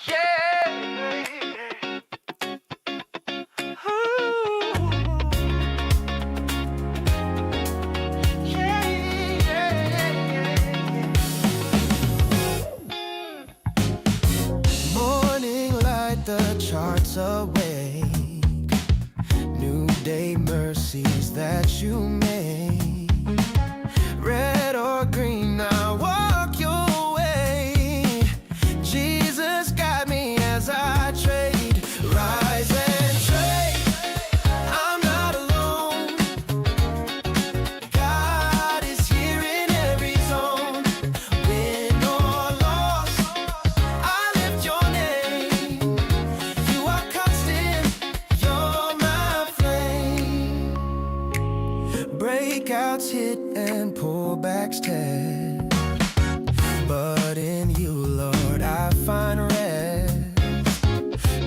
Yeah. Ooh. Yeah, yeah. Morning light, the charts awake. New day mercies that you make. Red or green, I walk your way. Jesus, guide me as I trade. Rise and trade. I'm not alone. God is here in every zone. Win or loss, I lift your name. You are constant, you're my flame. Breakouts hit and pullbacks test, but in you, Lord, I find rest.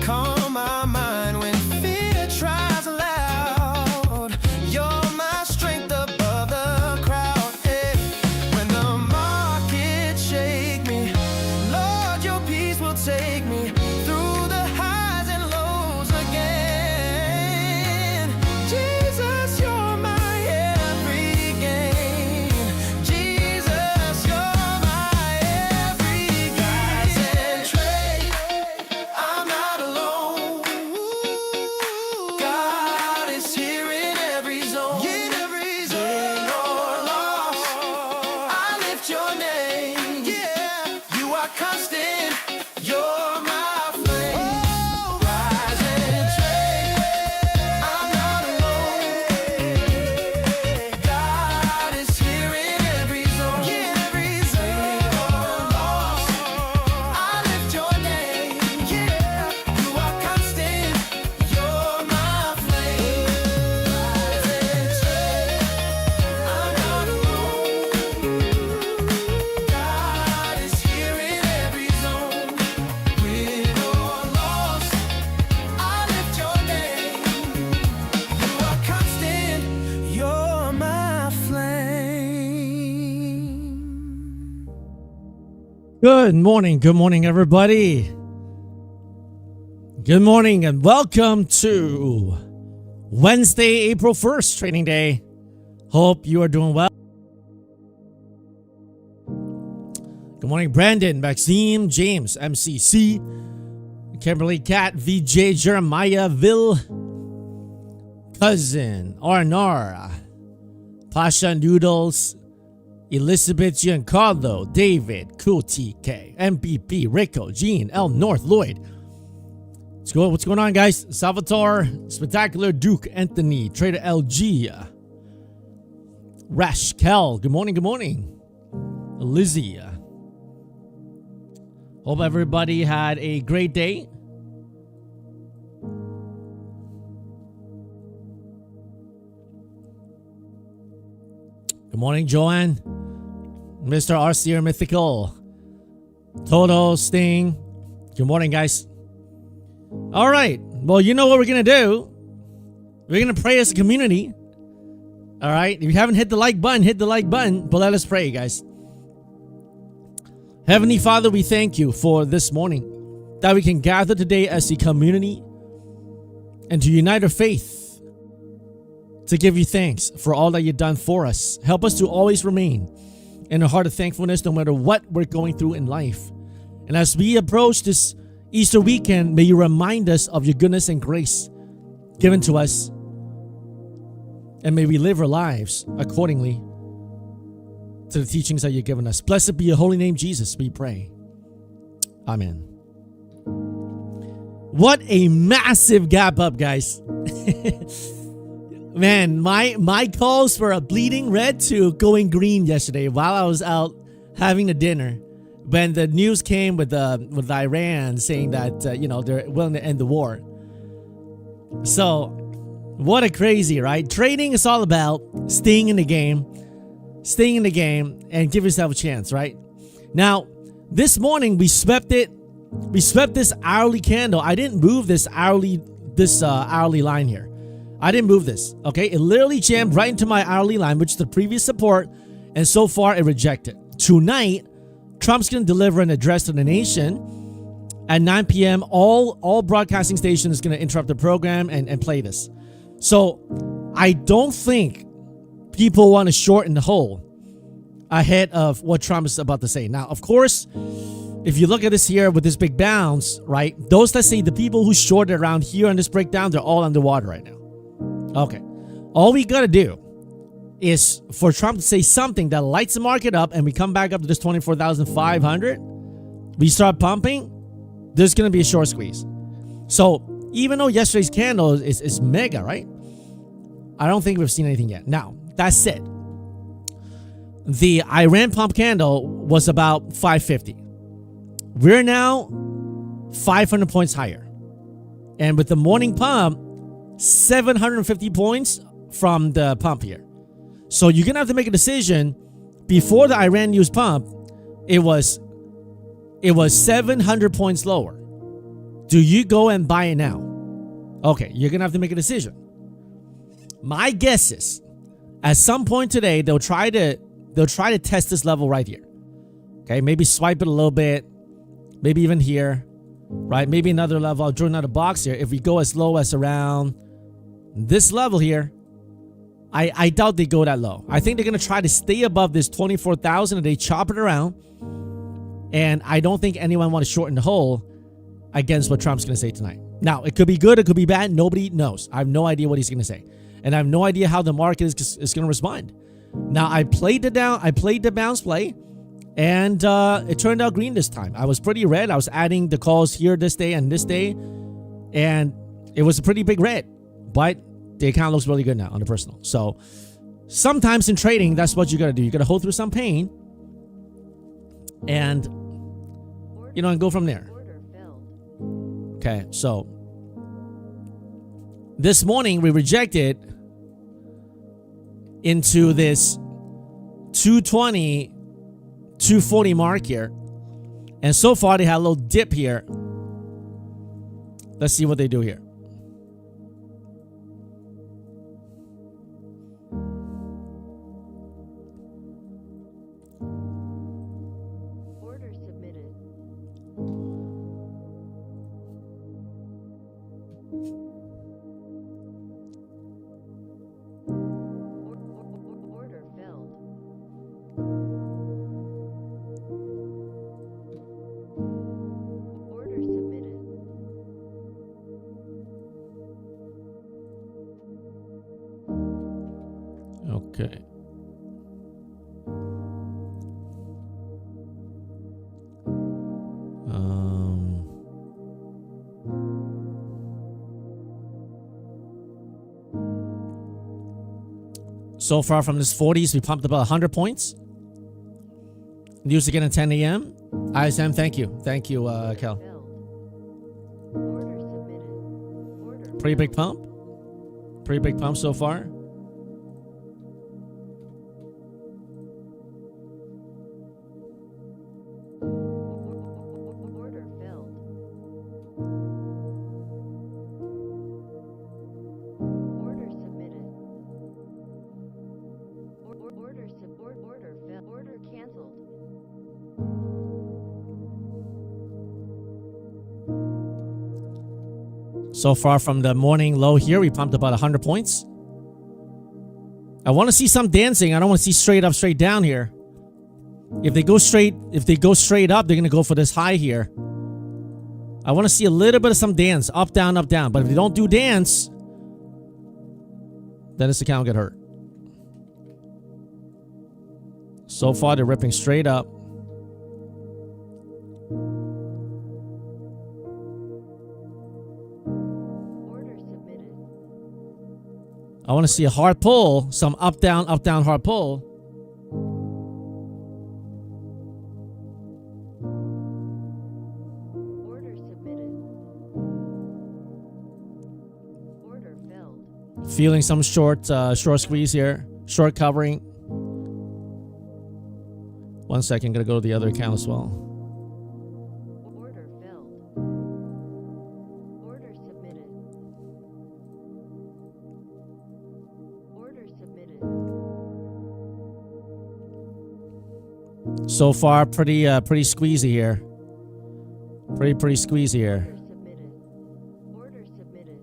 Calm my mind when fear tries loud. You're my strength above the crowd. Hey, when the market shake me, Lord, your peace will take me through the highs and lows again. Jesus, you're my every gain. Jesus, you're my every gain. Rise and trade. I'm not alone. God is here in every zone. In every zone. Win or loss, I lift your name. Yeah. You are constant. You're my flame. Rise and trade. I'm not alone. God is here in every zone. In every zone. Win or loss, I lift your name. Yeah. You are constant. You're my flame. Rise and trade. I'm not alone. God is here in every zone. Win or loss, I lift your name. You are constant. You're my flame. Good morning, everybody. Good morning, and welcome to Wednesday, April 1st, training day. Hope you are doing well. Good morning, Brandon, Maxime, James, MCC, Kimberly, Kat, VJ, Jeremiah, Vil, Cousin, Arnar, Pasha Noodles, Elizabeth, Giancarlo, David, Cool TK, MVP, Rico, Gene, L North, Lloyd. What's going on, guys? Salvatore, Spectacular, Duke, Anthony, Trader LG, Rash, Kel. Good morning. Lizzie. Hope everybody had a great day. Good morning, Joanne. Mr. RCR Mythical. Toto, Sting. Good morning, guys. All right. Well, you know what we're going to do. We're going to pray as a community. All right. If you haven't hit the like button, hit the like button. But let us pray, guys. Heavenly Father, we thank you for this morning, that we can gather today as a community and to unite our faith to give you thanks for all that you've done for us. Help us to always remain in a heart of thankfulness no matter what we're going through in life. And as we approach this Easter weekend, may you remind us of your goodness and grace given to us. And may we live our lives accordingly to the teachings that you've given us. Blessed be your holy name, Jesus, we pray. Amen. What a massive gap up, guys. Man, my calls for a bleeding red to going green yesterday while I was out having a dinner. When the news came with Iran saying that they're willing to end the war. So, what a crazy, right? Trading is all about staying in the game, and give yourself a chance, right? Now, this morning we swept it. We swept this hourly candle. I didn't move this hourly line here. I didn't move this. Okay, it literally jammed right into my hourly line, which is the previous support, and so far it rejected. Tonight, Trump's going to deliver an address to the nation At 9 p.m., all broadcasting stations is going to interrupt the program and play this. So I don't think people want to shorten the hole ahead of what Trump is about to say. Now, of course, if you look at this here with this big bounce, right? Those, let's say, the people who shorted around here on this breakdown, they're all underwater right now. Okay. All we got to do is for Trump to say something that lights the market up and we come back up to this 24,500. We start pumping. There's going to be a short squeeze. So even though yesterday's candle is mega, right? I don't think we've seen anything yet. Now, that said, the Iran pump candle was about 550. We're now 500 points higher. And with the morning pump, 750 points from the pump here. So you're going to have to make a decision. Before the Iran news pump, it was 700 points lower. Do you go and buy it now? Okay, you're going to have to make a decision. My guess is at some point today, they'll try to test this level right here. Okay, maybe swipe it a little bit. Maybe even here, right? Maybe another level. I'll draw another box here. If we go as low as around this level here, I doubt they go that low. I think they're going to try to stay above this 24,000 and they chop it around. And I don't think anyone want to shorten the hole against what Trump's going to say tonight. Now, it could be good. It could be bad. Nobody knows. I have no idea what he's going to say. And I have no idea how the market is going to respond. Now, I played the bounce play. And it turned out green this time. I was pretty red. I was adding the calls here this day and this day. And it was a pretty big red. But the account looks really good now on the personal. So sometimes in trading, that's what you got to do. You got to hold through some pain. And, and go from there. Okay, so this morning we rejected into this 220, 240 mark here. And so far they had a little dip here. Let's see what they do here. Order submitted. Order filled. Order submitted. Okay. So far from this 40s, we pumped about 100 points. News again at 10 a.m. ISM, thank you. Thank you, Kel. Order submitted. Order Pretty big pump. Pretty big pump so far. Order filled. Order submitted. Order filled. Order canceled. So far from the morning low here, we pumped about 100 points. I want to see some dancing. I don't want to see straight up, straight down here. If they go straight up, they're going to go for this high here. I want to see a little bit of some dance, up, down, up, down. But if they don't do dance, then this account will get hurt. So far, they're ripping straight up. Order submitted. I want to see a hard pull, some up, down, hard pull. Order submitted. Order filled. Feeling some short squeeze here, short covering. 1 second, gonna go to the other account as well. Order filled. Order submitted. Order submitted. So far, pretty squeezy here. Pretty squeezy here. Order submitted. Order submitted.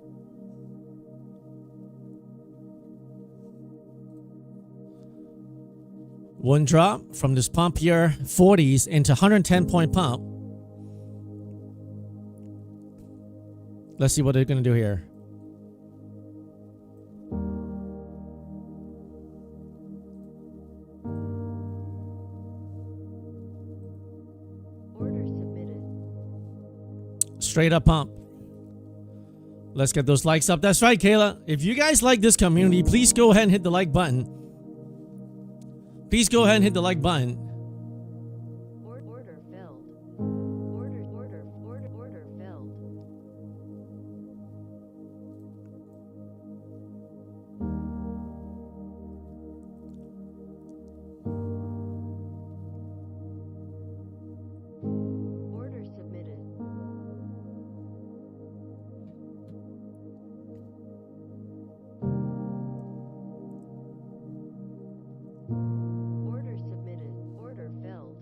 One drop from this pump here, 40s into 110 point pump. Let's see what they're going to do here. Order submitted. Straight up pump. Let's get those likes up. That's right, Kayla. If you guys like this community, please go ahead and hit the like button. Please go ahead and hit the like button. Order filled. Order filled. Order submitted. Order submitted. Order filled.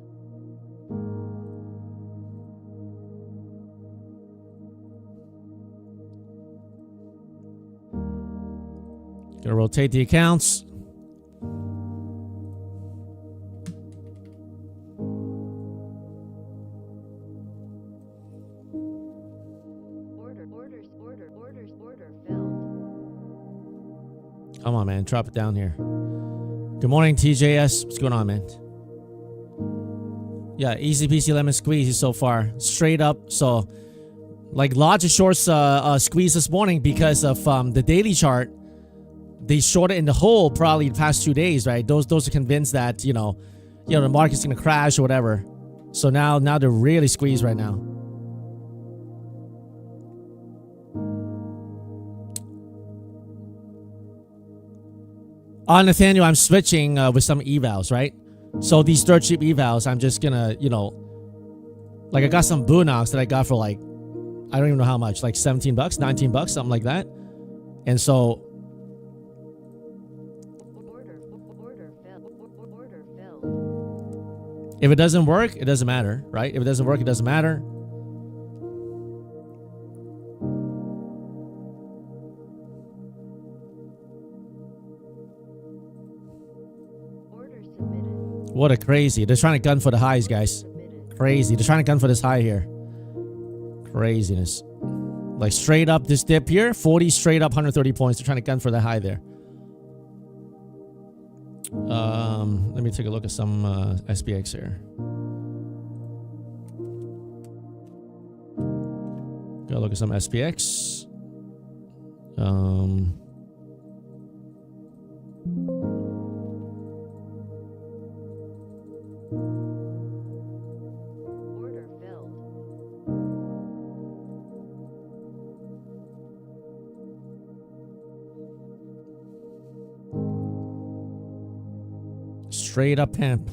Gonna rotate the accounts. Order filled. Come on, man. Drop it down here. Good morning, TJS. What's going on, man? Yeah, easy peasy lemon squeeze so far. Straight up. So, like, lots of shorts squeeze this morning because of the daily chart. They shorted in the hole probably the past 2 days, right? Those are convinced that, you know, the market's going to crash or whatever. So now they're really squeezed right now. Nathaniel, I'm switching with some evals, right? So these dirt cheap evals, I'm just gonna, like I got some Boonocks that I got for like, I don't even know how much, like 17 bucks, 19 bucks, something like that. And so Order filled. if it doesn't work, it doesn't matter, right? If it doesn't work, it doesn't matter. Order submitted. What a crazy. They're trying to gun for the highs, guys. Submitted. Crazy. They're trying to gun for this high here. Craziness. Like straight up this dip here, 40 straight up 130 points. They're trying to gun for the high there. Let me take a look at some SPX here. Go look at some SPX. Order filled. Straight up pimp.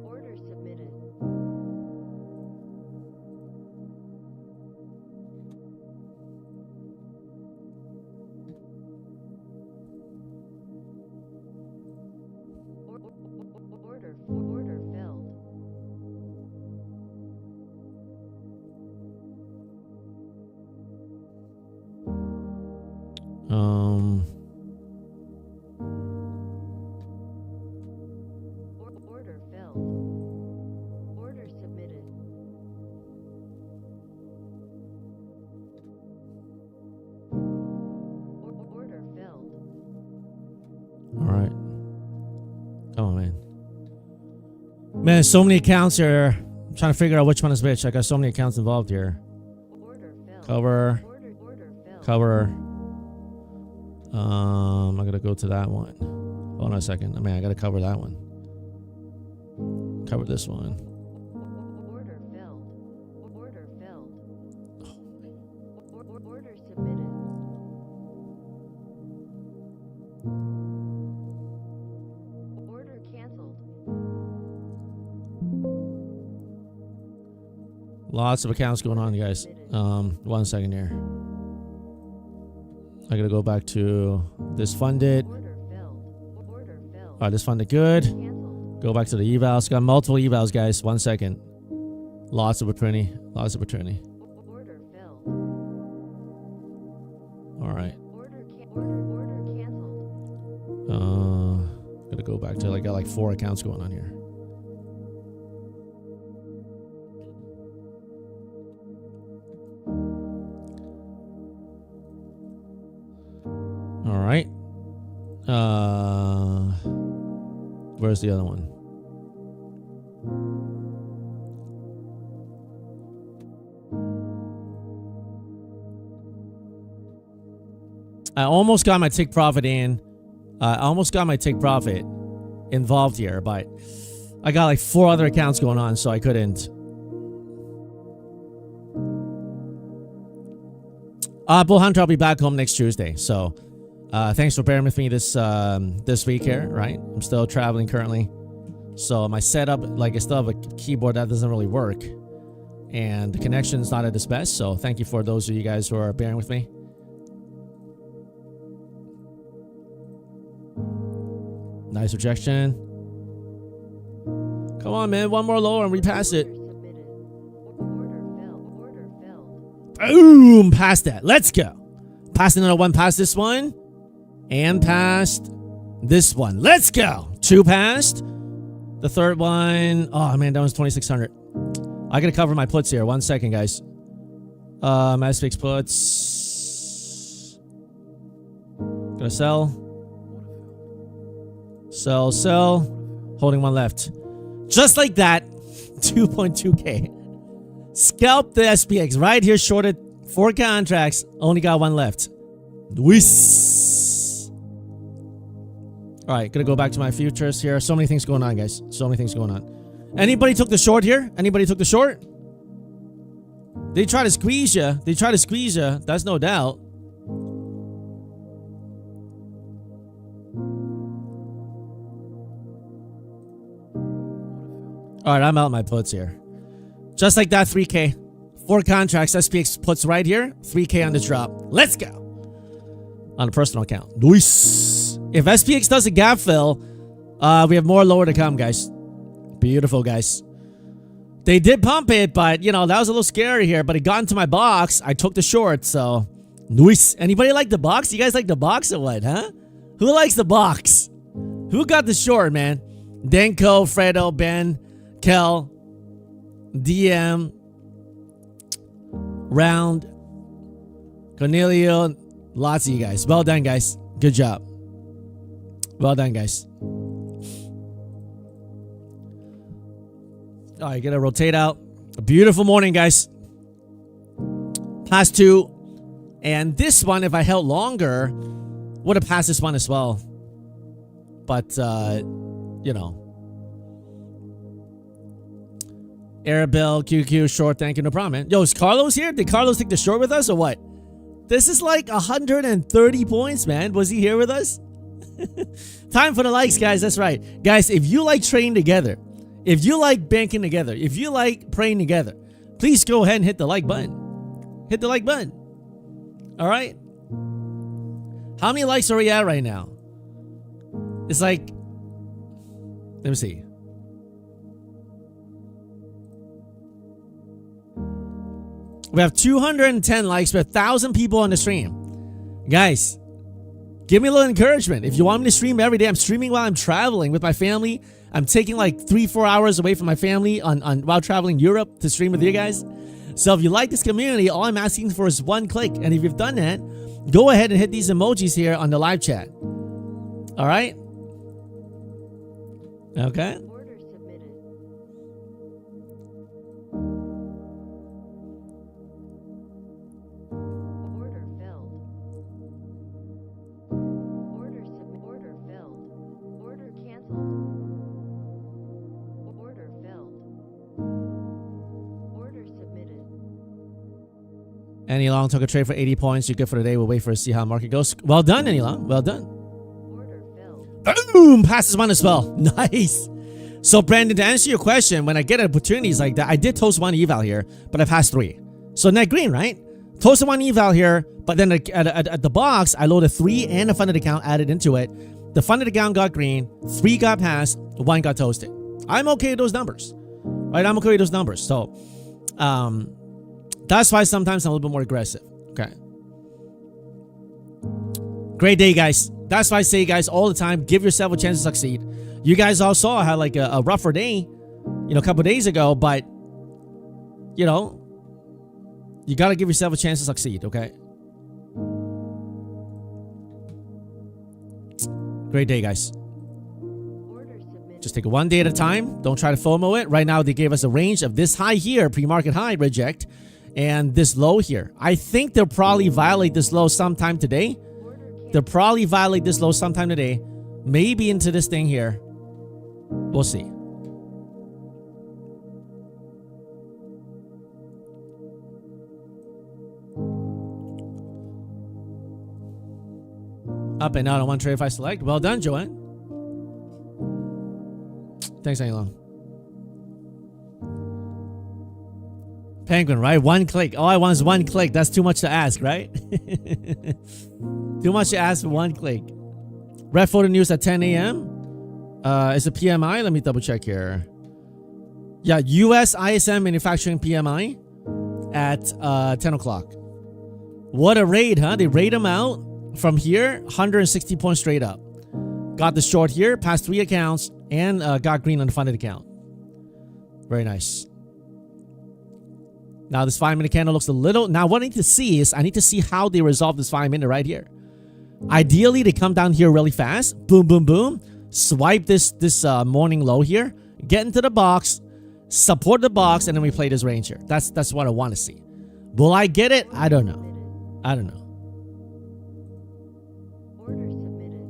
Order submitted. Order filled. Order filled. Order submitted. Order filled. All right. Come on, man. Man, so many accounts here. I'm trying to figure out which one is which. I got so many accounts involved here. Order filled. Cover. Order filled. Cover. I'm gonna go to that one. Hold on a second. I mean, I gotta cover that one. Cover this one. Order filled. Order filled. Lots of accounts going on, you guys. 1 second here. I gotta go back to this funded. Order filled. Order filled. All right, this funded good. Cancelled. Go back to the evals. Got multiple evals, guys. 1 second. Lots of opportunity. Lots of opportunity. Order filled. All right. Order canceled. Gotta go back to, I got like 4 accounts going on here. All right. Where's the other one? I almost got my take profit in. I almost got my take profit involved here, but I got like 4 other accounts going on, so I couldn't. Bull Hunter, I'll be back home next Tuesday. So, thanks for bearing with me this week here. Right, I'm still traveling currently, so my setup, like I still have a keyboard that doesn't really work, and the connection's not at its best. So, thank you for those of you guys who are bearing with me. Nice rejection. Come on, man. One more lower and we pass it. Order submitted. Order filled. Order filled. Boom. Past that. Let's go. Past another one. Past this one. And past this one. Let's go. 2 past. The third one. Oh, man. That was 2,600. I got to cover my puts here. 1 second, guys. SPX puts. Gonna sell. Sell. Holding 1 left. Just like that. 2.2K. Scalp the SPX. Right here, shorted 4 contracts. Only got 1 left. Whis. Alright, gonna go back to my futures here. So many things going on, guys. So many things going on. Anybody took the short here? Anybody took the short? They try to squeeze you. That's no doubt. All right, I'm out my puts here. Just like that, 3K. 4 contracts, SPX puts right here. 3K on the drop. Let's go. On a personal account. Nice. If SPX does a gap fill, we have more lower to come, guys. Beautiful, guys. They did pump it, but, you know, that was a little scary here. But it got into my box. I took the short, so. Nice. Anybody like the box? You guys like the box or what, huh? Who likes the box? Who got the short, man? Denko, Fredo, Ben, Kel, DM, Round, Cornelio, lots of you guys. Well done, guys. Good job. Well done, guys. All right, gonna rotate out. A beautiful morning, guys. Past 2. And this one, if I held longer, would have passed this one as well. But, you know. Arabelle, QQ, short, thank you, no problem, man. Yo, is Carlos here? Did Carlos take the short with us or what? This is like 130 points, man. Was he here with us? Time for the likes, guys. That's right. Guys, if you like trading together, if you like banking together, if you like praying together, please go ahead and hit the like button. Hit the like button. All right? How many likes are we at right now? It's like, let me see. We have 210 likes. We have 1,000 people on the stream. Guys, give me a little encouragement. If you want me to stream every day, I'm streaming while I'm traveling with my family. I'm taking like 3-4 hours away from my family while traveling Europe to stream with you guys. So if you like this community, all I'm asking for is 1 click. And if you've done that, go ahead and hit these emojis here on the live chat. All right? Okay. Order submitted. Order filled. Order filled. Order canceled. Order filled. Order submitted. Any Long took a trade for 80 points. You're good for the day. We'll wait for to see how the market goes. Well done, Any Long. Well done. Order filled. Boom! Passes one as well. Nice. So Brandon, to answer your question, when I get opportunities like that, I did toast one eval here, but I passed 3. So net green, right? Toasted one eval here, but then at the box, I loaded 3 and a funded account added into it. The funded account got green, 3 got passed, 1 got toasted. I'm okay with those numbers, right? I'm okay with those numbers. So that's why sometimes I'm a little bit more aggressive. Okay. Great day, guys. That's why I say, guys, all the time, give yourself a chance to succeed. You guys all saw I had like a rougher day, a couple days ago, but, you got to give yourself a chance to succeed, okay? Great day, guys. Order submitted. Just take it one day at a time. Don't try to FOMO it. Right now, they gave us a range of this high here, pre-market high, reject, and this low here. I think they'll probably violate this low sometime today. They'll probably violate this low sometime today. Maybe into this thing here. We'll see. Up and out on one trade if I select. Well done, Joanne. Thanks, Long. Penguin, right? One click. All I want is one click. That's too much to ask, right? Too much to ask for one click. Red Photo News at 10 a.m. Is it PMI? Let me double check here. Yeah, US ISM Manufacturing PMI at 10 o'clock. What a raid, huh? They raid them out from here, 160 points straight up. Got the short here, passed 3 accounts, and got green on the funded account. Very nice. Now this 5-minute candle looks a little... Now what I need to see is, I need to see how they resolve this 5-minute right here. Ideally, they come down here really fast. Boom, boom, boom. Swipe this morning low here. Get into the box. Support the box, and then we play this range here. That's what I want to see. Will I get it? I don't know. I don't know. Order submitted.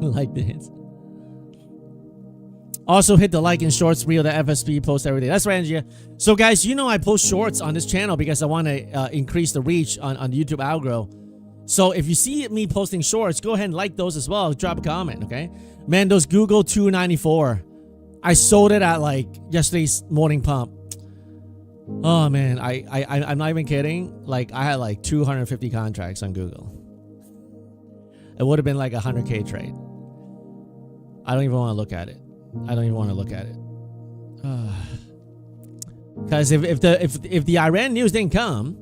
Like this. Also hit the like and shorts reel that FSP posts every day. That's right, Angia. So guys, I post shorts on this channel because I want to increase the reach on the YouTube algo. So if you see me posting shorts, go ahead and like those as well. Drop a comment, okay? Man, those Google 294. I sold it at like yesterday's morning pump. Oh man, I'm not even kidding. Like I had like 250 contracts on Google. It would have been like a 100K trade. I don't even want to look at it. I don't even want to look at it. Because if the Iran news didn't come,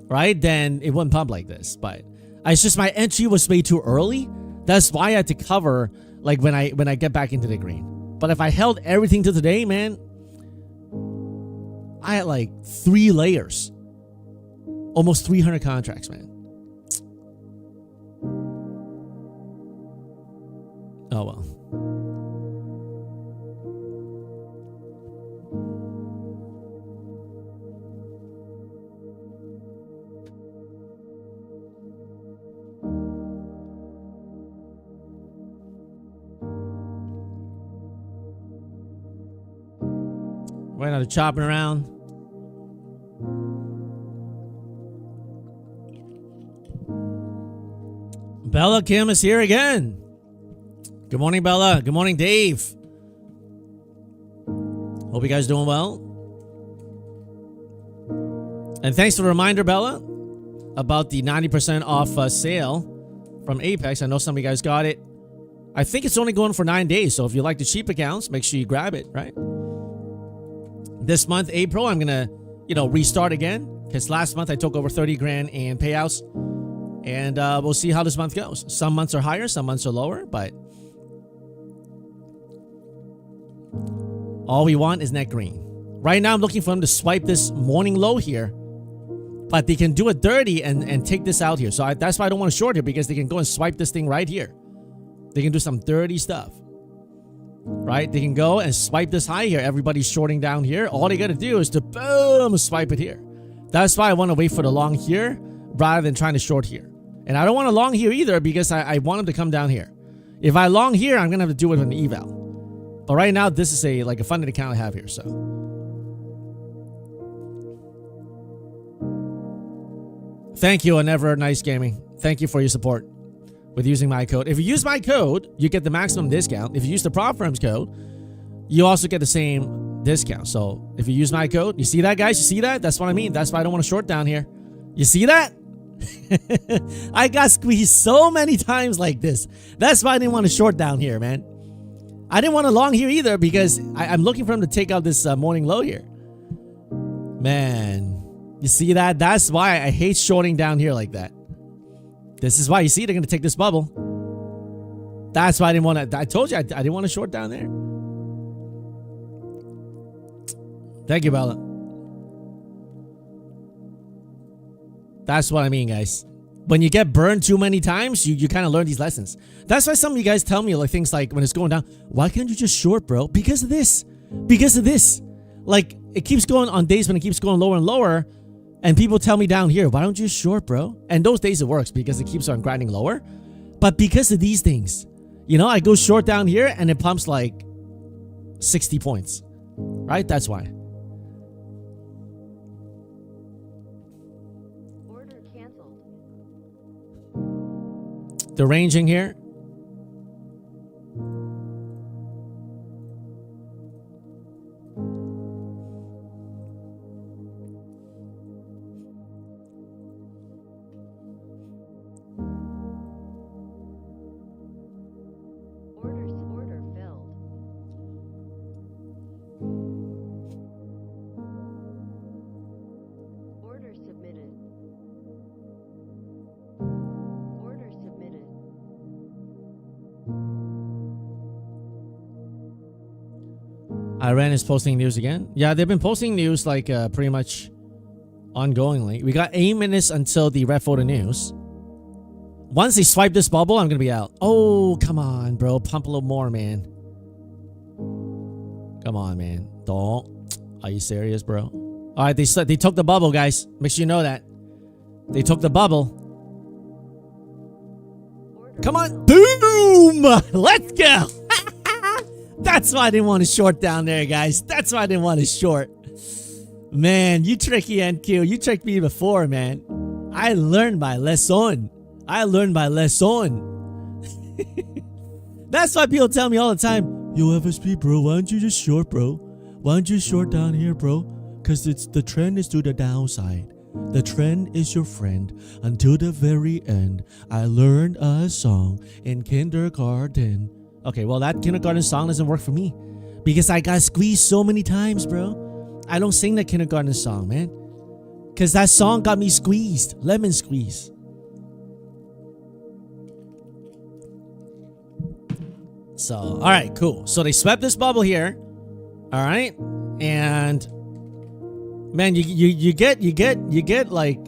right, then it wouldn't pump like this. But it's just my entry was way too early. That's why I had to cover like when I get back into the green. But if I held everything to today, man, I had like 3 layers, almost 300 contracts, man. Oh well. Right now they're chopping around. Bella Kim is here again. Good morning, Bella. Good morning, Dave. Hope you guys doing well. And thanks for the reminder, Bella, about the 90% off sale from Apex. I know some of you guys got it. I think it's only going for 9 days. So if you like the cheap accounts, make sure you grab it, right? This month, April, I'm going to, restart again. Because last month I took over 30 grand in payouts. And we'll see how this month goes. Some months are higher, some months are lower. But all we want is net green. Right now, I'm looking for them to swipe this morning low here. But they can do it dirty and take this out here. So that's why I don't want to short here. Because they can go and swipe this thing right here. They can do some dirty stuff. Right? They can go and swipe this high here. Everybody's shorting down here. All they got to do is to boom, swipe it here. That's why I want to wait for the long here rather than trying to short here. And I don't want a long here either because I want them to come down here. If I long here, I'm going to have to do it with an eval. But right now, this is a funded account I have here. So thank you, Never Nice Gaming. Thank you for your support with using my code. If you use my code, you get the maximum discount. If you use the prop firms code, you also get the same discount. So if you use my code, you see that, guys? You see that? That's what I mean. That's why I don't want to short down here. You see that? I got squeezed so many times like this. That's why I didn't want to short down here, man. I didn't want to long here either because I'm looking for him to take out this morning low here. Man, you see that? That's why I hate shorting down here like that. This is why, you see, they're going to take this bubble. That's why I didn't want to. I told you I didn't want to short down there. Thank you, Bella. That's what I mean, guys. When you get burned too many times, you kind of learn these lessons. That's why some of you guys tell me like things like when it's going down, why can't you just short, bro? Because of this. Because of this. Like, it keeps going on days when it keeps going lower and lower, and people tell me down here, why don't you just short, bro? And those days it works because it keeps on grinding lower. But because of these things, you know, I go short down here and it pumps like 60 points. Right? That's why. Order canceled. The ranging here. Order filled. Order submitted. Order submitted. Iran is posting news again. Yeah, they've been posting news like pretty much ongoingly. We got 8 minutes until the red photo news. Once they swipe this bubble, I'm gonna be out. Oh, come on, bro. Pump a little more, man. Come on, man. Don't. Are you serious, bro? All right, they took the bubble, guys. Make sure you know that. They took the bubble. Order Come on. filled. Boom! Let's go. That's why I didn't want to short down there, guys. That's why I didn't want to short. Man, you tricky NQ. You tricked me before, man. I learned my lesson. I learned my lesson. That's why people tell me all the time, yo, FSP, bro, why don't you just short, bro? Why don't you short down here, bro? Because the trend is to the downside. The trend is your friend until the very end. I learned a song in kindergarten. Okay, well, that kindergarten song doesn't work for me because I got squeezed so many times, bro. I don't sing that kindergarten song, man, because that song got me squeezed. Lemon squeeze. So, all right, cool. So they swept this bubble here. All right. And man, you get like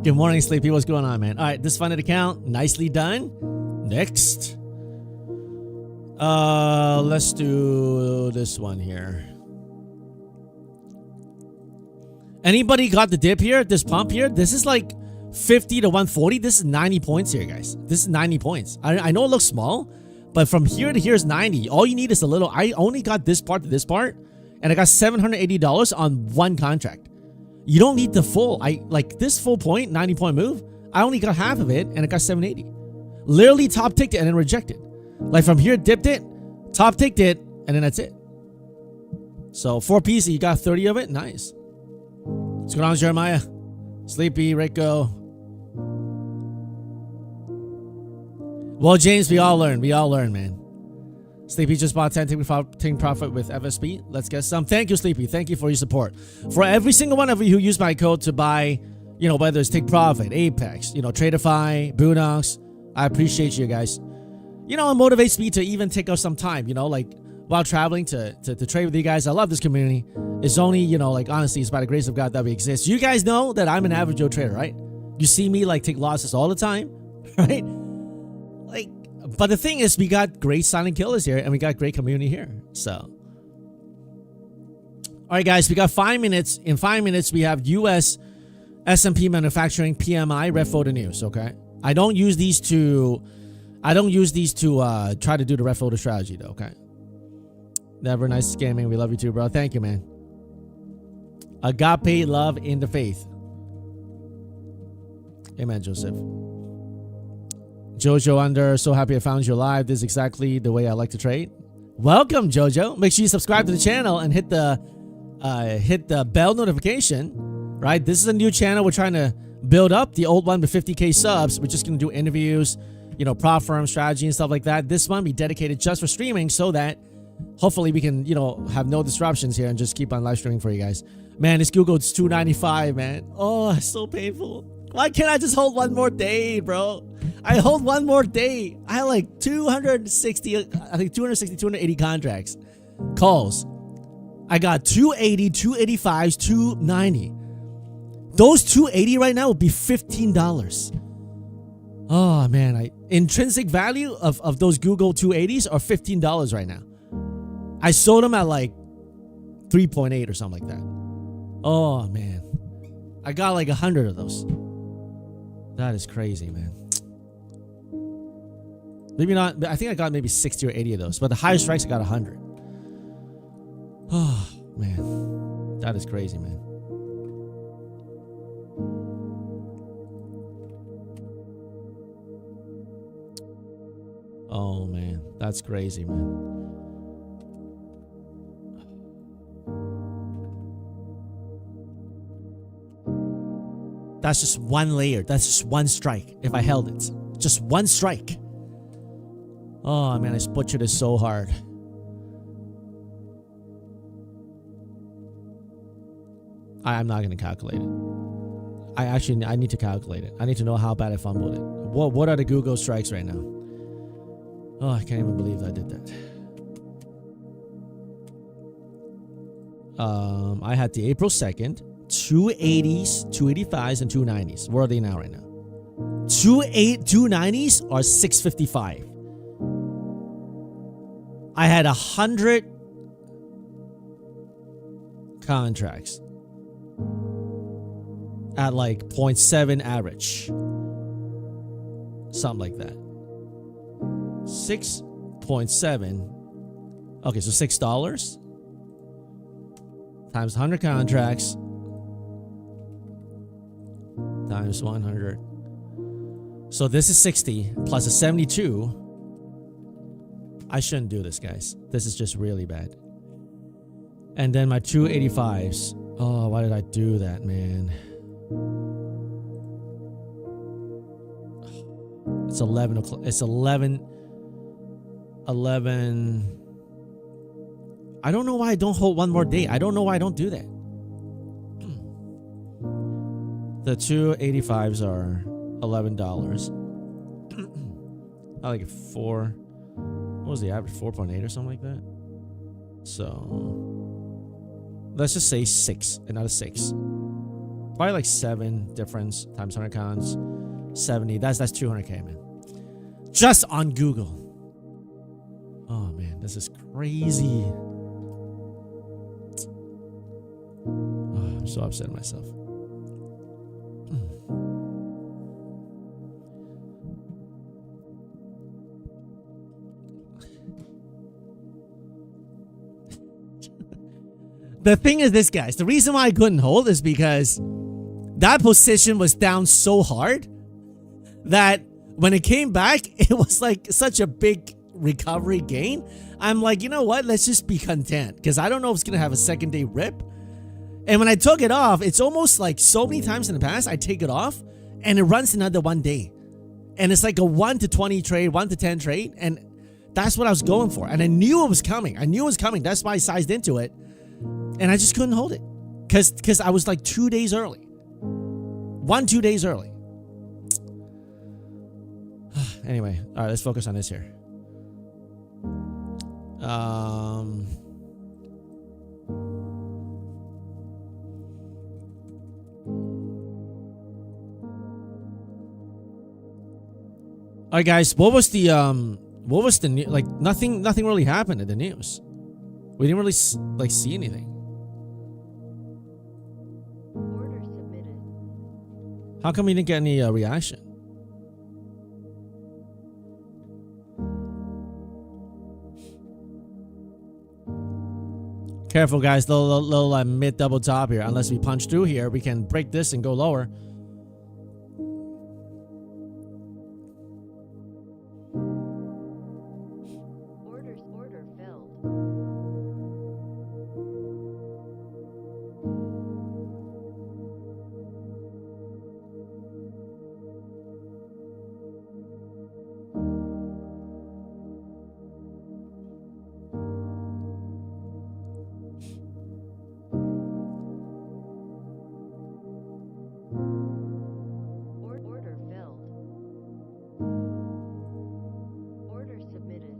good morning, Sleepy. What's going on, man? All right, this funded account, nicely done. Next. Let's do this one here. Anybody got the dip here? This pump here? This is like 50 to 140. This is 90 points here, guys. This is 90 points. I know it looks small, but from here to here is 90. All you need is a little. I only got this part to this part, and I got $780 on one contract. You don't need the full. I like this full point, 90 point move. I only got half of it, and I got 780. Literally top ticked it and then rejected. Like from here, dipped it, top ticked it, and then that's it. So 4 pieces, you got 30 of it. Nice. What's going on, Jeremiah? Sleepy, Rico. Well, James, we all learn. We all learn, man. Sleepy just bought 10 taking profit with FSP. Let's get some. Thank you, Sleepy. Thank you for your support. For every single one of you who use my code to buy, you know, whether it's Take Profit, Apex, you know, Tradeify, Boonox, I appreciate you guys. You know, it motivates me to even take out some time, you know, like while traveling to trade with you guys. I love this community. It's only, you know, like honestly, it's by the grace of God that we exist. You guys know that I'm an average Joe trader, right? You see me like take losses all the time, right? Like, but the thing is, we got great silent killers here and we got great community here. So, all right, guys, we got 5 minutes. In 5 minutes, we have U.S. S&P manufacturing PMI red photo news. Okay, I don't use these to try to do the red photo strategy though. Okay. Never nice scamming. We love you too, bro. Thank you, man. Agape love in the faith. Amen, Joseph. Jojo under, so happy I found you live. This is exactly the way I like to trade. Welcome, Jojo. Make sure you subscribe to the channel and hit the bell notification. Right, this is a new channel. We're trying to build up. The old one with 50K subs. We're just gonna do interviews, you know, prop firm strategy and stuff like that. This one be dedicated just for streaming, so that hopefully we can, you know, have no disruptions here and just keep on live streaming for you guys. Man, this Google, it's $2.95, man. Oh, it's so painful. Why can't I just hold one more day, bro? I hold one more day. I have like 260, 280 contracts. Calls. I got 280, 285s, 290. Those 280 right now would be $15. Oh, man. Intrinsic value of those Google 280s are $15 right now. I sold them at like 3.8 or something like that. Oh, man. I got like 100 of those. That is crazy, man. Maybe not. I think I got maybe 60 or 80 of those. But the highest strikes, I got 100. Oh, man. That is crazy, man. Oh, man. That's crazy, man. That's just one layer. That's just one strike if I held it. Just one strike. Oh, man, I butchered it so hard. I'm not going to calculate it. I need to calculate it. I need to know how bad I fumbled it. What are the Google strikes right now? Oh, I can't even believe I did that. I had the April 2nd, 280s, 285s, and 290s. Where are they now right now? 290s are 655. I had 100 contracts at like 0.7 average. Something like that. 6.7. Okay, so $6 times 100 contracts times 100. So this is 60 plus a 72. I shouldn't do this, guys. This is just really bad. And then my 285s. Oh, why did I do that, man? It's 11 o'clock. It's 11. I don't know why I don't hold one more day. I don't know why I don't do that. The 285s are $11. I like it 4. What was the average? 4.8 or something like that. So let's just say 6, another 6. Probably like 7 difference times 100 cons. 70. That's 200K, man. Just on Google. Oh man, this is crazy. Oh, I'm so upset at myself. The thing is this, guys. The reason why I couldn't hold is because that position was down so hard that when it came back, it was like such a big recovery gain. I'm like, you know what? Let's just be content because I don't know if it's going to have a second day rip. And when I took it off, it's almost like so many times in the past, I take it off and it runs another one day. And it's like a 1 to 20 trade, 1 to 10 trade. And that's what I was going for. And I knew it was coming. That's why I sized into it. And I just couldn't hold it because I was like 2 days early. 2 days early. Anyway, all right, let's focus on this here. All right, guys, what was the news? Like nothing really happened in the news. We didn't really like see anything. Order submitted. How come we didn't get any reaction? Careful, guys. Little mid double top here. Unless we punch through here, we can break this and go lower. Order filled. Order filled. Order submitted.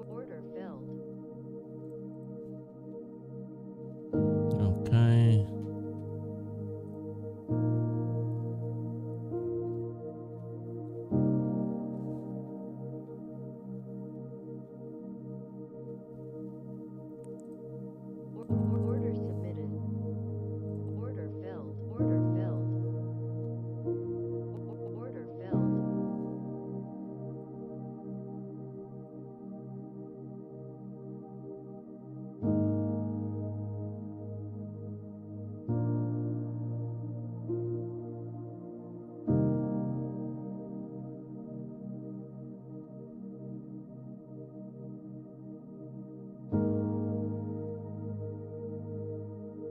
Order filled. Okay. Order submitted. Order filled. Order filled. Order filled.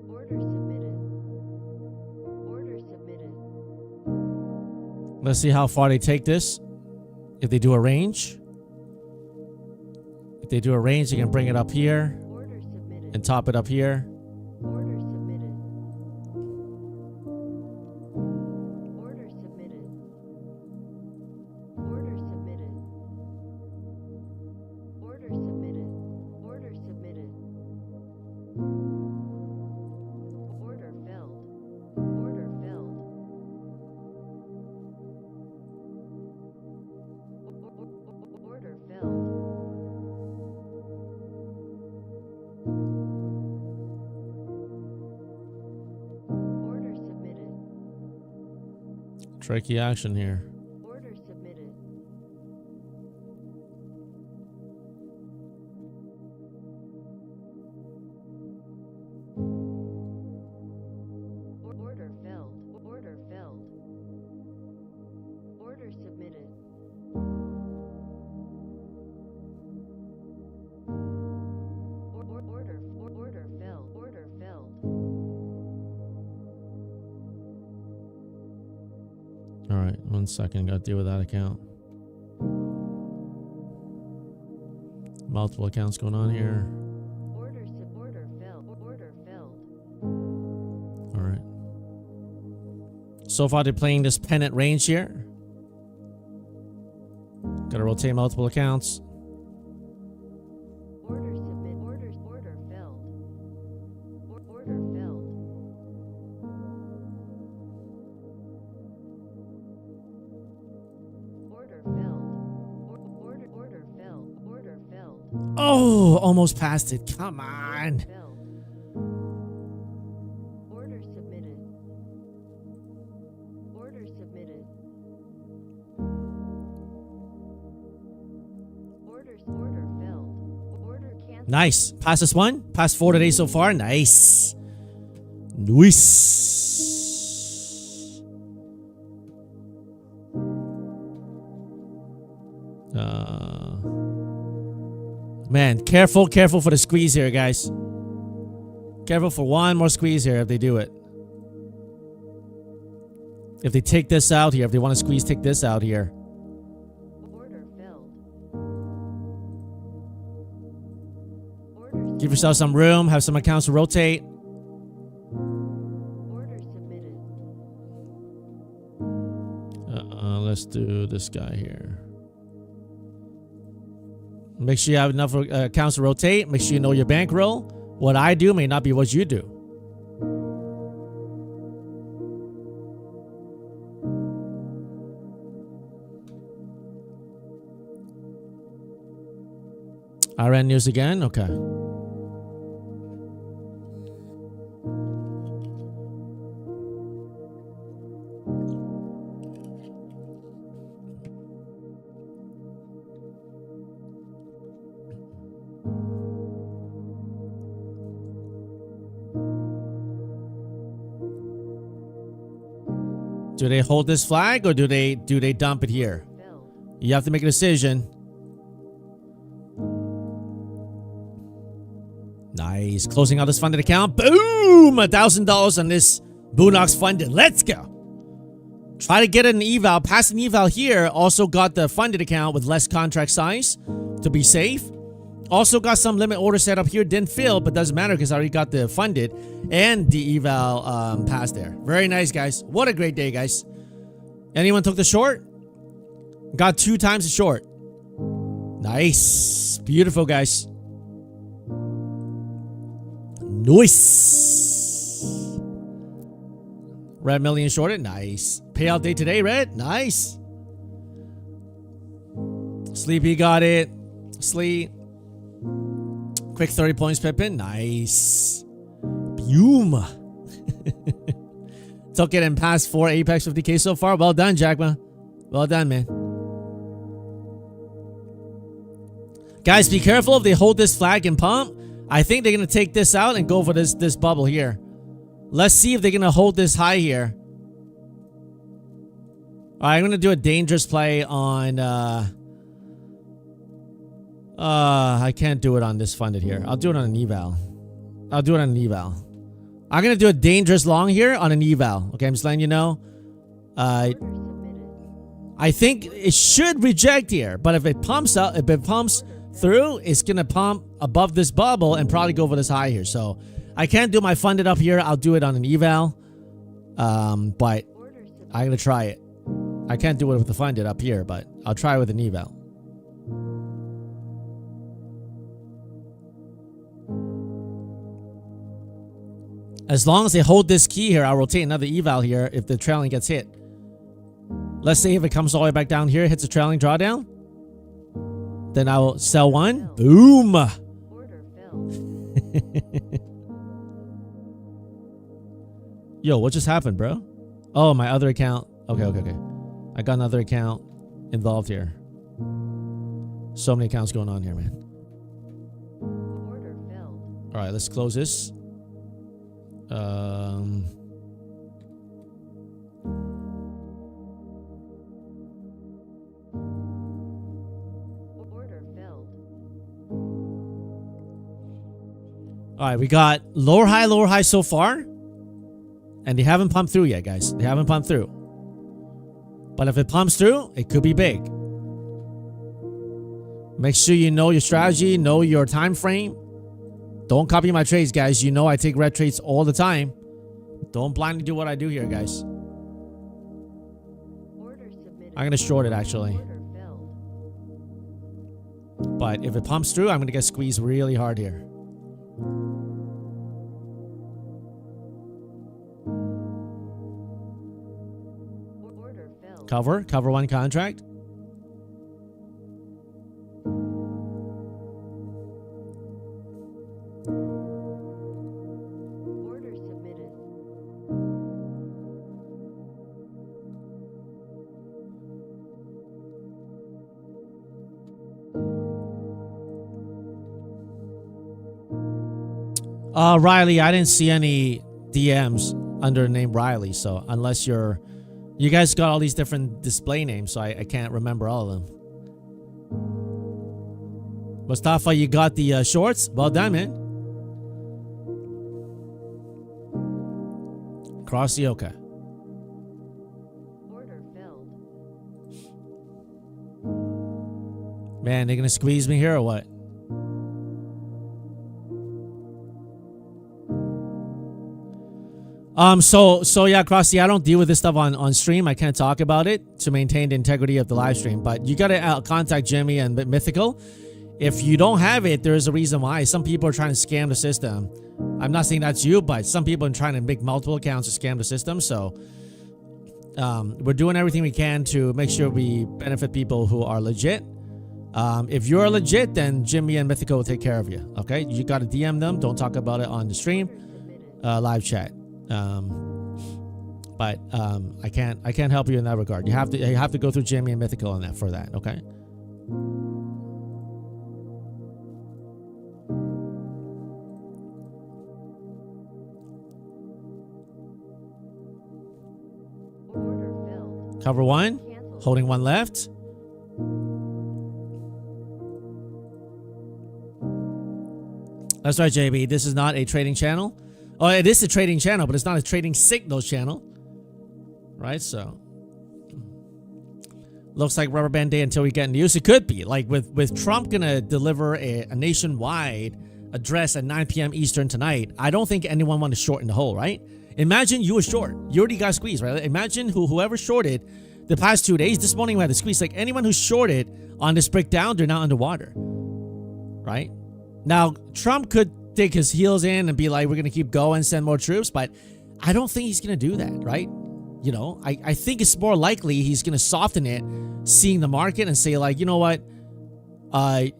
Order submitted. Order submitted. Let's see how far they take this. If they do a range. If they do a range, they can bring it up here Order submitted. and top it up here. Order submitted. Order submitted. Order submitted. Order submitted. Order submitted. Order filled. Order filled. Order filled. Order submitted. Tricky action here. Order submitted. Order filled. Order filled. Order submitted. Order filled. Order filled. All right, 1 second. Got to deal with that account. Multiple accounts going on here. Order filled. Order filled. All right. So far, they're playing this pennant range here. Got to rotate multiple accounts. Order submit. Order filled. Order filled. Order filled. Order filled. Order filled. Oh, almost passed it. Come on. Filled. Order submitted. Order submitted. Order filled. Order canceled. Nice. Pass this one. Pass 4 today so far. Nice. Nice. Man, careful for the squeeze here, guys. Careful for one more squeeze here if they do it. If they take this out here, if they want to squeeze, take this out here. Order filled. Give yourself some room, have some accounts to rotate. Order submitted. Let's do this guy here. Make sure you have enough accounts to rotate. Make sure you know your bankroll. What I do may not be what you do. Iran news again? Okay. Do they hold this flag or do they dump it here? Filled. You have to make a decision. Nice. Closing out this funded account. Boom! $1,000 on this Boondocks funded. Let's go. Try to get an eval. Pass an eval here. Also got the funded account with less contract size to be safe. Also got some limit order set up here. Didn't fill, but doesn't matter because I already got the funded and the eval pass there. Very nice, guys. What a great day, guys. Anyone took the short? Got 2 times the short. Nice. Beautiful, guys. Nice. Red million shorted. Nice. Payout day today, Red. Nice. Sleepy got it. Sleep. Quick 30 points, Pippin. Nice. Boom. Took it and passed 4 Apex 50K so far. Well done, Jackma. Well done, man. Guys, be careful if they hold this flag and pump. I think they're going to take this out and go for this bubble here. Let's see if they're going to hold this high here. All right, I'm going to do a dangerous play on... I can't do it on this funded here. I'll do it on an eval. I'll do it on an eval. I'm going to do a dangerous long here on an eval. Okay, I'm just letting you know. Order submitted. I think it should reject here, but if it pumps out, if it pumps through, it's going to pump above this bubble and probably go for this high here. So I can't do my funded up here. I'll do it on an eval. But Order submitted. I'm going to try it. I can't do it with the funded up here, but I'll try with an eval. As long as they hold this key here, I'll rotate another eval here if the trailing gets hit. Let's say if it comes all the way back down here, hits a trailing drawdown, then I will sell one. Boom! Order filled. Yo, what just happened, bro? Oh, my other account. Okay. I got another account involved here. So many accounts going on here, man. Order filled. All right, let's close this. Order filled. All right, we got lower high so far. And they haven't pumped through yet, guys. They haven't pumped through. But if it pumps through, it could be big. Make sure you know your strategy, know your time frame. Don't copy my trades, guys. You know I take red trades all the time. Don't blindly do what I do here, guys. Order submitted. I'm going to short it, actually. Order filled. But if it pumps through, I'm going to get squeezed really hard here. Order filled. Cover one contract. Order submitted. Riley, I didn't see any DMs under the name Riley, so unless you guys got all these different display names, so I can't remember all of them. Mustafa, you got the shorts? Well done, man. Cross the okay. Order filled. Man, they're gonna squeeze me here or what? So yeah, Crossy, I don't deal with this stuff on stream. I can't talk about it to maintain the integrity of the live stream. But you gotta contact Jimmy and Mythical. If you don't have it, there's a reason why. Some people are trying to scam the system. I'm not saying that's you, but some people are trying to make multiple accounts to scam the system. So we're doing everything we can to make sure we benefit people who are legit. If you're legit, then Jimmy and Mythical will take care of you. Okay, you gotta DM them. Don't talk about it on the stream, live chat. But I can't help you in that regard. You have to go through Jimmy and Mythical on that for that. Okay. Order Cover one. Cancel. Holding one left. That's right, JB. This is not a trading channel. Oh, it is a trading channel, but it's not a trading signals channel. Right, so. Looks like rubber band day until we get news. It could be. Like with Trump going to deliver a nationwide address at 9 p.m. Eastern tonight, I don't think anyone want to shorten the hole, right? Imagine you were short. You already got squeezed, right? Imagine whoever shorted the past 2 days. This morning we had to squeeze. Like anyone who shorted on this breakdown, they're now underwater. Right? Now, Trump could dig his heels in and be like, we're going to keep going, send more troops. But I don't think he's going to do that, right? You know, I think it's more likely he's going to soften it, seeing the market and say like, you know what?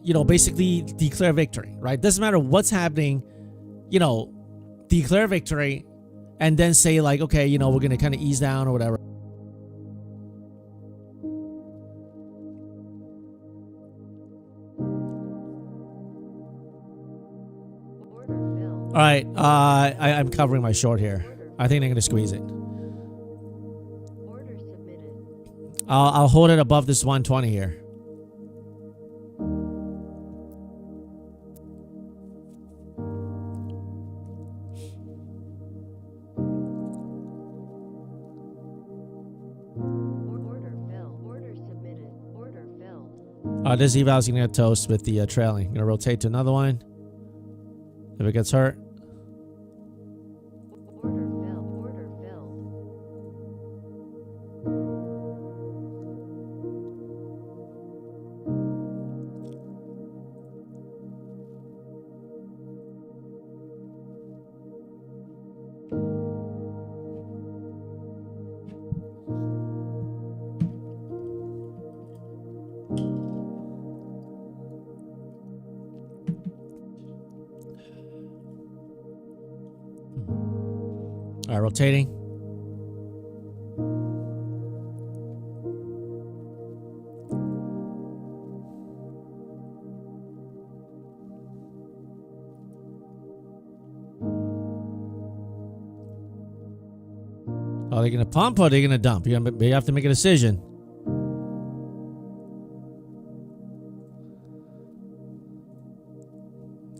You know, basically declare victory, right? Doesn't matter what's happening, you know, declare victory and then say like, okay, you know, we're going to kind of ease down or whatever. Order filled. All right, I'm covering my short here. I think they're going to squeeze it. Order submitted. I'll hold it above this 120 here. Order filled. Order submitted. Order filled. This eval is going to get toast with the trailing. Going to rotate to another one. If it gets hurt. Order filled. Order filled. All right, rotating. Are they going to pump or are they going to dump? You have to make a decision.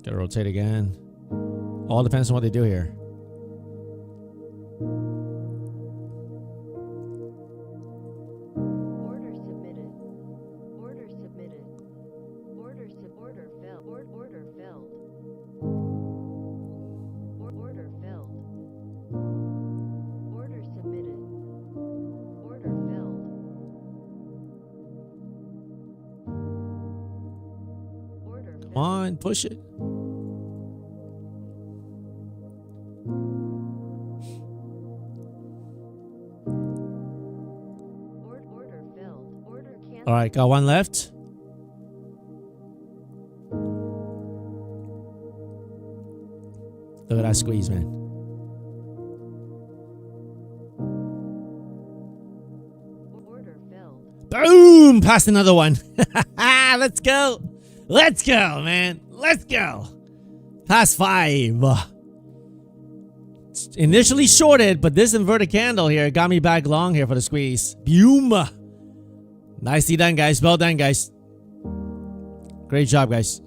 Got to rotate again. All depends on what they do here. Order submitted. Order submitted. Order filled. Order filled. Order filled. Order submitted. Order filled. Order filled. Come on, push it. Order filled. Order canceled. All right, got one left. Look at that squeeze, man. Order filled. Boom! Passed another one. Let's go. Let's go, man. Let's go. Past 5. Initially shorted, but this inverted candle here got me back long here for the squeeze. Boom. Nicely done, guys. Well done, guys. Great job, guys.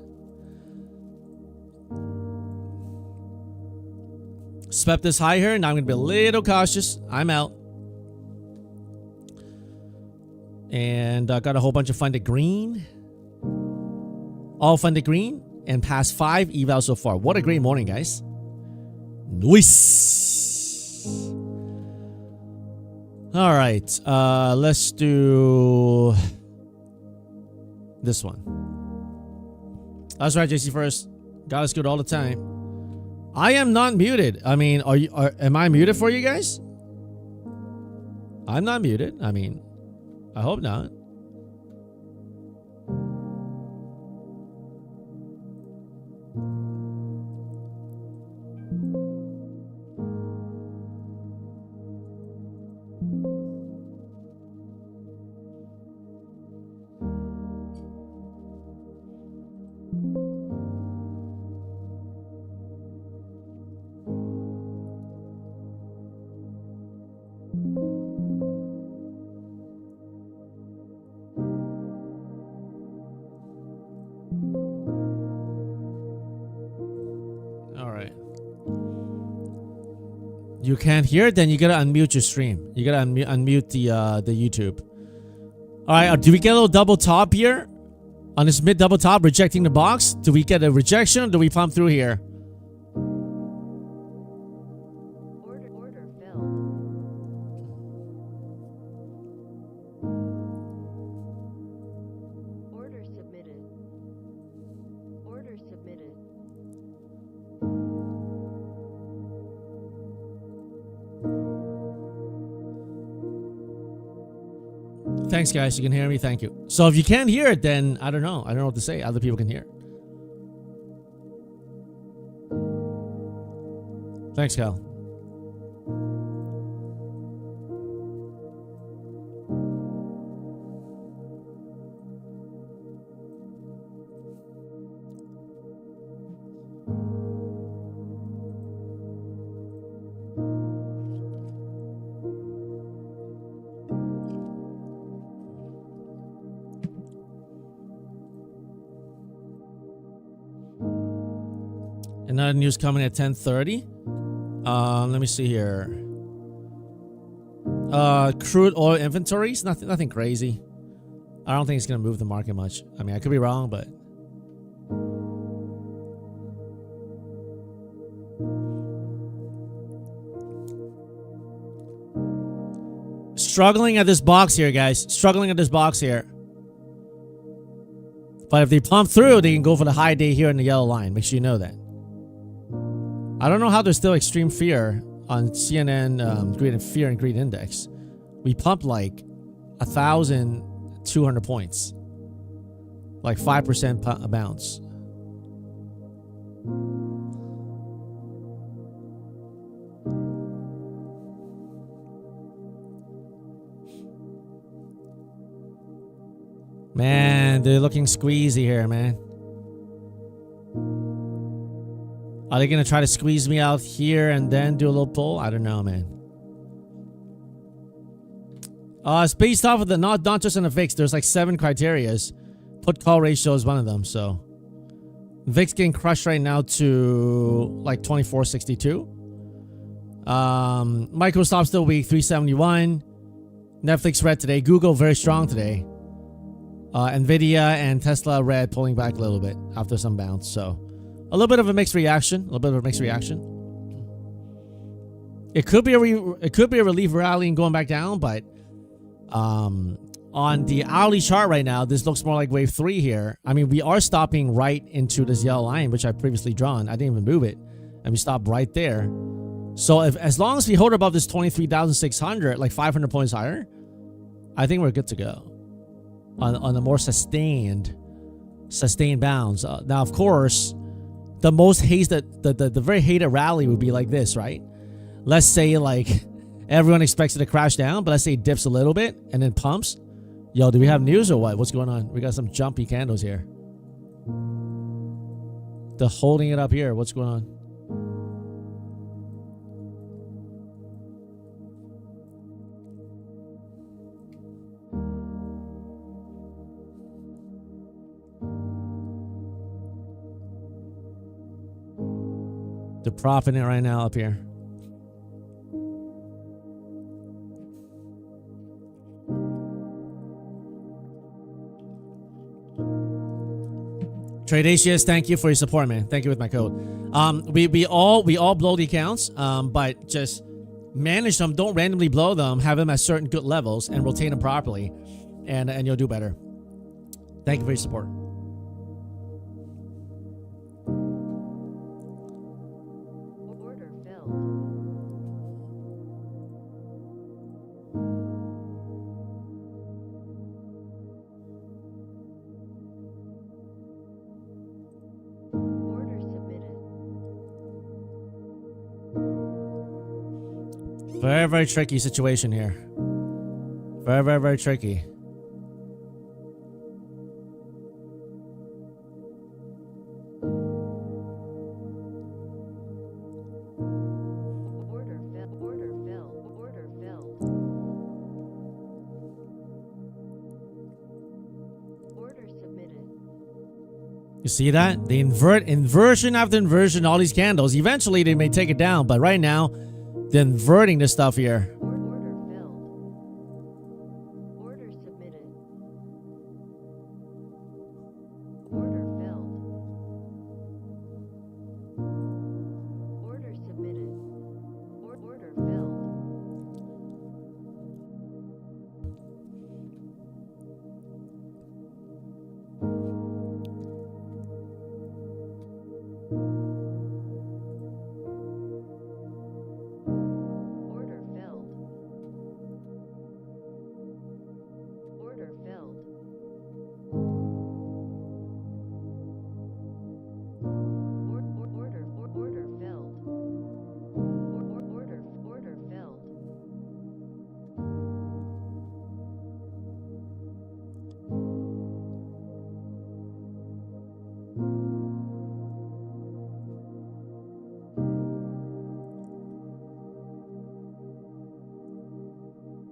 Swept this high here. Now I'm going to be a little cautious. I'm out. And got a whole bunch of funded green. All funded green. And past 5 evals so far. What a great morning, guys. Nice. All right. Let's do this one. That's right, JC first. God is good all the time. I am not muted. I mean, am I muted for you guys? I'm not muted. I mean, I hope not. You can't hear it? Then you gotta unmute your stream. You gotta unmute the YouTube. Alright, do we get a little double top here? On this mid double top, rejecting the box? Do we get a rejection or do we pump through here? Order filled. Order submitted. Order submitted. Thanks, guys. You can hear me. Thank you. So if you can't hear it, then I don't know. I don't know what to say. Other people can hear. Thanks, Cal. Another news coming at 10:30. Let me see here. Crude oil inventories. Nothing crazy. I don't think it's gonna move the market much. I mean, I could be wrong, but struggling at this box here, guys. Struggling at this box here. But if they pump through, they can go for the high day here in the yellow line. Make sure you know that. I don't know how there's still extreme fear on CNN greed and fear and greed index. We pumped like 1,200 points, like 5% bounce. Man, they're looking squeezy here, man. Are they going to try to squeeze me out here and then do a little pull? I don't know, man. It's based off of the, not just in the VIX. There's like 7 criterias. Put call ratio is one of them, so. VIX getting crushed right now to like 24.62. Microsoft still weak, 371. Netflix red today. Google very strong today. Nvidia and Tesla red, pulling back a little bit after some bounce, so. A little bit of a mixed reaction. It could be a relief rally and going back down, but on the hourly chart right now, this looks more like wave 3 here. I mean, we are stopping right into this yellow line, which I previously drawn. I didn't even move it, and we stopped right there. So as long as we hold above this 23,600, like 500 points higher, I think we're good to go on a more sustained bounds. Now, of course, the most hated, the very hated rally would be like this, right? Let's say like everyone expects it to crash down, but let's say it dips a little bit and then pumps. Yo, do we have news or what? What's going on? We got some jumpy candles here. They're holding it up here. What's going on? They're propping it right now up here. Trade ACS, thank you for your support, man. Thank you with my code. We all blow the accounts, but just manage them. Don't randomly blow them. Have them at certain good levels and rotate them properly, and you'll do better. Thank you for your support. Order filled. Order submitted. Very, very tricky situation here. Very, very, very tricky. Order filled. Order filled. Order filled. Order submitted. You see that? They inversion after inversion, all these candles. Eventually, they may take it down, but right now, They're inverting this stuff here. Order filled. Order submitted. Order filled. Order submitted. Order filled. Order filled. Order filled. Order filled. Order filled.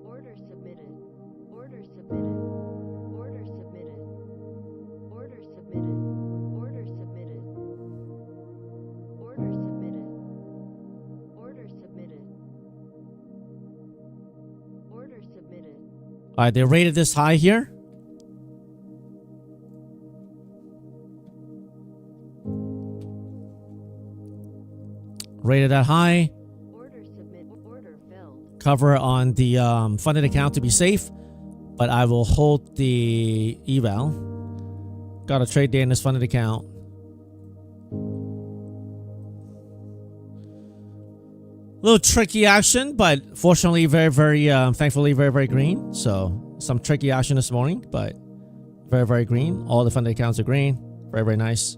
Order submitted. Order submitted. Order submitted. Order submitted. Order submitted. Order submitted. Order submitted. Order submitted. All right, they rated this high here. Rated that high. Order submit. Order filled. Cover on the funded account to be safe, but I will hold the eval. Got a trade day in this funded account. A little tricky action, but fortunately very, thankfully very green. So some tricky action this morning, but very green. All the funded accounts are green. Very nice.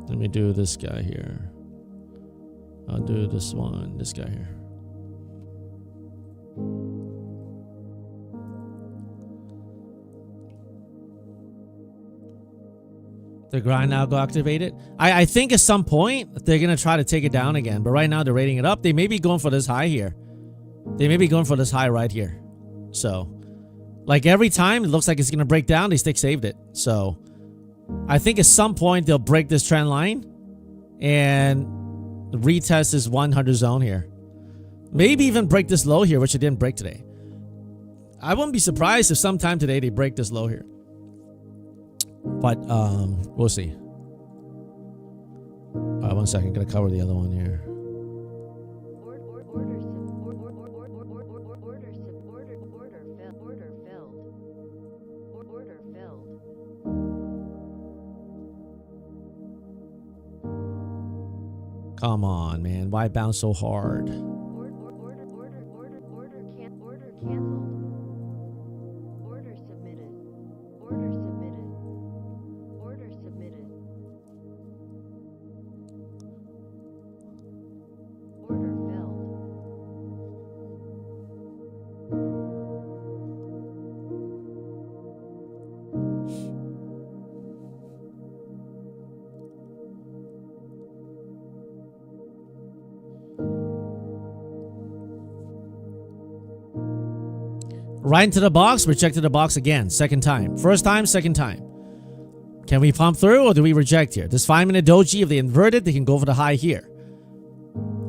Let me do this guy here. I'll do this one, this guy here. The grind now go activated. I think at some point they're gonna try to take it down again, but right now they're rating it up. They may be going for this high here. They may be going for this high right here. So, like every time it looks like it's gonna break down, they stick saved it. So, I think at some point they'll break this trend line and retest this 100 zone here. Maybe even break this low here, which it didn't break today. I wouldn't be surprised if sometime today they break this low here. But we'll see. All right, 1 second. Gonna cover the other one here. Order filled. Come on, man. Why bounce so hard? Order canceled. Order submitted. Order submitted. Order submitted. Order filled. Right into the box, rejected the box again. Second time. First time, second time. Can we pump through or do we reject here? This 5-minute doji, if they invert it, they can go for the high here.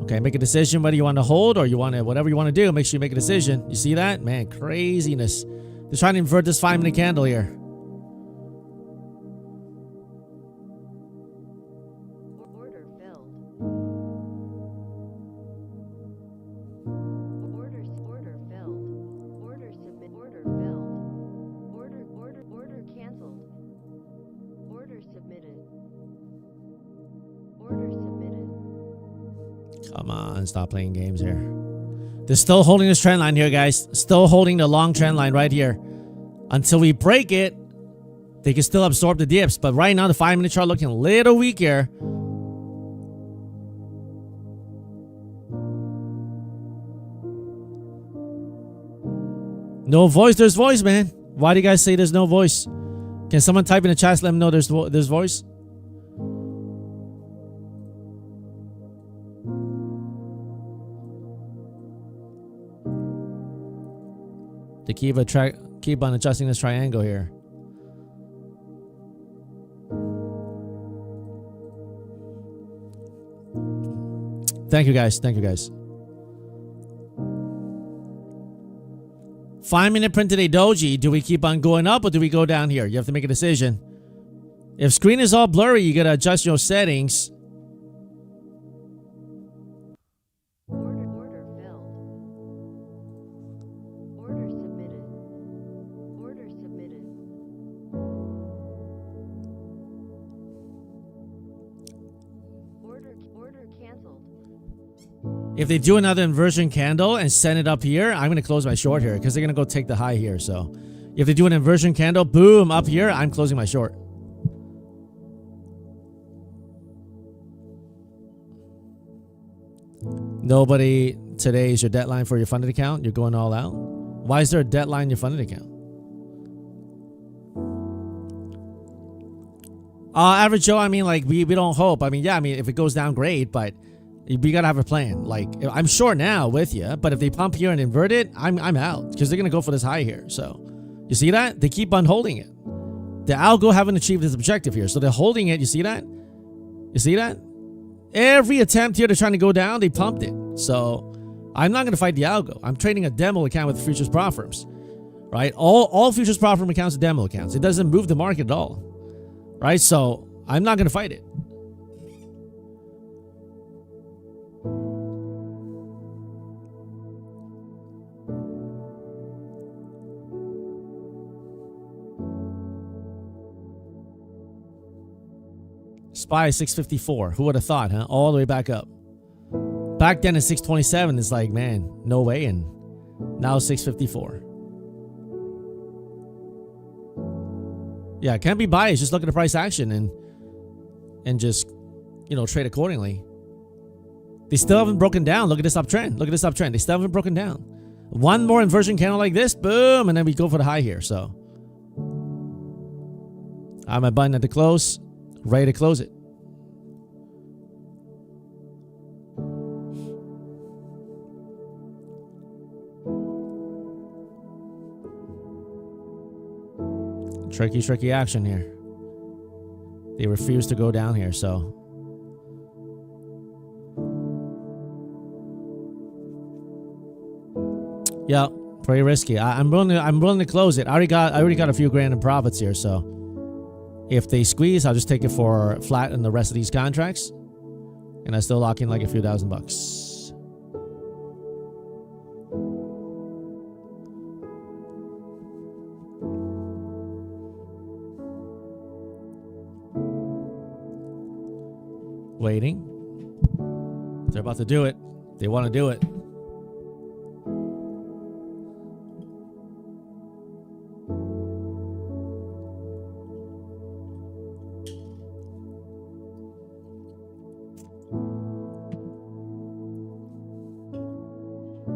Okay, make a decision whether you want to hold or you want to, whatever you want to do, make sure you make a decision. You see that? Man, craziness. They're trying to invert this 5-minute candle here. Order filled. Order filled. Order submit. Order filled. Order canceled. Order submitted. Order submitted. Come on, stop playing games here. They're still holding this trend line here, guys. Still holding the long trend line right here. Until we break it, they can still absorb the dips. But right now, the 5-minute chart looking a little weak here. No voice, there's voice, man. Why do you guys say there's no voice? Can someone type in the chat, let them know there's voice? To keep on adjusting this triangle here. Thank you, guys. Thank you, guys. 5-minute printed a doji. Do we keep on going up or do we go down here? You have to make a decision. If screen is all blurry, you gotta adjust your settings. Order filled. Order submitted. Order submitted. Order canceled. If they do another inversion candle and send it up here, I'm gonna close my short here because they're gonna go take the high here. So if they do an inversion candle, boom, up here, I'm closing my short. Nobody today is your deadline for your funded account. You're going all out. Why is there a deadline in your funded account? Average Joe, I mean, like, we don't hope. I mean, yeah, I mean, if it goes down, great, but we gotta have a plan. Like, I'm short now with you, but if they pump here and invert it, I'm out because they're gonna go for this high here. So, you see that? They keep on holding it. The algo haven't achieved its objective here, so they're holding it. You see that? You see that? Every attempt here to trying to go down, they pumped it. So, I'm not gonna fight the algo. I'm trading a demo account with futures prop firms, right? All futures prop firm accounts are demo accounts. It doesn't move the market at all, right? So, I'm not gonna fight it. SPY 654. Who would have thought, huh? All the way back up. Back then at 627, it's like, man, no way. And now 654. Yeah, can't be biased. Just look at the price action and just, you know, trade accordingly. They still haven't broken down. Look at this uptrend. Look at this uptrend. They still haven't broken down. One more inversion candle like this, boom, and then we go for the high here. So I have my button at the close. Ready to close it. Tricky action here. They refuse to go down here, so. Yeah, pretty risky. I'm willing to close it. I already got a few grand in profits here, so. If they squeeze, I'll just take it for flat in the rest of these contracts. And I still lock in like a few $1,000. Waiting. They're about to do it. They want to do it.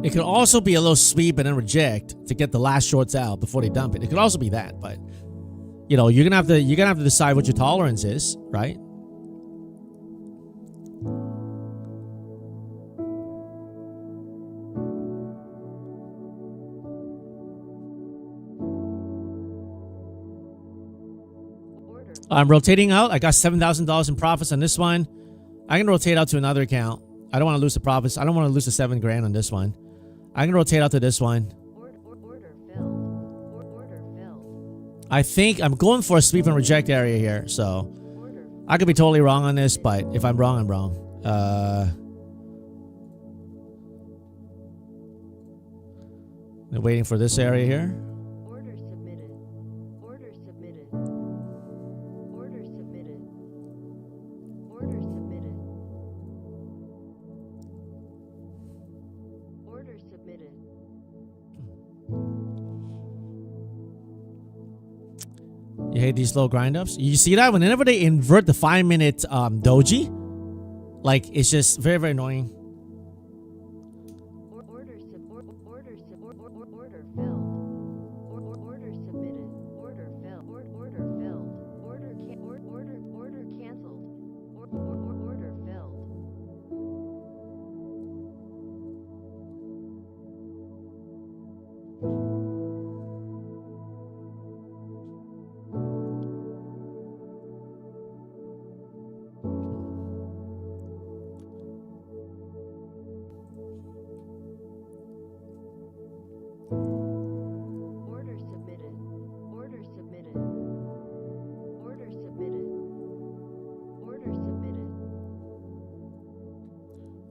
It could also be a little sweep and then reject to get the last shorts out before they dump it. It could also be that, but you know, you're gonna have to decide what your tolerance is, right? I'm rotating out. I got $7,000 in profits on this one. I can rotate out to another account. I don't want to lose the profits. I don't want to lose the $7 grand on this one. I can rotate out to this one. Order filled. I think I'm going for a sweep and reject area here. So I could be totally wrong on this, but if I'm wrong, I'm wrong. They're waiting for this area here. Order submitted. Order submitted. Order submitted. Order submitted. Order submitted. You hate these slow grind ups? You see that? Whenever they invert the 5-minute doji, like, it's just very, very annoying. Order filled. Order submitted. Order filled. Order filled. Order canceled. Order filled.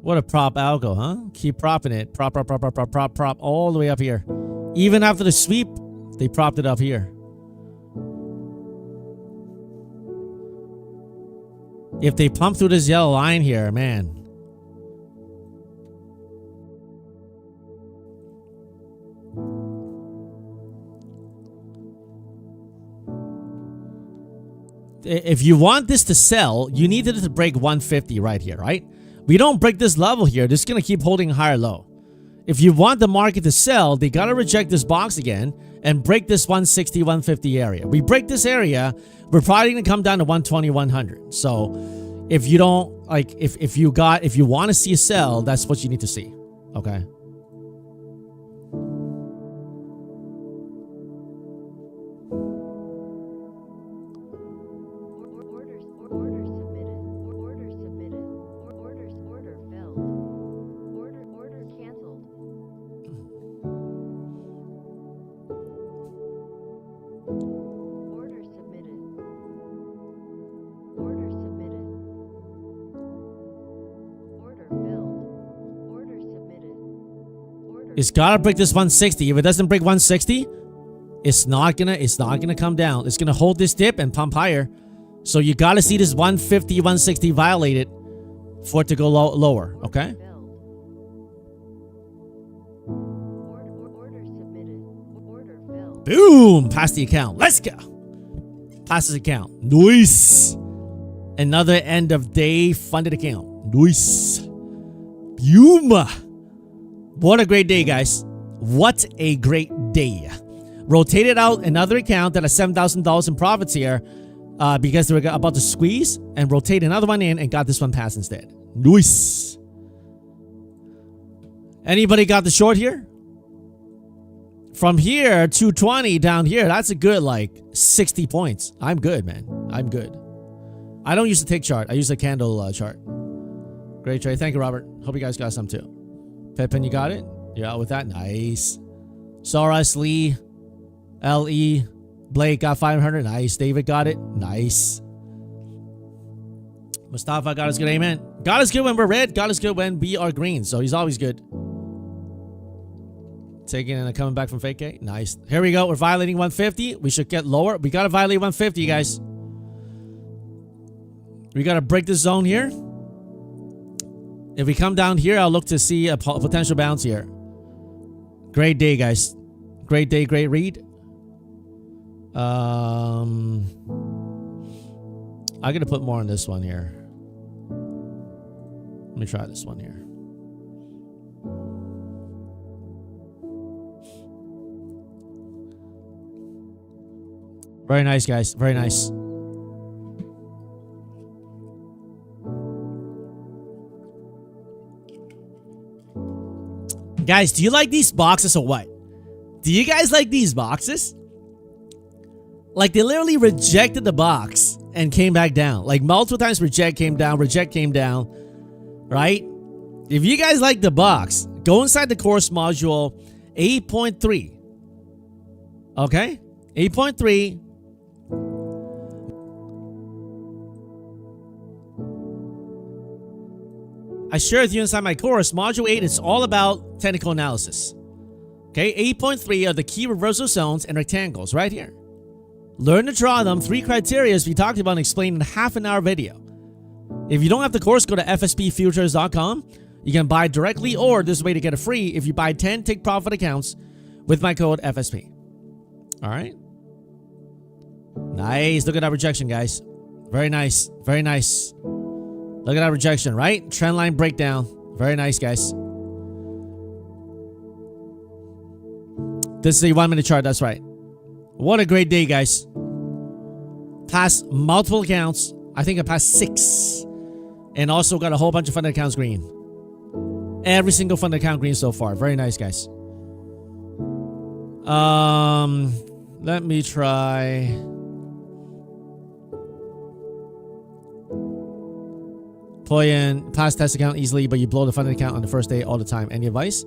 What a prop algo, huh? Keep propping it. Prop all the way up here. Even after the sweep, they propped it up here. If they pump through this yellow line here, man. If you want this to sell, you need it to break 150 right here, right? We don't break this level here, this is going to keep holding higher low. If you want the market to sell, they got to reject this box again and break this 160, 150 area. We break this area, we're probably going to come down to 120, 100. So if you don't, like, if you want to see a sell, that's what you need to see. Okay. It's gotta break this 160. If it doesn't break 160, it's not gonna come down. It's gonna hold this dip and pump higher. So you gotta see this 150, 160 violated for it to go lower. Okay. Boom! Pass the account. Let's go. Pass this account. Nice. Another end of day funded account. Nice. Boom. What a great day, guys. What a great day. Rotated out another account that has $7,000 in profits here because they were about to squeeze, and rotate another one in and got this one passed instead. Nice. Anybody got the short here? From here, 220 down here, that's a good, like, 60 points. I'm good, man. I'm good. I don't use the tick chart. I use the candle chart. Great trade. Thank you, Robert. Hope you guys got some too. Pippin, you got it? You're out with that? Nice. Soros, Lee, L.E., Blake got 500. Nice. David got it. Nice. Mustafa got his good. Amen. God is good when we're red. God is good when we are green. So he's always good. Taking and coming back from fake A. Nice. Here we go. We're violating 150. We should get lower. We got to violate 150, guys. We got to break this zone here. If we come down here, I'll look to see a potential bounce here. Great day, guys. Great day, great read. I'm going to put more on this one here. Let me try this one here. Very nice, guys. Very nice. Guys, do you like these boxes or what? Do you guys like these boxes? Like, they literally rejected the box and came back down. Like, multiple times reject came down, right? If you guys like the box, go inside the course module 8.3. Okay? 8.3. I share with you inside my course, Module 8, it's all about technical analysis. Okay, 8.3 are the key reversal zones and rectangles right here. Learn to draw them, 3 criteria we talked about and explained in a half-an-hour video. If you don't have the course, go to fspfutures.com. You can buy directly, or there's a way to get it free if you buy 10 take profit accounts with my code FSP. All right. Nice. Look at that rejection, guys. Very nice. Very nice. Look at that rejection, right? Trendline breakdown. Very nice, guys. This is a 1-minute chart. That's right. What a great day, guys. Passed multiple accounts. I think I passed 6. And also got a whole bunch of funded accounts green. Every single funded account green so far. Very nice, guys. Let me try... Play in, pass test account easily, but you blow the funded account on the first day all the time. Any advice?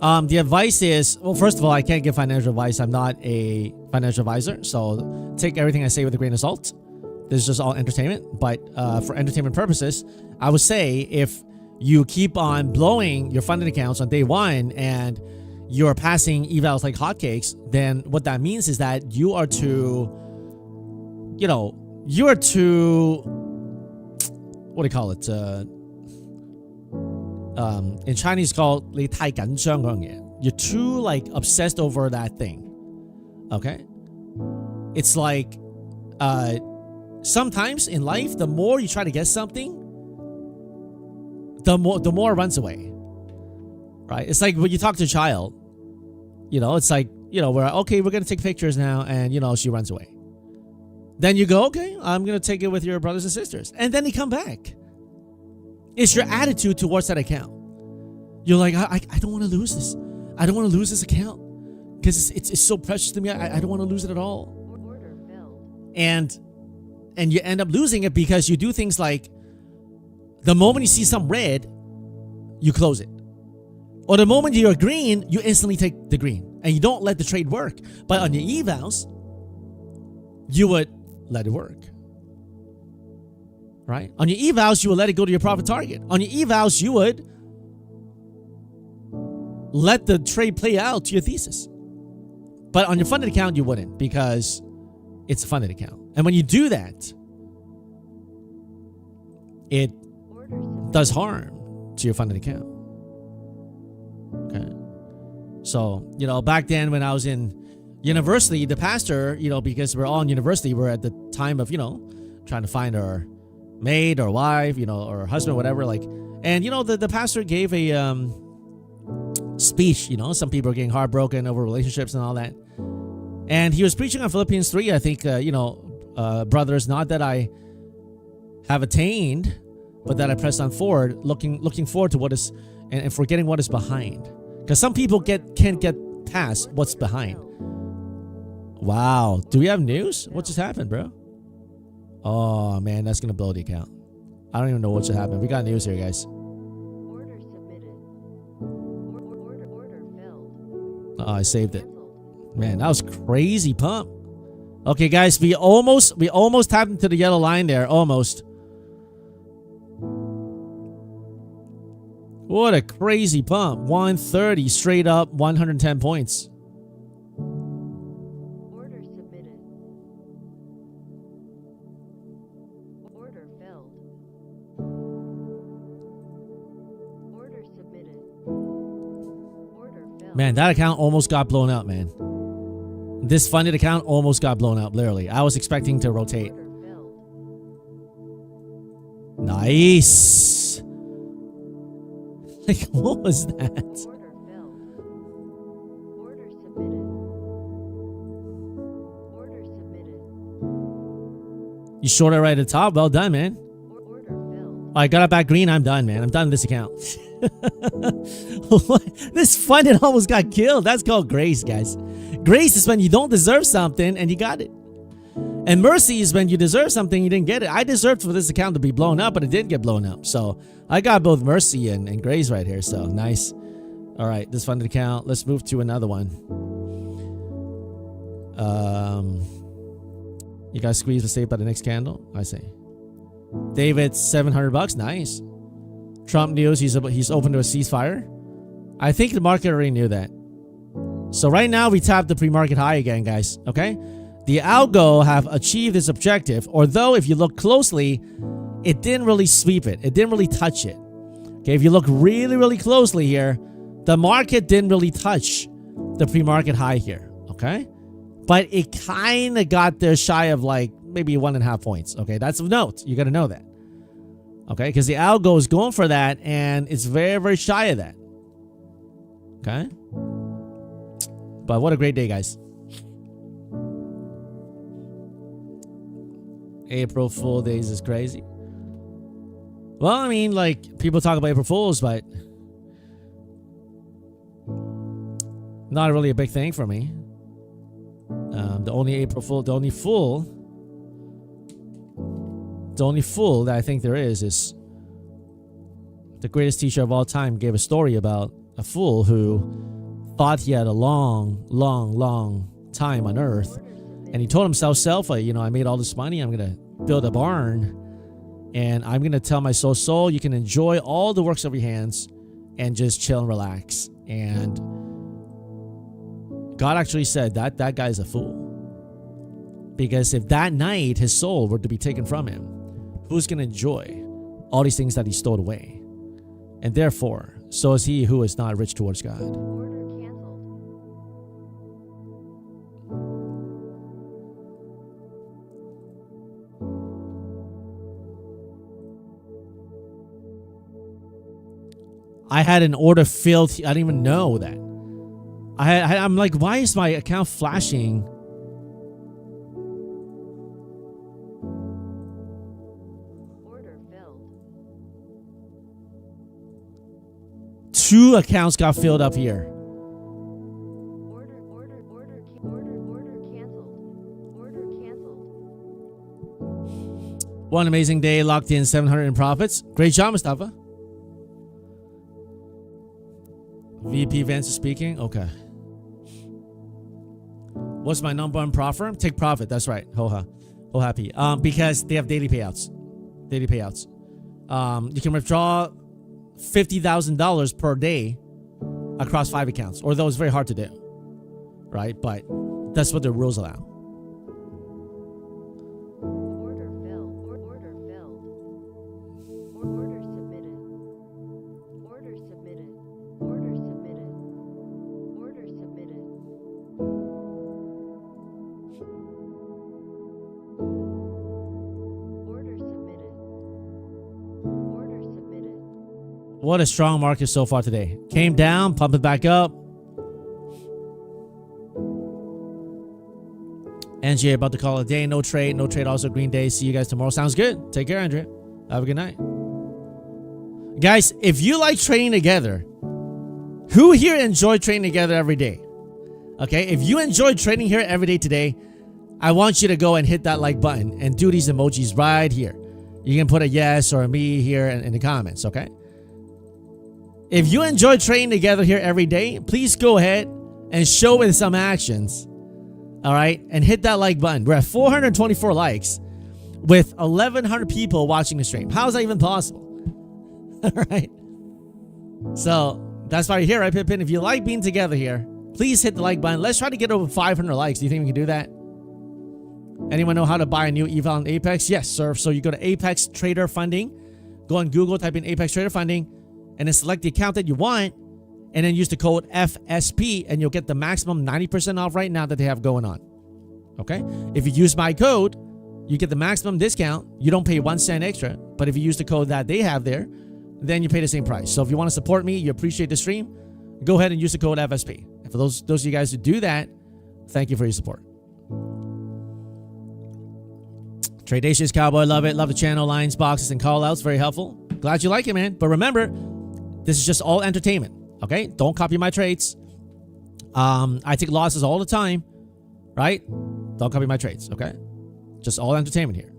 The advice is, well, first of all, I can't give financial advice. I'm not a financial advisor, so take everything I say with a grain of salt. This is just all entertainment, but for entertainment purposes, I would say if you keep on blowing your funded accounts on day one and you're passing evals like hotcakes, then what that means is that you are too, what do you call it? In Chinese called 你太緊張嗰樣嘢. You're too like obsessed over that thing. Okay? It's like sometimes in life, the more you try to get something, the more it runs away. Right? It's like when you talk to a child, it's like, we're going to take pictures now, and, she runs away. Then you go, okay, I'm going to take it with your brothers and sisters. And then they come back. It's your attitude towards that account. You're like, I don't want to lose this. I don't want to lose this account because it's so precious to me. I don't want to lose it at all. Order filled. And you end up losing it because you do things like the moment you see some red, you close it. Or the moment you're green, you instantly take the green. And you don't let the trade work. But on your evals, you would let it work. Right? On your evals, you would let it go to your profit target. On your evals, you would let the trade play out to your thesis. But on your funded account, you wouldn't, because it's a funded account. And when you do that, it does harm to your funded account. Okay. So, back then when I was in university, the pastor, because we're all in university, we're at the time of, trying to find our maid or wife, or husband, whatever. And the pastor gave a speech. Some people are getting heartbroken over relationships and all that. And he was preaching on Philippians 3. I think, brothers, not that I have attained, but that I press on forward, looking forward to what is, and forgetting what is behind. Because some people can't get past what's behind. Wow. Do we have news? What just happened, bro? Oh, man, that's going to blow the account. I don't even know what just happened. We got news here, guys. Order submitted. Order filled. Oh, I saved it. Canceled. Man, that was crazy pump. Okay, guys, we almost tapped into the yellow line there. Almost. What a crazy pump. 130 straight up, 110 points. Order submitted. Order filled. Order submitted. Order filled. Man, that account almost got blown up, man. This funded account almost got blown up, literally. I was expecting to rotate. Order filled. Nice. Like, what was that? Order filled. Order submitted. Order submitted. You shorted right at the top. Well done, man. Order filled. I got it back green. I'm done, man. I'm done with this account. This funded almost got killed. That's called grace, guys. Grace is when you don't deserve something and you got it. And mercy is when you deserve something, you didn't get it. I deserved for this account to be blown up, but it did get blown up. So I got both mercy and grace right here. So nice. All right, this funded account. Let's move to another one. You guys squeeze the safe by the next candle. I see. David, $700. Nice. Trump news. He's open to a ceasefire. I think the market already knew that. So right now we tapped the pre-market high again, guys. Okay. The algo have achieved its objective, although if you look closely, it didn't really sweep it. It didn't really touch it. Okay, if you look really, really closely here, the market didn't really touch the pre-market high here. Okay, but it kind of got there shy of like maybe 1.5 points. Okay, that's of note. You got to know that. Okay, because the algo is going for that, and it's very, very shy of that. Okay, but what a great day, guys. April Fool days is crazy. Well, I mean, like, people talk about April Fools, but not really a big thing for me. The only fool that I think there is the greatest teacher of all time gave a story about a fool who thought he had a long, long, long time on earth. And he told himself, I made all this money. I'm going to build a barn And I'm going to tell my soul, you can enjoy all the works of your hands and just chill and relax. And God actually said that guy is a fool. Because if that night his soul were to be taken from him, who's going to enjoy all these things that he stowed away? And therefore, so is he who is not rich towards God. Order canceled. I had an order filled. I didn't even know that. I'm like, why is my account flashing? Order filled. 2 accounts got filled up here. Order canceled. Order canceled. One amazing day, locked in 700 in profits. Great job, Mustafa. VP Vance is speaking. Okay. What's my number one profit? Take profit. That's right. Ho happy. Because they have daily payouts. Daily payouts. You can withdraw $50,000 per day across 5 accounts. Although it's very hard to do. Right? But that's what the rules allow. Order filled. Order filled. Order submitted. Order submitted. Order submitted. Order submitted. Order submitted. Order submitted. What a strong market so far today. Came down, pump it back up. Angie about to call it a day. No trade. No trade. Also green day. See you guys tomorrow. Sounds good. Take care, Andrea. Have a good night. Guys, if you like trading together, who here enjoy trading together every day? Okay, if you enjoy trading here every day today, I want you to go and hit that like button and do these emojis right here. You can put a yes or a me here in the comments, okay? If you enjoy trading together here every day, please go ahead and show with some actions. All right, and hit that like button. We're at 424 likes with 1,100 people watching the stream. How is that even possible? All right. So that's why you're here, right, Pippin? If you like being together here, please hit the like button. Let's try to get over 500 likes. Do you think we can do that? Anyone know how to buy a new eval in Apex? Yes, sir. So you go to Apex Trader Funding. Go on Google, type in Apex Trader Funding, and then select the account that you want. And then use the code FSP and you'll get the maximum 90% off right now that they have going on. Okay? If you use my code, you get the maximum discount. You don't pay 1 cent extra. But if you use the code that they have there, then you pay the same price. So if you want to support me, you appreciate the stream, go ahead and use the code FSP. And for those of you guys who do that, thank you for your support. Tradacious Cowboy, love it. Love the channel, lines, boxes, and call-outs. Very helpful. Glad you like it, man. But remember, this is just all entertainment. Okay, don't copy my trades. I take losses all the time, right? Don't copy my trades. Okay, just all entertainment here.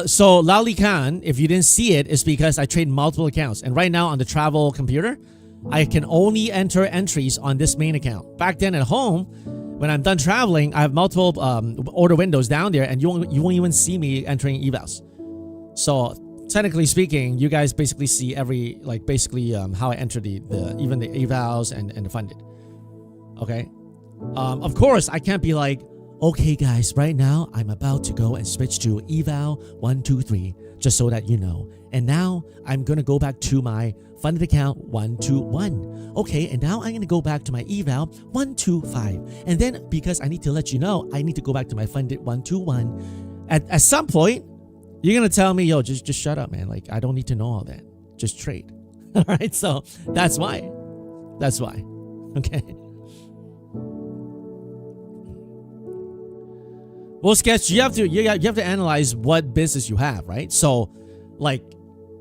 So Lali Khan, if you didn't see it, is because I trade multiple accounts, and right now on the travel computer, I can only enter entries on this main account. Back then at home, when I'm done traveling, I have multiple order windows down there, and you won't even see me entering evals. So technically speaking, you guys basically see every how I enter the even the evals and the funded. Okay. Of course, I can't be like, okay, guys, right now I'm about to go and switch to eval 1, 2, 3, just so that you know. And now I'm gonna go back to my funded account 1, 2, 1. Okay, and now I'm gonna go back to my eval 1, 2, 5. And then because I need to let you know, I need to go back to my funded 1, 2, 1. At some point, you're gonna tell me, yo, just shut up, man. Like, I don't need to know all that. Just trade. All right, so that's why. That's why. Okay. Well, Sketch, you have to analyze what business you have, right? So, like,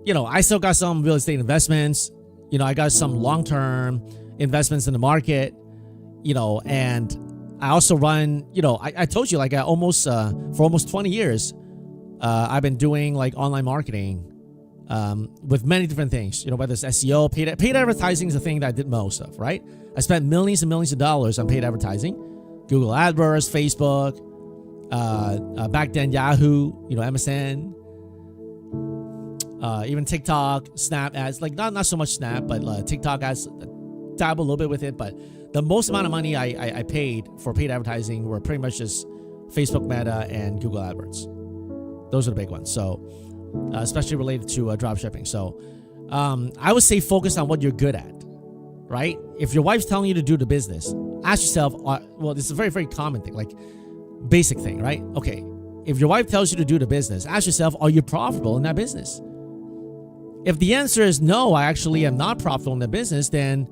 you know, I still got some real estate investments. You know, I got some long-term investments in the market. You know, and I also run. You know, I told you, like, for almost 20 years. I've been doing like online marketing with many different things, you know, whether it's SEO, paid advertising is the thing that I did most of, right? I spent millions and millions of dollars on paid advertising Google AdWords, Facebook, back then Yahoo, MSN, even TikTok, Snap ads. Like not so much Snap, but TikTok ads, dabble a little bit with it. But the most amount of money I paid for paid advertising were pretty much just Facebook Meta and Google AdWords. Those are the big ones. So especially related to drop shipping. So I would say focus on what you're good at, right? If your wife's telling you to do the business, ask yourself, well, this is a very, very common thing, like basic thing, right? Okay, if your wife tells you to do the business, ask yourself, are you profitable in that business? If the answer is no, I actually am not profitable in the business, then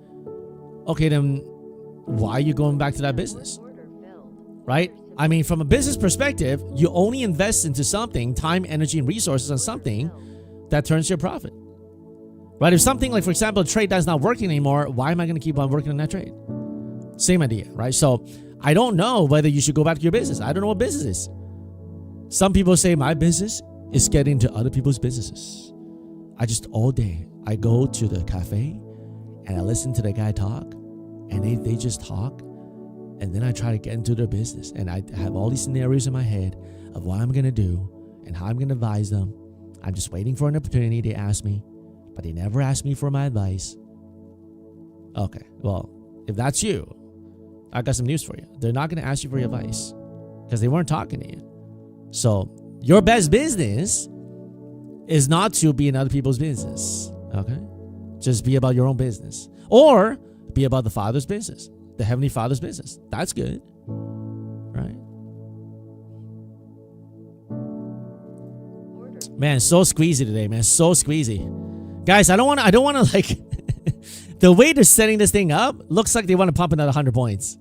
why are you going back to that business? Right? I mean, from a business perspective, you only invest into something, time, energy, and resources on something that turns your profit. Right? If something like, for example, a trade that's not working anymore, why am I going to keep on working on that trade? Same idea, right? So I don't know whether you should go back to your business. I don't know what business is. Some people say my business is getting into other people's businesses. All day, I go to the cafe and I listen to the guy talk, and they just talk, and then I try to get into their business, and I have all these scenarios in my head of what I'm going to do and how I'm going to advise them. I'm just waiting for an opportunity to ask me, but they never ask me for my advice. Okay, well, if that's you, I got some news for you. They're not going to ask you for your advice because they weren't talking to you. So your best business is not to be in other people's business. Okay? Just be about your own business. Or be about the Father's business, the Heavenly Father's business. That's good. Right? Man, so squeezy today, man. So squeezy. Guys, I don't want to like the way they're setting this thing up looks like they want to pump another 100 points.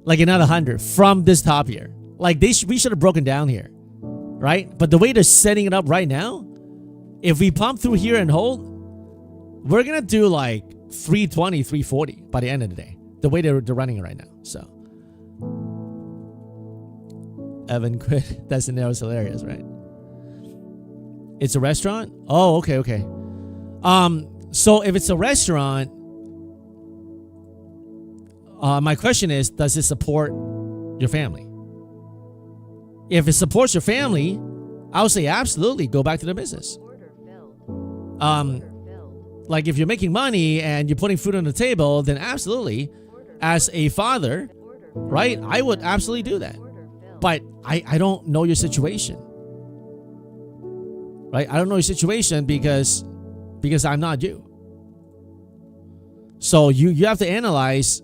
Like another 100 from this top here. Like we should have broken down here. Right? But the way they're setting it up right now, if we pump through here and hold, we're going to do like 320, 340 by the end of the day. The way they're running it right now. So, Evan quit. That scenario's hilarious, right? It's a restaurant? Oh, okay. So if it's a restaurant, my question is, does it support your family? If it supports your family, I would say absolutely go back to the business. Like if you're making money and you're putting food on the table, then absolutely, as a father, right, I would absolutely do that. But I don't know your situation. Right? I don't know your situation because I'm not you. So you have to analyze,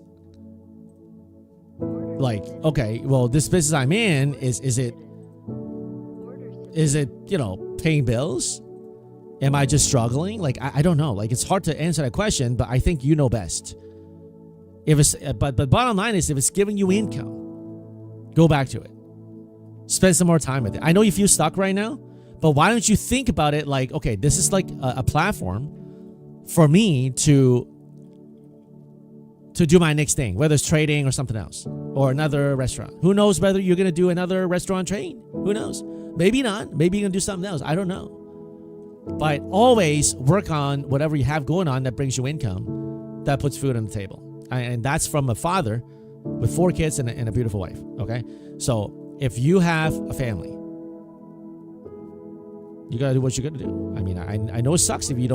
like, okay, well, this business I'm in, is it paying bills? Am I just struggling? Like, I don't know. Like, it's hard to answer that question, but I think you know best. But bottom line is, if it's giving you income, go back to it. Spend some more time with it. I know you feel stuck right now, but why don't you think about it like, okay, this is like a platform for me to do my next thing, whether it's trading or something else, or another restaurant. Who knows whether you're going to do another restaurant trade? Who knows? Maybe not. Maybe you're going to do something else. I don't know. But always work on whatever you have going on that brings you income, that puts food on the table. And that's from a father with 4 kids and a beautiful wife. Okay? So if you have a family, you got to do what you got to do. I mean, I know it sucks if you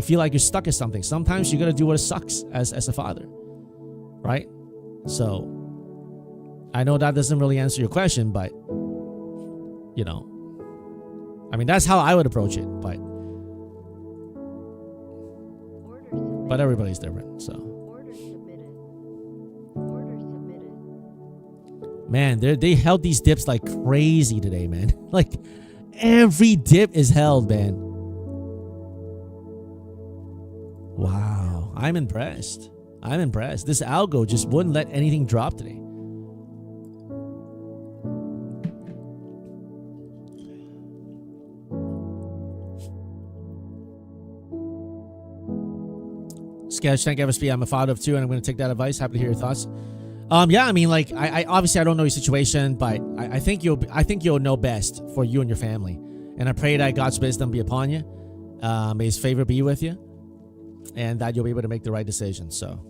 feel like you're stuck at something. Sometimes you got to do what sucks as a father. Right? So I know that doesn't really answer your question, but I mean, that's how I would approach it, but everybody's different, so. Man, they held these dips like crazy today, man. Like, every dip is held, man. Wow, I'm impressed. This algo just wouldn't let anything drop today. Sketch, thank FSB. I'm a father of 2, and I'm going to take that advice. Happy to hear your thoughts. Yeah, I mean, like, I obviously I don't know your situation, but I think you'll know best for you and your family. And I pray that God's wisdom be upon you. May His favor be with you, and that you'll be able to make the right decision. So,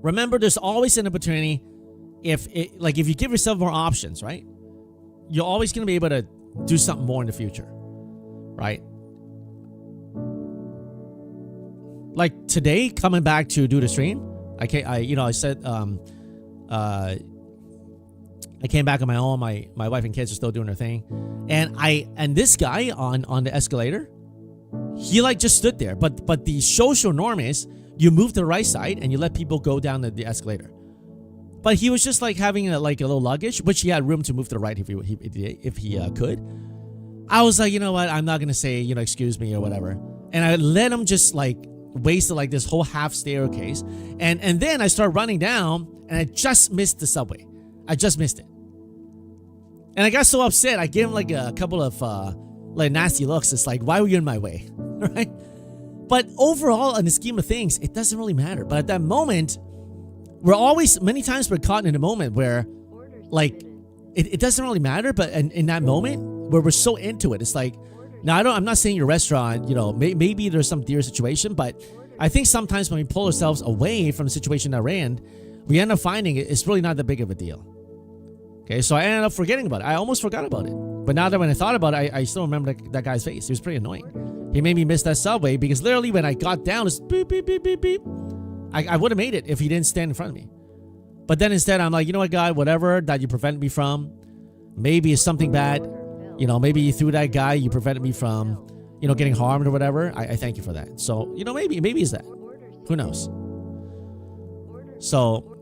remember, there's always an opportunity if you give yourself more options, right? You're always going to be able to do something more in the future, right? Like today, coming back to do the stream, I said I came back on my own. My wife and kids are still doing their thing, and this guy on the escalator, he like just stood there. But the social norm is you move to the right side and you let people go down the escalator. But he was just like having a little luggage, which he had room to move to the right if he could. I was like, you know what? I'm not gonna say excuse me or whatever, and I let him just like wasted like this whole half staircase, and then I started running down and I just missed the subway. I just missed it. And I got so upset, I gave him like a couple of like nasty looks. It's like, why were you in my way? Right? But overall, in the scheme of things, it doesn't really matter. But at that moment, many times we're caught in a moment where like it doesn't really matter. But in that moment where we're so into it, it's like, now I'm not saying your restaurant, maybe there's some dear situation, but I think sometimes when we pull ourselves away from the situation that we're in, we end up finding it's really not that big of a deal. Okay, so I ended up forgetting about it. I almost forgot about it. But now that when I thought about it, I still remember that guy's face. He was pretty annoying. He made me miss that subway because literally when I got down, it's beep, beep, beep, beep, beep. I would have made it if he didn't stand in front of me. But then instead, I'm like, you know what, God, whatever that you prevented me from, maybe it's something bad. Maybe you threw that guy, you prevented me from, getting harmed or whatever. I thank you for that. So, maybe it's that. Who knows? So,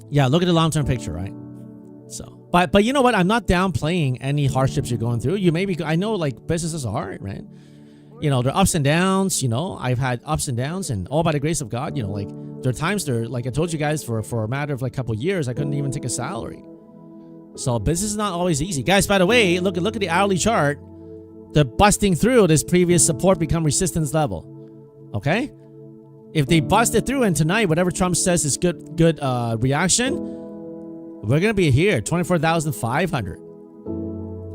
yeah, look at the long-term picture, right? So, but you know what? I'm not downplaying any hardships you're going through. I know like businesses are hard, right? There are ups and downs. I've had ups and downs, and all by the grace of God. Like there are times like I told you guys, for a matter of like a couple of years, I couldn't even take a salary. So business is not always easy, guys. By the way, look at the hourly chart. They're busting through this previous support become resistance level. Okay, if they bust it through, and tonight whatever Trump says is good reaction, we're gonna be here 24,500,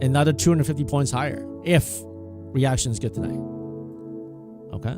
another 250 points higher if reaction is good tonight. Okay.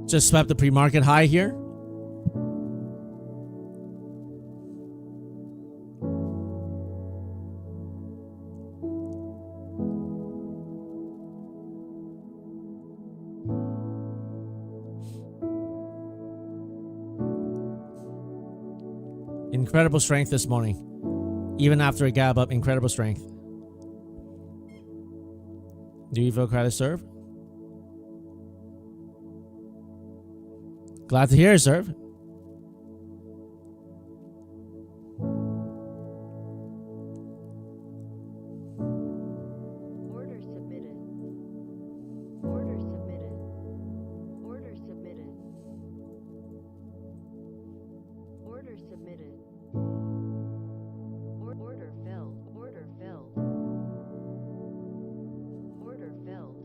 Just swept the pre-market high here. Incredible strength this morning. Even after a gap up, incredible strength. Do you feel credit serve? Glad to hear it, sir. Order submitted. Order submitted. Order submitted. Order submitted. Order filled. Order filled. Order filled.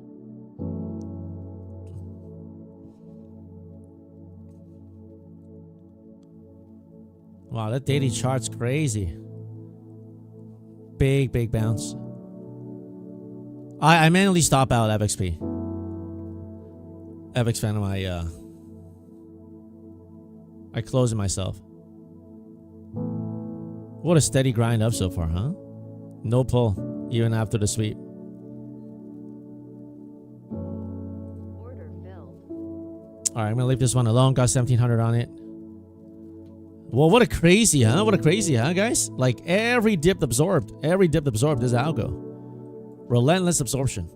Wow, that daily chart's crazy. Big bounce. I manually stop out FXP. FX Phantom, I close it myself. What a steady grind up so far, huh? No pull, even after the sweep. Order filled. Alright, I'm gonna leave this one alone. Got 1700 on it. Well, what a crazy, huh? What a crazy, huh, guys? Like every dip absorbed. Every dip absorbed is algo. Relentless absorption.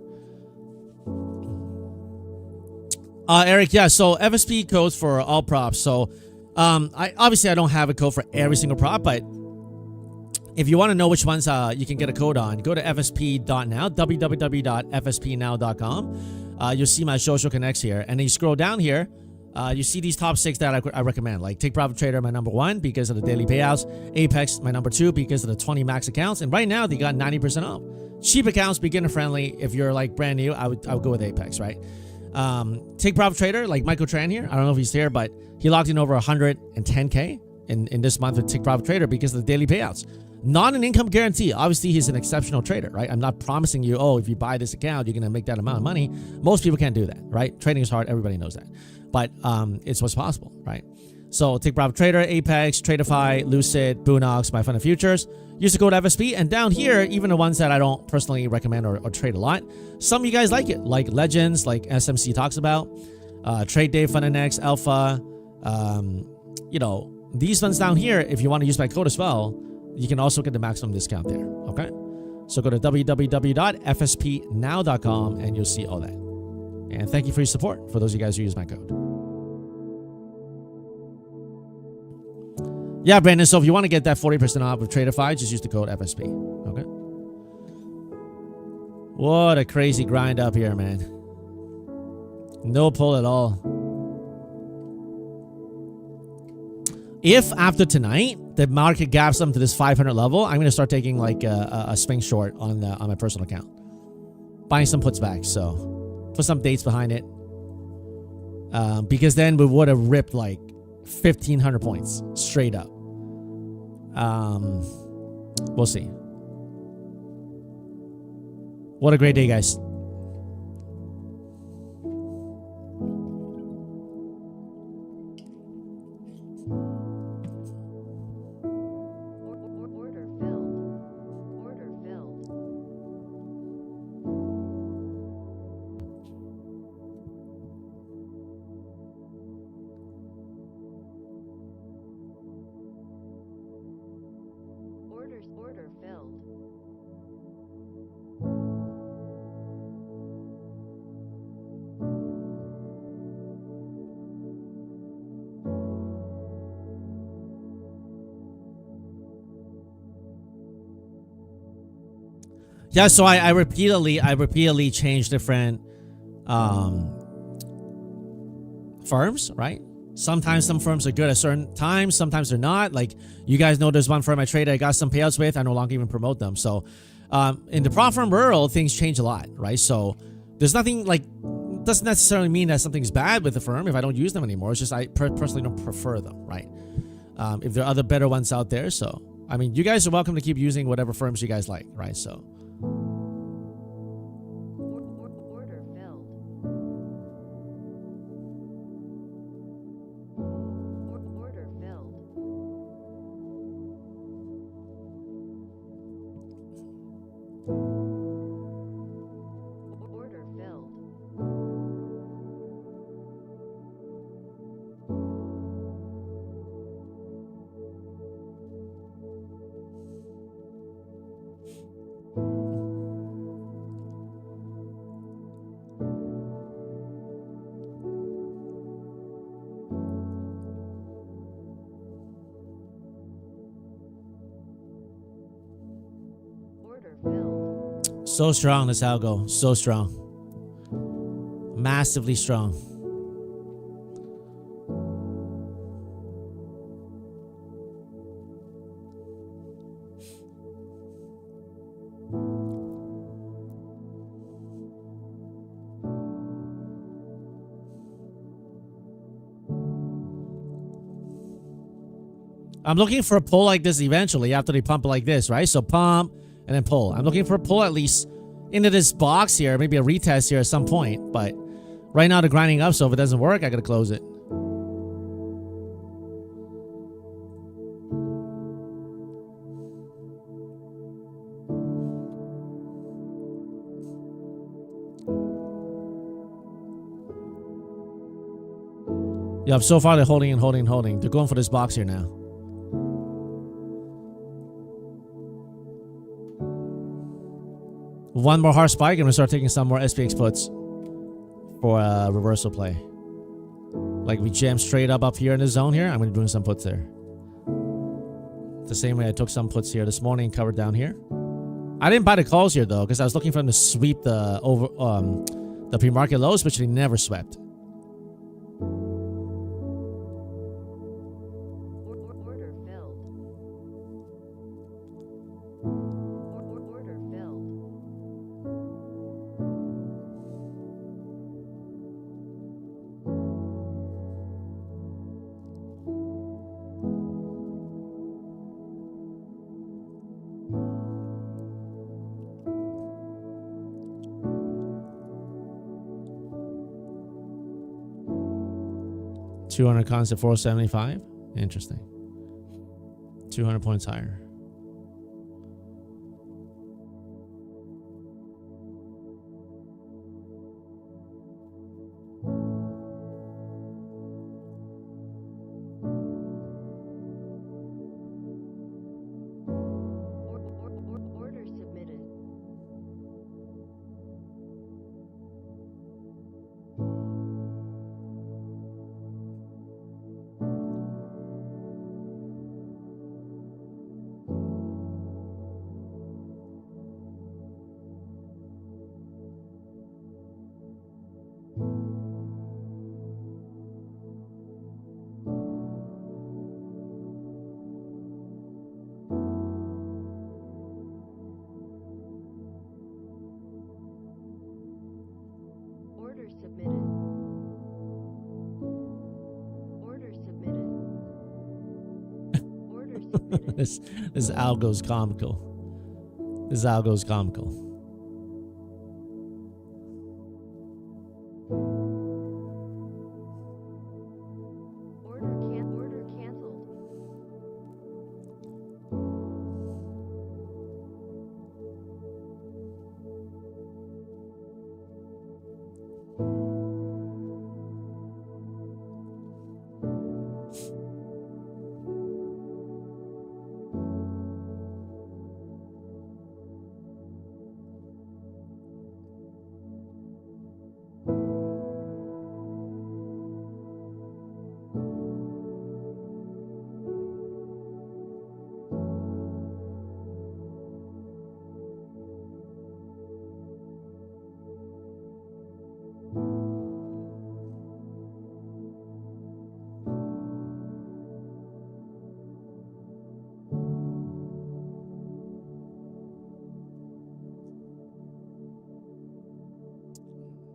Eric, yeah, so FSP codes for all props. So I don't have a code for every single prop, but If you want to know which ones you can get a code on, go to fsp.now, www.fspnow.com. You'll see my social connects here. And then you scroll down here, you see these top 6 that I recommend. Like Take Profit Trader, my number 1 because of the daily payouts. Apex, my number 2 because of the 20 max accounts. And right now, they got 90% off. Cheap accounts, beginner friendly. If you're like brand new, I would go with Apex, right? Take Profit Trader, like Michael Tran here. I don't know if he's here, but he logged in over 110K in this month with Take Profit Trader because of the daily payouts. Not an income guarantee. Obviously, he's an exceptional trader, right? I'm not promising you, oh, if you buy this account, you're going to make that amount of money. Most people can't do that, right? Trading is hard. Everybody knows that. But it's what's possible, right? So Take Profit Trader, Apex, Tradeify, Lucid, Boonox, My Fund of Futures. Use the code FSP. And down here, even the ones that I don't personally recommend or trade a lot, some of you guys like it, like Legends, like SMC talks about, Trade Day, FundNX, Alpha. You know, these ones down here, if you want to use my code as well, you can also get the maximum discount there, okay? So go to www.fspnow.com and you'll see all that. And thank you for your support for those of you guys who use my code. Yeah, Brandon, so if you want to get that 40% off with Tradeify, just use the code FSP, okay? What a crazy grind up here, man. No pull at all. If after tonight the market gaps them to this 500 level, I'm going to start taking like a swing short on my personal account, buying some puts back. So put some dates behind it, because then we would have ripped like 1,500 points straight up. We'll see. What a great day, guys. Order filled. Yeah, so I repeatedly changed different firms, right? Sometimes some firms are good at certain times, sometimes they're not. Like you guys know, there's one firm I traded, I got some payouts with, I no longer even promote them. So in the prop firm world, things change a lot, right? So there's nothing like, doesn't necessarily mean that something's bad with the firm if I don't use them anymore. It's just I personally don't prefer them, right? If there are other better ones out there. So, I mean, you guys are welcome to keep using whatever firms you guys like, right? So. Order filled. Order filled. Order filled. Order filled. So strong, this algo. So strong. Massively strong. I'm looking for a pull like this eventually after they pump it like this, right? So pump and then pull. I'm looking for a pull at least into this box here, maybe a retest here at some point. But right now they're grinding up, so if it doesn't work, I gotta close it. Yeah, so far they're holding and holding and holding. They're going for this box here now. One more hard spike and we start taking some more SPX puts for a reversal play. Like we jam straight up here in the zone here. I'm going to be doing some puts there. The same way I took some puts here this morning, covered down here. I didn't buy the calls here though, because I was looking for them to sweep the the pre-market lows, which they never swept. Order filled. Order filled. $200 cons at 475. Interesting. 200 points higher. Order submitted. Order submitted. Order submitted. Order submitted. This algo's comical. This algo's comical. Order canceled.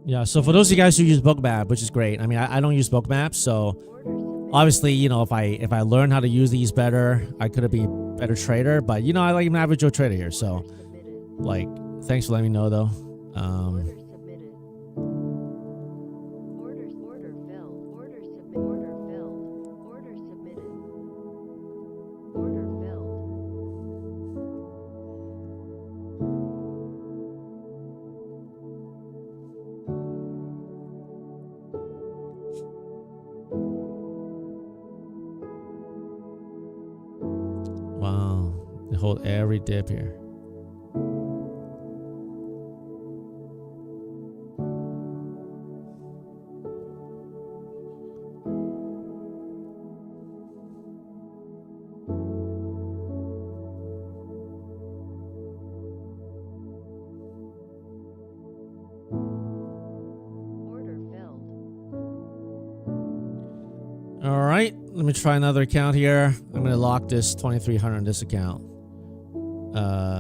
Yeah, so for those of you guys who use Bookmap, which is great. I mean, I don't use Bookmap, so Order submitted. obviously, you know, if I learn how to use these better, I could be a better trader. But you know, I like an average Joe trader here, so Order submitted. like, thanks for letting me know though. Order submitted. Order filled. Order submitted. Order filled. Order submitted. Order filled. Wow, they hold every dip here. Order filled. All right, let me try another account here. I'm gonna lock this 2,300 on this account.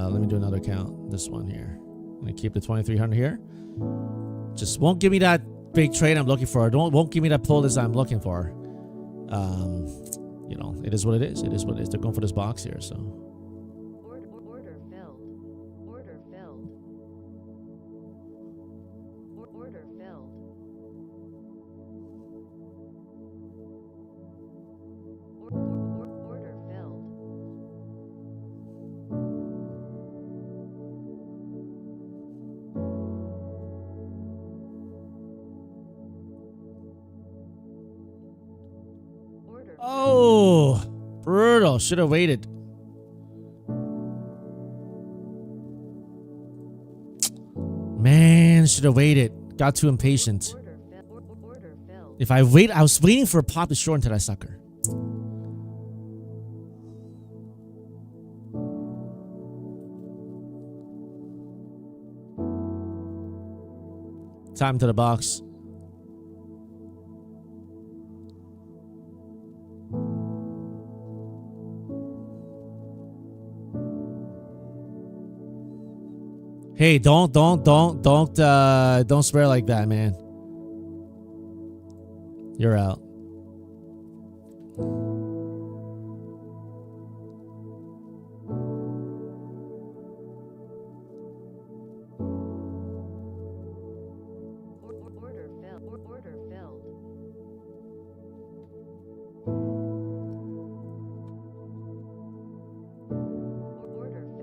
Let me do another account. This one here. I'm gonna keep the 2,300 here. Just won't give me that big trade I'm looking for. Won't give me that pull as I'm looking for. You know, it is what it is. It is what it is. They're going for this box here, so. Order filled. Order filled. Order filled. Order filled. Order. Oh, brutal. Should have waited. Man, should have waited. Got too impatient. Order filled. If I wait, I was waiting for a pop to short into that sucker. Time to the box. Hey, don't swear like that, man. You're out. Order filled. Order filled.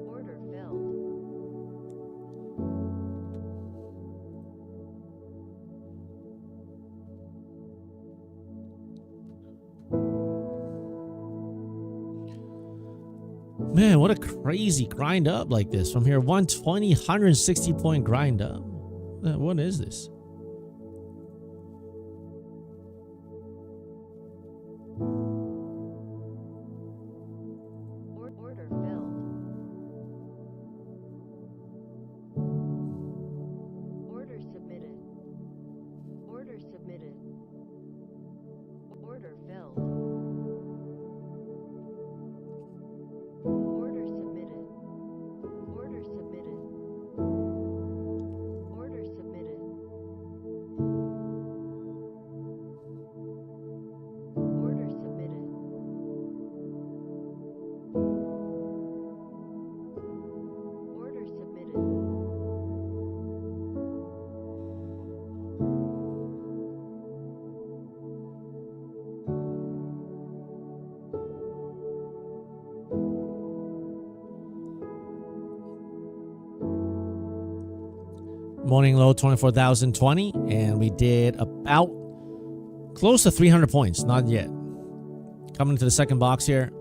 Order filled. Man, what a crazy grind up like this. From here, 120, 160 point grind up. What is this? Order filled. Order submitted. Order submitted. Order filled. Order submitted. Order submitted. Order submitted. Order submitted. Order submitted. Morning low 24,020, and we did about close to 300 points. Not yet. Coming to the second box here.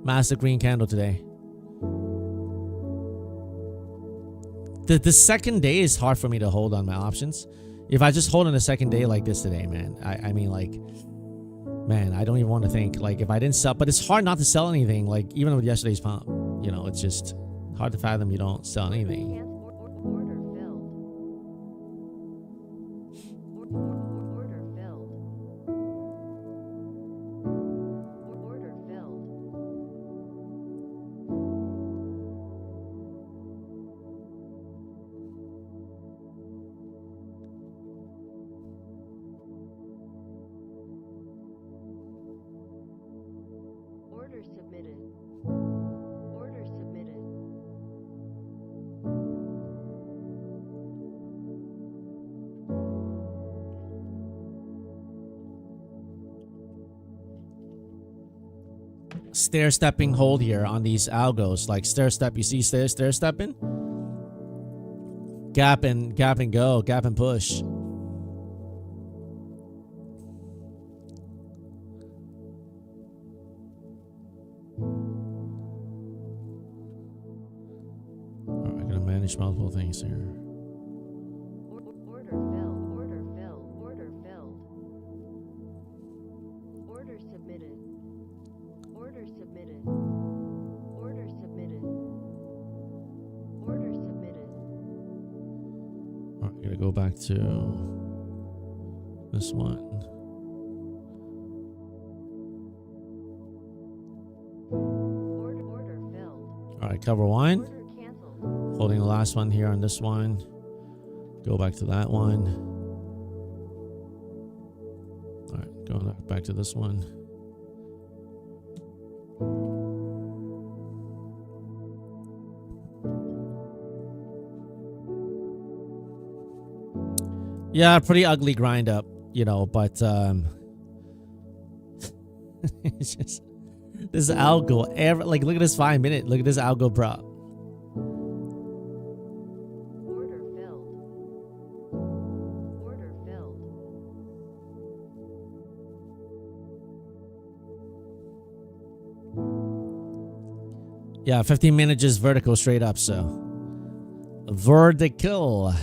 Massive green candle today. The second day is hard for me to hold on my options. If I just hold on the second day like this today, man, I mean, like, man, I don't even want to think. Like, if I didn't sell, but it's hard not to sell anything. Like, even with yesterday's pump, you know, it's just hard to fathom you don't sell anything. Order filled. Order filled. Order filled. Order submitted. Order submitted. Stair stepping hold here on these algos. Like stair step, you see stair stepping? Gap and go, gap and push. Alright, gonna manage multiple things here. Order filled. Order filled. Order filled. Order submitted. Order submitted. Order submitted. Order submitted. Alright, gonna go back to this one. Order filled. Alright, cover one. Order canceled. Holding the last one here on this one. Go back to that one. Alright, going back to this one. Yeah, pretty ugly grind up, you know, but it's just this algo like look at this 5 minute, look at this algo prop. Order filled. Order filled. Yeah, 15 minutes just vertical straight up, so vertical.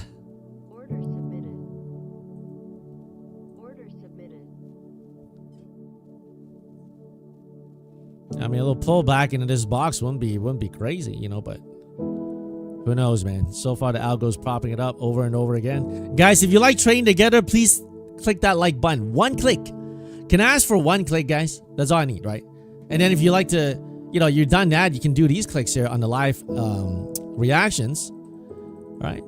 Order submitted. Order submitted. I mean, a little pull back into this box wouldn't be crazy, you know, but Who knows, man? So far, the algo's propping it up over and over again. Guys, if you like trading together, please click that like button. One click. Can I ask for one click, guys? That's all I need, right? And then if you like to, you're done that, you can do these clicks here on the live reactions. All right?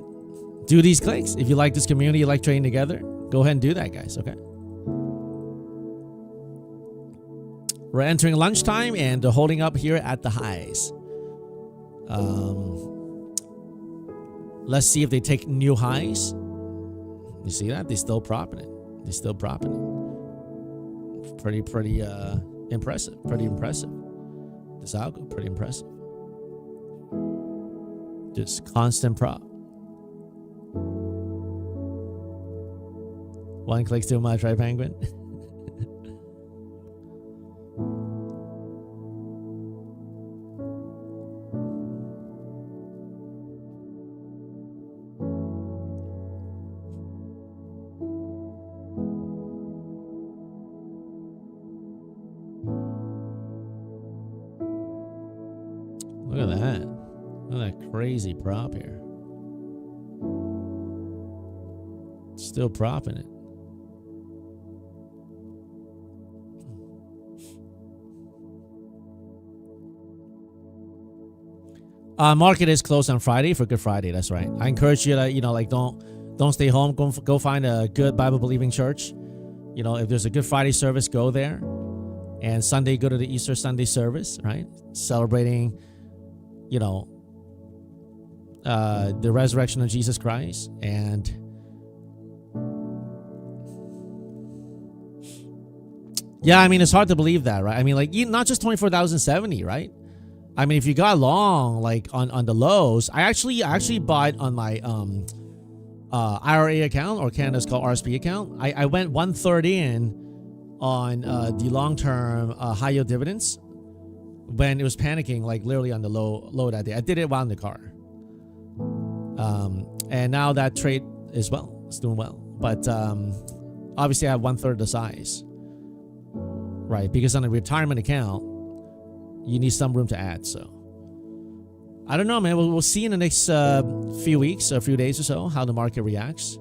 Do these clicks. If you like this community, you like trading together, go ahead and do that, guys, okay? We're entering lunchtime and they're holding up here at the highs. Let's see if they take new highs. You see that? They're still propping it. They're still propping it. Pretty impressive. Pretty impressive. This algo, pretty impressive. Just constant prop. One click's too much, right, Penguin? Look at that. Look at that crazy prop here. Still propping it. Market is closed on Friday for Good Friday. That's right. I encourage you to, don't stay home. Go find a good Bible believing church. If there's a Good Friday service, go there. And Sunday, go to the Easter Sunday service, right? Celebrating, the resurrection of Jesus Christ. And yeah, I mean, it's hard to believe that, right? I mean, not just 24,070, right? I mean, if you got long, on the lows, I actually bought on my IRA account, or Canada's called RSP account. I went 1/3 in on the long-term high yield dividends when it was panicking, literally on the low that day. I did it while in the car. And now that trade is it's doing well. But obviously I have 1/3 the size, right? Because on a retirement account, you need some room to add. So I don't know, man. We'll see in the next few weeks or few days or so how the market reacts.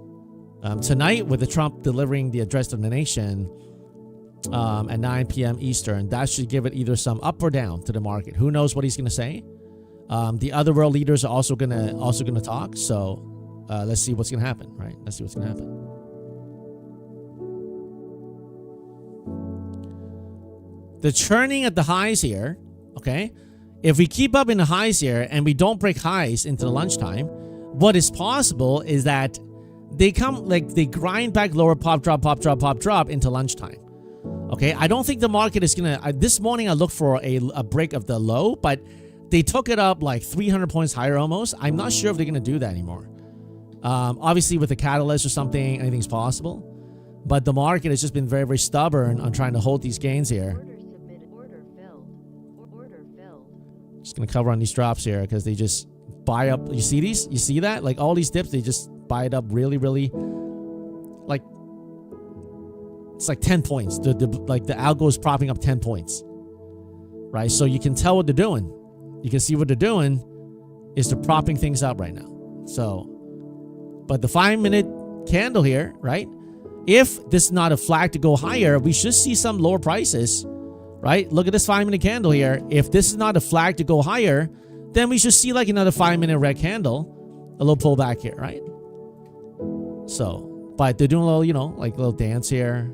Tonight, with the Trump delivering the address to the nation at 9 p.m. Eastern, that should give it either some up or down to the market. Who knows what he's going to say? The other world leaders are also gonna talk. So let's see what's going to happen, right? Let's see what's going to happen. The churning at the highs here, okay? If we keep up in the highs here and we don't break highs into the lunchtime, what is possible is that they grind back lower, pop, drop into lunchtime. Okay, I don't think the market is gonna. This morning I looked for a break of the low, but they took it up 300 points higher almost. I'm not sure if they're gonna do that anymore. Obviously, with a catalyst or something, anything's possible. But the market has just been very, very stubborn on trying to hold these gains here. Order submitted. Order filled. Order filled. Just gonna cover on these drops here because they just buy up. You see these? You see that? All these dips, they just buy it up really, really. It's 10 points. The algo is propping up 10 points, right? So you can tell what they're doing. You can see what they're doing is they're propping things up right now. So, but the 5-minute candle here, right? If this is not a flag to go higher, we should see some lower prices, right? Look at this 5-minute candle here. If this is not a flag to go higher, then we should see another 5-minute red candle, a little pullback here, right? So, but they're doing a little, little dance here.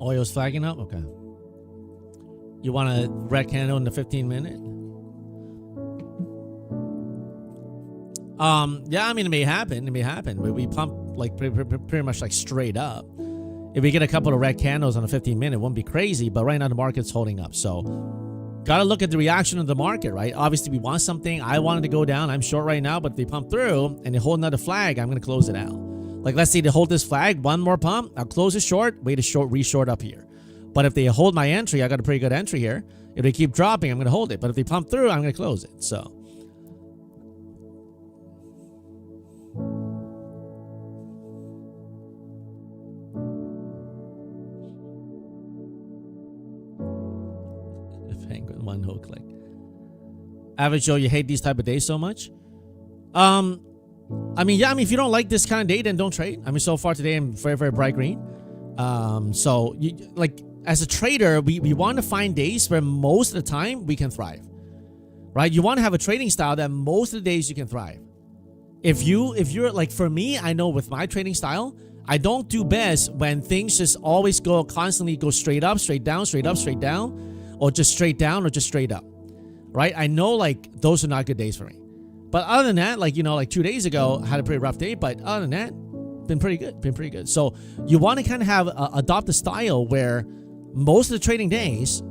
Oil's flagging up? Okay. You want a red candle in the 15-minute? Yeah, I mean, it may happen. It may happen. We pump pretty much straight up. If we get a couple of red candles on a 15-minute, it won't be crazy. But right now the market's holding up. So gotta look at the reaction of the market, right? Obviously, we want something. I wanted to go down. I'm short right now, but if they pump through and they hold another flag, I'm gonna close it out. Let's say they hold this flag, one more pump, I'll close it short, wait a short, re-short up here. But if they hold my entry, I got a pretty good entry here. If they keep dropping, I'm going to hold it. But if they pump through, I'm going to close it. So one whole click. Average Joe, you hate these type of days so much? If you don't like this kind of day, then don't trade. So far today, I'm very, very bright green. So as a trader, we want to find days where most of the time we can thrive, right? You want to have a trading style that most of the days you can thrive. If you're like, for me, I know with my trading style, I don't do best when things just always constantly go straight up, straight down, straight up, straight down, or just straight down or just straight up, right? I know those are not good days for me. But other than that, 2 days ago, I had a pretty rough day, but other than that, been pretty good. So you want to kind of adopt a style where most of the trading days,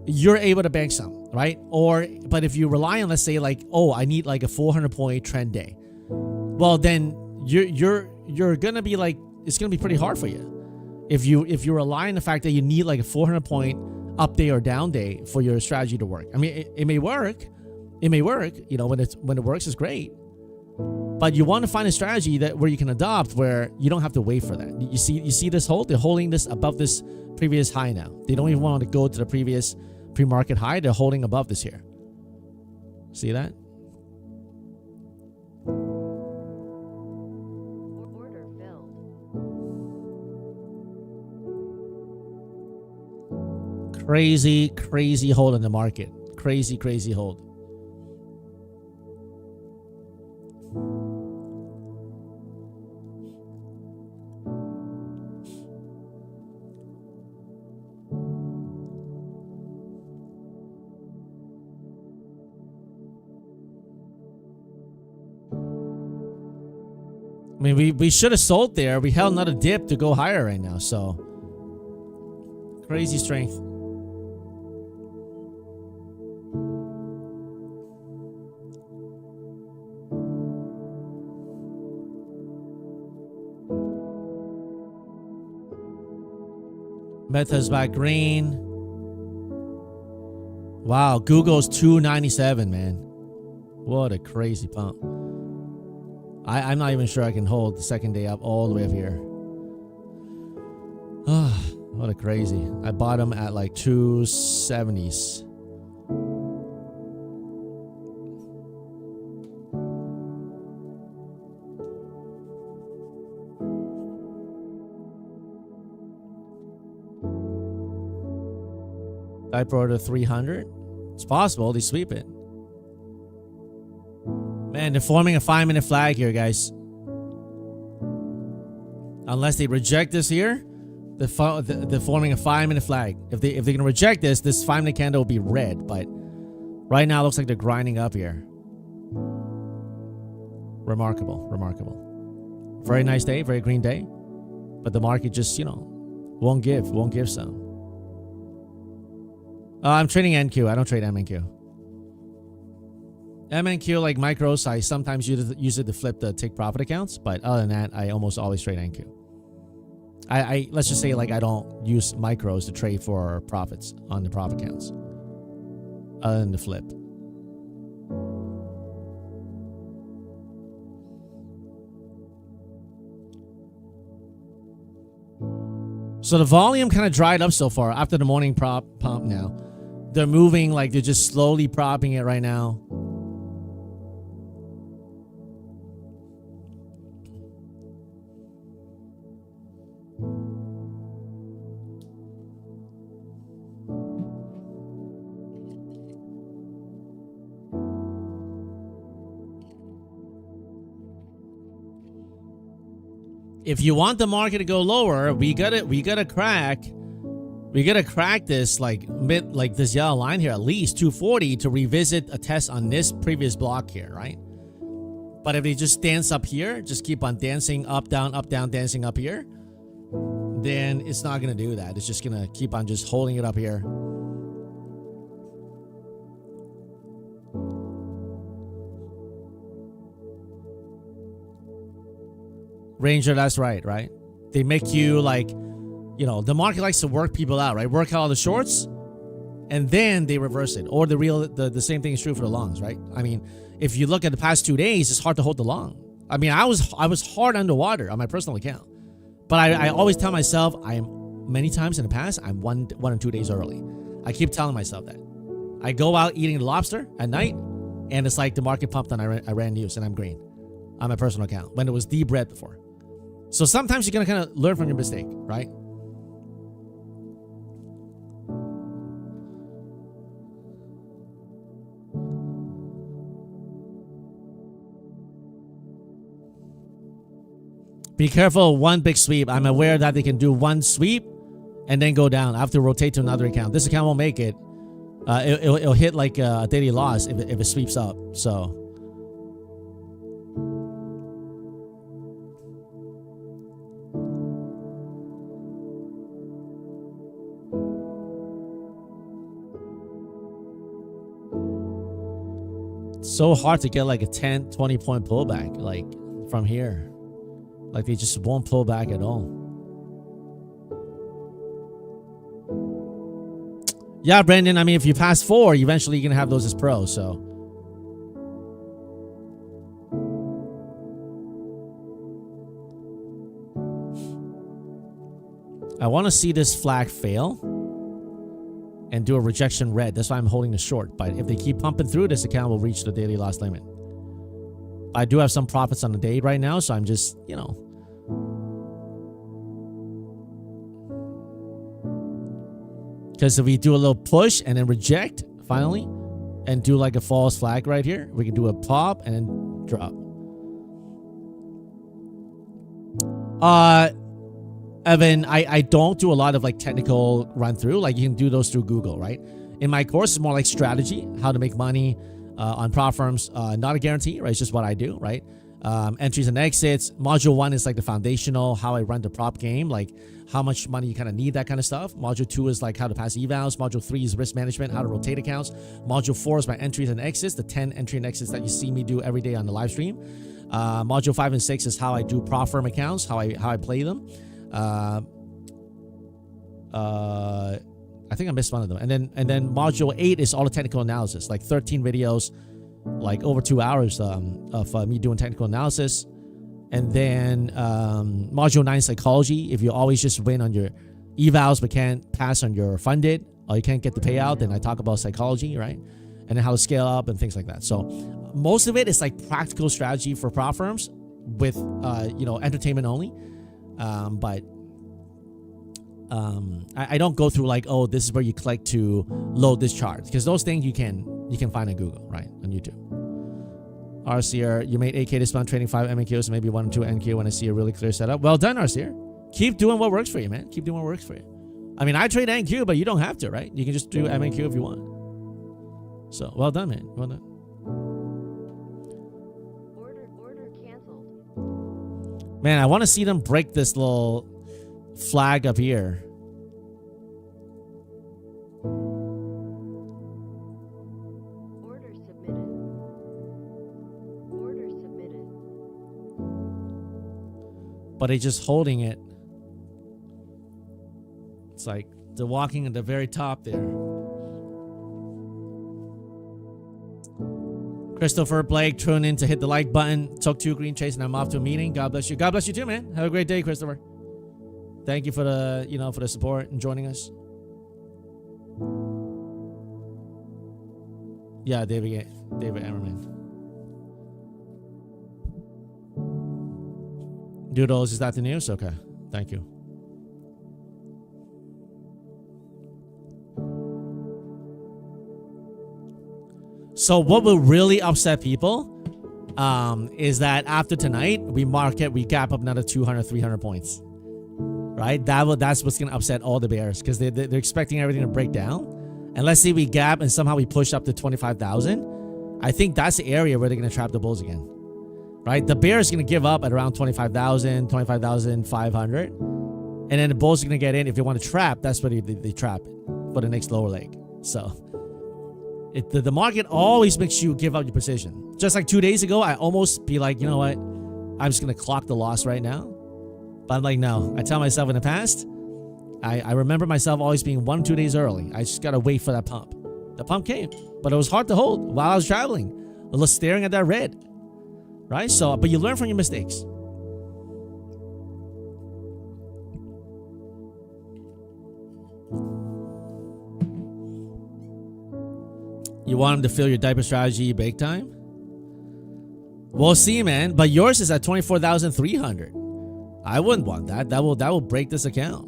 you're able to bank some, right? But if you rely on, let's say I need a 400 point trend day. Well, then you're going to be it's going to be pretty hard for you. If you rely on the fact that you need a 400 point up day or down day for your strategy to work. It may work. It may work, when it works is great. But you want to find a strategy where you can adopt, where you don't have to wait for that. You see this hold? They're holding this above this previous high now. They don't even want to go to the previous pre-market high. They're holding above this here. See that? Order filled. Crazy hold in the market. Crazy hold. We should have sold there. We held another dip to go higher right now. So crazy strength. Meta's back green. Wow, Google's 297, man. What a crazy pump. I'm not even sure I can hold the second day up all the way up here. What a crazy. I bought them at 270s. I brought a 300. It's possible they sweep it. Man, they're forming a 5-minute flag here, guys. Unless they reject this here, they're forming a 5-minute flag. If they're gonna reject this 5-minute candle will be red. But right now, it looks like they're grinding up here. Remarkable. Very nice day, very green day. But the market just won't give some. I'm trading NQ. I don't trade MNQ. MNQ, like micros, I sometimes use it to flip the take profit accounts, but other than that, I almost always trade NQ. I let's just say I don't use micros to trade for profits on the profit accounts, other than the flip. So the volume kind of dried up so far after the morning pump now. They're moving they're just slowly propping it right now. If you want the market to go lower, we gotta crack this this yellow line here, at least 240, to revisit a test on this previous block here, right? But if they just dance up here, just keep on dancing up, down, dancing up here, then it's not gonna do that. It's just gonna keep on just holding it up here. Ranger, that's right? They make you the market likes to work people out, right? Work out all the shorts, and then they reverse it. Or the same thing is true for the longs, right? I mean, if you look at the past 2 days, it's hard to hold the long. I mean, I was hard underwater on my personal account, but I always tell myself many times in the past I'm 1 or 2 days early. I keep telling myself that. I go out eating lobster at night, and it's like the market pumped and I ran news and I'm green on my personal account when it was deep red before. So sometimes you're gonna kind of learn from your mistake, right? Be careful of one big sweep. I'm aware that they can do one sweep and then go down. I have to rotate to another account. This account won't make it. It'll hit like a daily loss if it sweeps up. So it's so hard to get like a 10, 20 point pullback like from here. Like they just won't pull back at all. Yeah, Brandon, I mean, if you pass 4, eventually you're going to have those as pros, so. I want to see this flag fail and do a rejection red. That's why I'm holding the short. But if they keep pumping through, this account will reach the daily loss limit. I do have some profits on the day right now, so I'm just, you know. Because if we do a little push and then reject, finally, and do like a false flag right here, we can do a pop and then drop. Evan, I don't do a lot of like technical run through. Like you can do those through Google, right? In my course, it's more like strategy, how to make money on prop firms. Not a guarantee, right? It's just what I do, right? Entries and exits. Module 1 is like the foundational, how I run the prop game, like how much money you kind of need, that kind of stuff. Module 2 is like how to pass evals. Module 3 is risk management, how to rotate accounts. Module 4 is my entries and exits, the 10 entry and exits that you see me do every day on the live stream. Module 5 and 6 is how I do prop firm accounts, how I play them. I think I missed one of them. And then module 8 is all the technical analysis, like 13 videos, like over 2 hours of me doing technical analysis. And then module 9 psychology. If you always just win on your evals but can't pass on your funded, or you can't get the payout, then I talk about psychology, right? And then how to scale up and things like that. So most of it is like practical strategy for prop firms with entertainment only. But I don't go through like, oh, this is where you click to load this chart, because those things you can find on Google, right, on YouTube. RCR, you made 8K this month trading 5 MNQs, maybe 1 or 2 NQ when I see a really clear setup. Well done, RCR. Keep doing what works for you, man. Keep doing what works for you. I mean, I trade NQ, but you don't have to, right? You can just do MNQ if you want. So, well done, man. Well done. Order canceled. Man, I want to see them break this little flag up here. Order submitted. Order submitted. But they're just holding it. It's like they're walking at the very top there. Christopher Blake tuned in to hit the like button. Took 2 green trades and I'm off to a meeting. God bless you. God bless you too, man. Have a great day, Christopher. Thank you for the, for the support and joining us. Yeah, David Emmerman. Doodles, is that the news? Okay. Thank you. So what will really upset people is that after tonight, we gap up another 200, 300 points. Right? That's what's going to upset all the bears, because they're expecting everything to break down. And let's say we gap and somehow we push up to 25,000. I think that's the area where they're going to trap the bulls again. Right? The bears going to give up at around 25,000, 25,500. And then the bulls are going to get in. If they want to trap, that's where they trap it for the next lower leg. So the market always makes you give up your position. Just like 2 days ago, I almost be like, you know what? I'm just going to clock the loss right now. But I'm like, no. I tell myself in the past, I remember myself always being 1 or 2 days early. I just gotta wait for that pump. The pump came, but it was hard to hold while I was traveling. I was staring at that red, right? So, but you learn from your mistakes. You want him to fill your diaper strategy big time? We'll see, man. But yours is at 24,300. I wouldn't want that. That will break this account.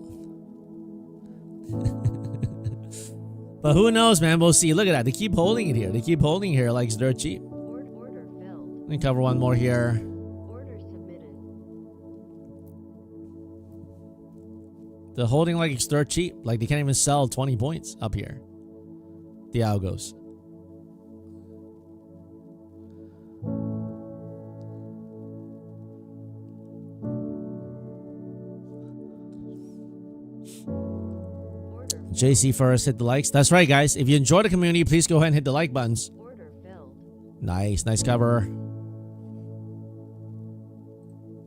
But who knows, man? We'll see. Look at that. They keep holding it here. They keep holding here like it's dirt cheap. Order filled. Let me cover one more here. Order submitted. They're holding like it's dirt cheap. Like they can't even sell 20 points up here. The algos. JC first, hit the likes. That's right, guys. If you enjoy the community, please go ahead and hit the like buttons. Order filled. Nice cover.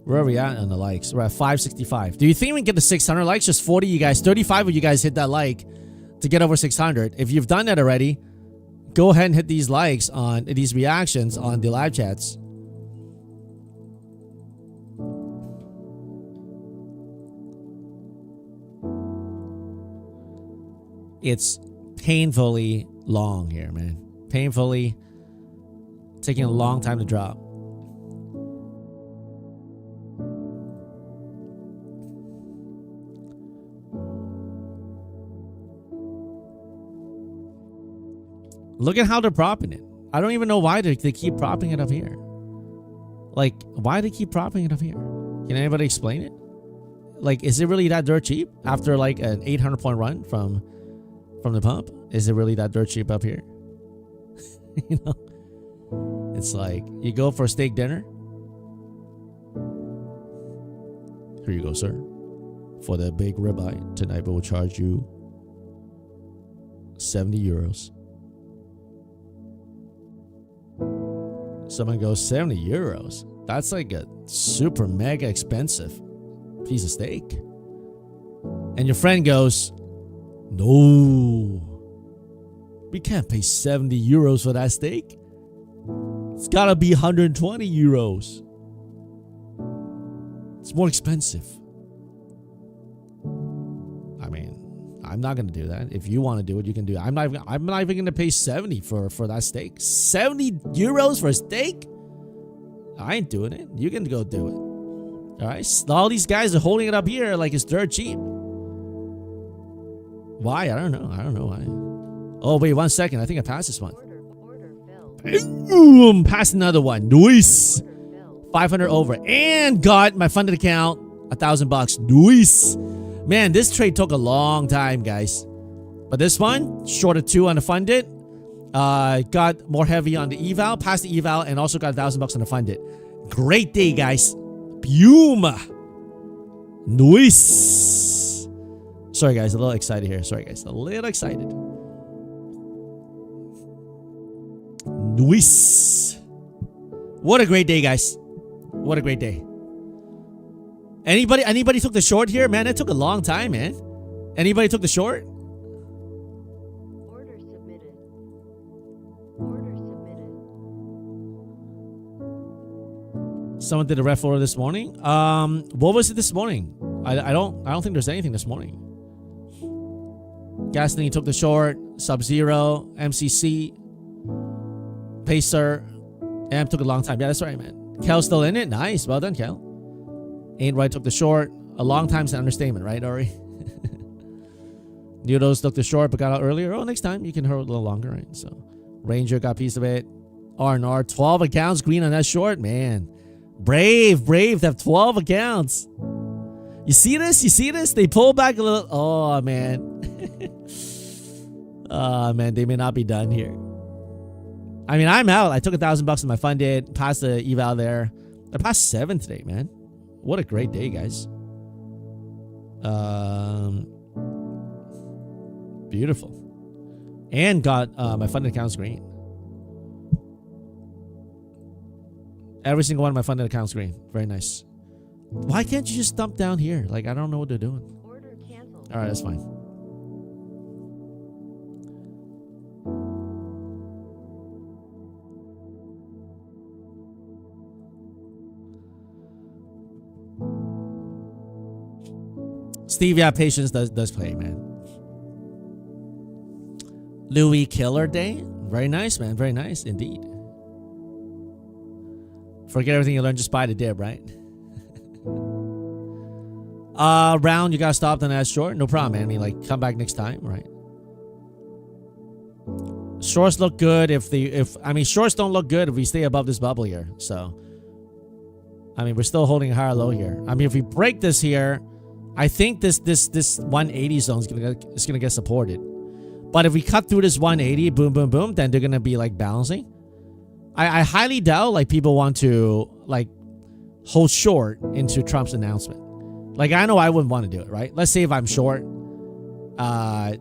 Where are we at on the likes? We're at 565. Do you think we can get to 600 likes? Just 40 you guys. 35 of you guys hit that like to get over 600. If you've done that already, go ahead and hit these likes on these reactions on the live chats. It's painfully long here, man. Painfully taking a long time to drop. Look at how they're propping it. I don't even know why they keep propping it up here. Like, why do they keep propping it up here? Can anybody explain it? Like, is it really that dirt cheap after like an 800 point run from the pump? Is it really that dirt cheap up here? You know, it's like you go for a steak dinner. Here you go, sir. For the big ribeye tonight, we will charge you 70 euros. Someone goes, 70 euros? That's like a super mega expensive piece of steak. And your friend goes, no, we can't pay 70 euros for that steak. It's gotta be 120 euros. It's more expensive. I mean, I'm not gonna do that. If you want to do it, you can do it. I'm not even gonna pay 70 for that steak. 70 euros for a steak? I ain't doing it. You can go do it. All right. All these guys are holding it up here like it's dirt cheap. Why? I don't know. I don't know why. Oh, wait, 1 second. I think I passed this one. Order filled. Boom! Passed another one. Nice. Order filled. 500 over. And got my funded account $1,000. Nice. Man, this trade took a long time, guys. But this one, short of 2 on the funded. Got more heavy on the eval. Passed the eval and also got $1,000 on the funded. Great day, guys. Boom. Nice. Sorry, guys. A little excited here. Sorry, guys. A little excited. Nice. What a great day, guys. What a great day. Anybody took the short here? Man, it took a long time, man. Anybody took the short? Order submitted. Order submitted. Someone did a ref order this morning. What was it this morning? I don't think there's anything this morning. Gasoline took the short. Sub-Zero, MCC, Pacer, Amp took a long time. Yeah, that's right, man. Kel's still in it. Nice. Well done, Kel. Ain't Right took the short. A long time's an understatement, right, Ori? Noodles took the short but got out earlier. Oh, next time you can hold a little longer, right? So Ranger got a piece of it. R&R, 12 accounts green on that short, man. Brave to have 12 accounts. You see this? You see this? They pull back a little. Oh, man. Oh, man, they may not be done here. I mean, I'm out. I took $1,000 in my funded. Passed the eval there. I passed 7 today, man. What a great day, guys. Beautiful. And got my funded accounts green. Every single one of my funded accounts green. Very nice. Why can't you just dump down here? Like, I don't know what they're doing. Order canceled. All right, that's fine. Steve, yeah, patience does play, man. Louis Killer Day. Very nice, man. Very nice indeed. Forget everything you learned, just buy the dip, right? Round, you gotta stop the next short. No problem, man. I mean, like, come back next time, right? Shorts look good shorts don't look good if we stay above this bubble here. So, I mean, we're still holding a higher low here. I mean, if we break this here, I think this 180 zone is gonna get supported. But if we cut through this 180, boom, boom, boom, then they're gonna be like balancing. I highly doubt like people want to like hold short into Trump's announcement. Like, I know I wouldn't want to do it, right? Let's say if I'm short, I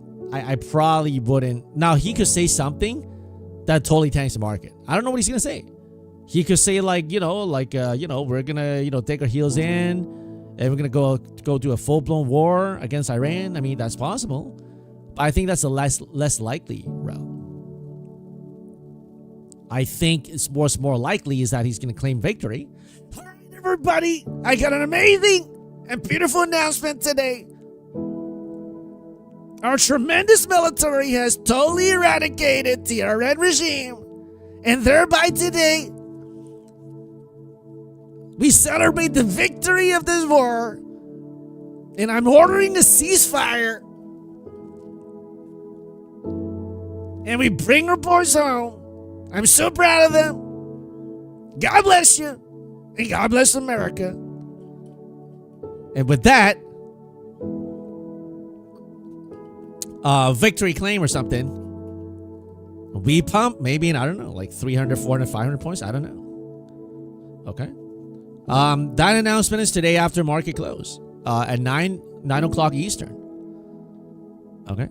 probably wouldn't. Now, he could say something that totally tanks the market. I don't know what he's gonna say. He could say like, we're gonna, take our heels in and we're gonna go do a full-blown war against Iran. I mean, that's possible. But I think that's a less likely route. I think what's more likely is that he's going to claim victory. All right, everybody, I got an amazing and beautiful announcement today. Our tremendous military has totally eradicated the Iran regime, and thereby today, we celebrate the victory of this war, and I'm ordering a ceasefire. And we bring our boys home. I'm so proud of them. God bless you. And God bless America. And with that, victory claim or something. We pump maybe in, I don't know, like 300, 400, 500 points. I don't know. Okay. That announcement is today after market close at 9 o'clock Eastern. Okay.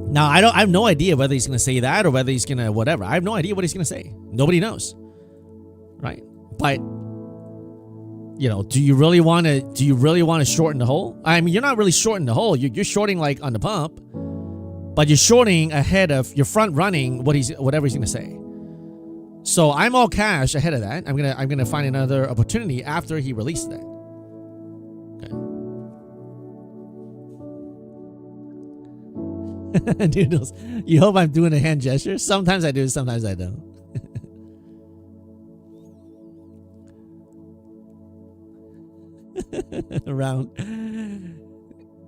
Now, I have no idea whether he's going to say that or whether he's going to whatever. I have no idea what he's going to say. Nobody knows. Right? But, do you really want to shorten the hole? I mean, you're not really shorting the hole. You're shorting like on the pump, but you're shorting ahead of, you're front running whatever he's going to say. So I'm all cash ahead of that. I'm going to find another opportunity after he released that. Doodles, you hope I'm doing a hand gesture? Sometimes I do, sometimes I don't. Around.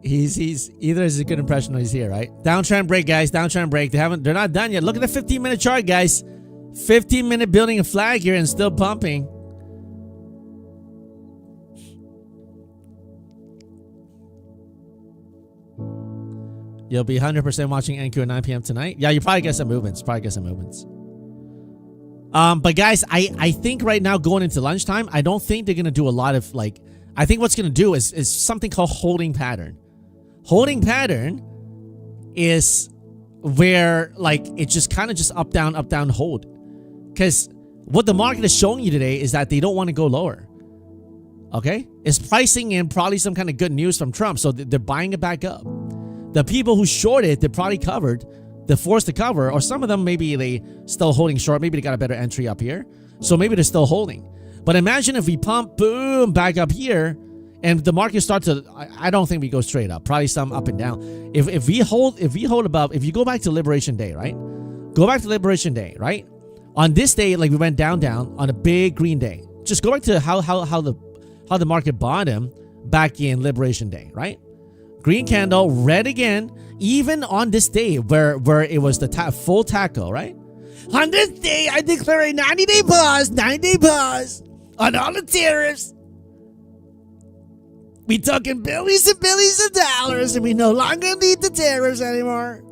He's either is a good impression or he's here, right? Downtrend break, guys. Downtrend break. They're not done yet. Look at the 15-minute chart, guys. 15-minute building a flag here and still pumping. You'll be 100% watching NQ at 9 p.m. tonight. Yeah, you probably get some movements. But guys, I think right now going into lunchtime, I don't think they're going to do a lot of like, I think what's going to do is something called holding pattern. Holding pattern is where like it just kind of just up, down, hold. Because what the market is showing you today is that they don't want to go lower. Okay? It's pricing in probably some kind of good news from Trump. So they're buying it back up. The people who shorted, they're probably covered. They're forced to cover. Or some of them, maybe they still holding short. Maybe they got a better entry up here. So maybe they're still holding. But imagine if we pump, boom, back up here. And the market starts to, I don't think we go straight up. Probably some up and down. If we hold above, if you go back to Liberation Day, right? Go back to Liberation Day, right? On this day, like we went down on a big green day. Just go back to how the market bottomed back in Liberation Day, right? Green candle, red again, even on this day where it was the full tackle, right? On this day, I declare a 90-day pause on all the tariffs. We talking billions and billions of dollars, and we no longer need the tariffs anymore.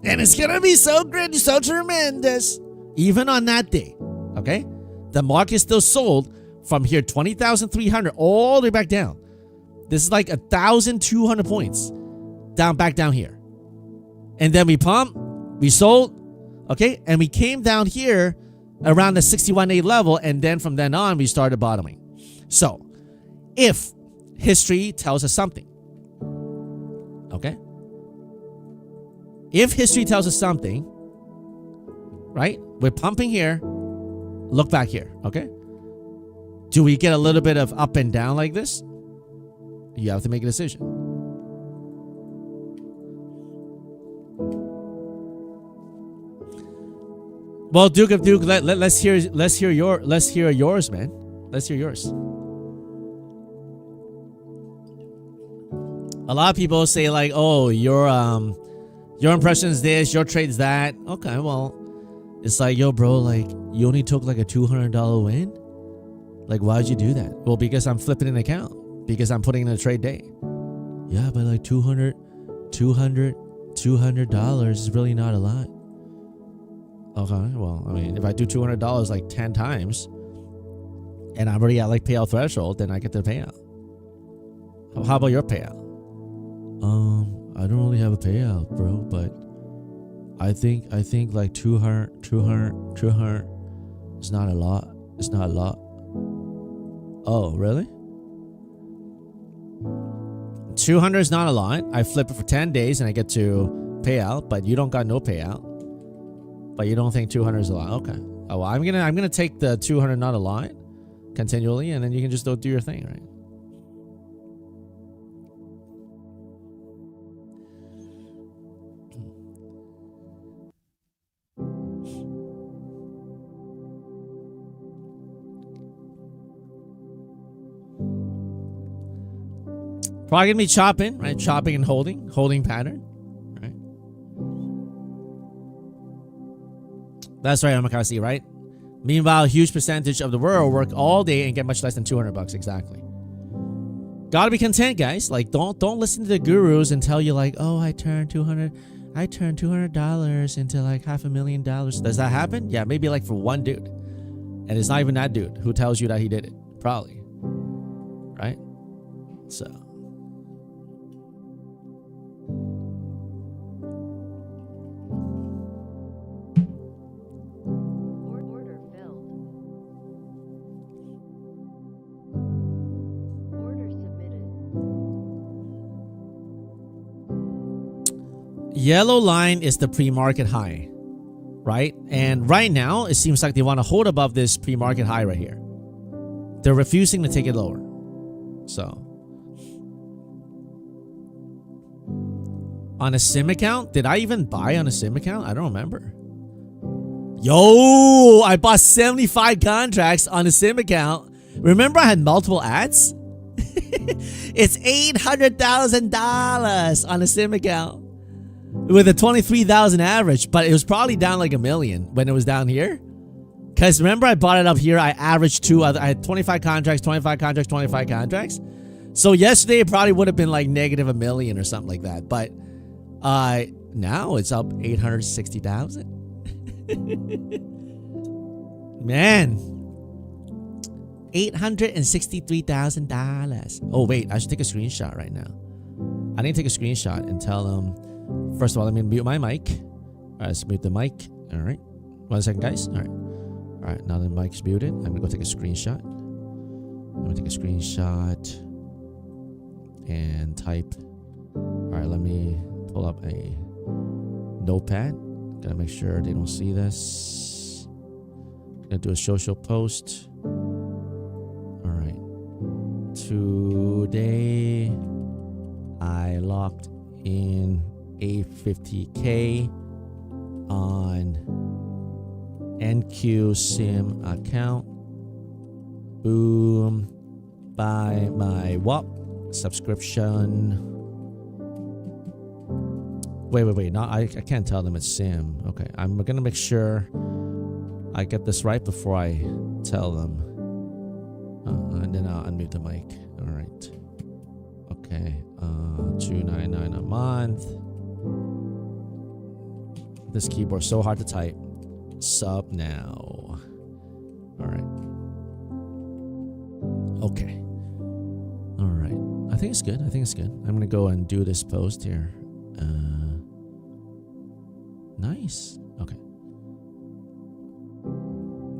And it's gonna be so great, so tremendous. Even on that day, okay? The market still sold from here 20,300 all the way back down. This is like 1,200 points back down here. And then we pumped, we sold, okay? And we came down here around the 61.8 level, and then from then on, we started bottoming. So, if history tells us something, Okay? If history tells us something, right? We're pumping here. Look back here. Okay? Do we get a little bit of up and down like this? You have to make a decision. Well, Duke of Duke, let's hear yours, man. Let's hear yours. A lot of people say like, oh, your impression is this, your trade is that. Okay, well, it's like, yo, bro, like you only took like a $200 win. Like, why'd you do that? Well, because I'm flipping an account. Because I'm putting in a trade day. Yeah, but like $200 is really not a lot. Okay, well, I mean, if I do $200 like 10 times and I'm already at like payout threshold, then I get the payout. How about your payout? I don't really have a payout, bro, but I think like 200 is not a lot. It's not a lot. Oh, really? 200 is not a lot. I flip it for 10 days and I get to payout, but you don't got no payout. But you don't think 200 is a lot. Okay. Oh, well, I'm gonna take the 200 not a lot continually, and then you can just do your thing, right? Probably gonna be chopping, right? Chopping and holding pattern, right? That's right, Omakasi, right? Meanwhile, a huge percentage of the world work all day and get much less than $200. Exactly. Gotta be content, guys. Like, don't listen to the gurus and tell you like, oh, I turned $200 into like $500,000. Does that happen? Yeah, maybe like for one dude, and it's not even that dude who tells you that he did it. Probably, right? So. Order filled. Order submitted. Yellow line is the pre-market high, right? And right now, it seems like they want to hold above this pre-market high right here. They're refusing to take it lower. So, on a sim account, did I even buy on a sim account? I don't remember. Yo, I bought 75 contracts on a sim account. Remember I had multiple ads? It's $800,000 on a sim account with a 23,000 average, but it was probably down like $1 million when it was down here. Because remember I bought it up here, I averaged I had 25 contracts. So yesterday it probably would have been like negative $1 million or something like that. But now it's up 860,000. Man, $863,000. Oh wait, I should take a screenshot right now. I need to take a screenshot and tell them. First of all, let me mute my mic. All right, let's mute the mic. All right, 1 second, guys. All right, now the mic's muted. I'm gonna go take a screenshot. Let me take a screenshot and type. All right, let me pull up a notepad. Gotta make sure they don't see this. Gonna do a social post. All right. Today, I locked in $850K on NQ Sim account. Boom. Buy my WAP subscription. Wait. No, I can't tell them it's Sim. Okay, I'm gonna make sure I get this right before I tell them. And then I'll unmute the mic. All right. Okay. $299 a month. This keyboard's so hard to type. Sub now. All right. Okay. All right. I think it's good. I'm gonna go and do this post here. Nice. Okay.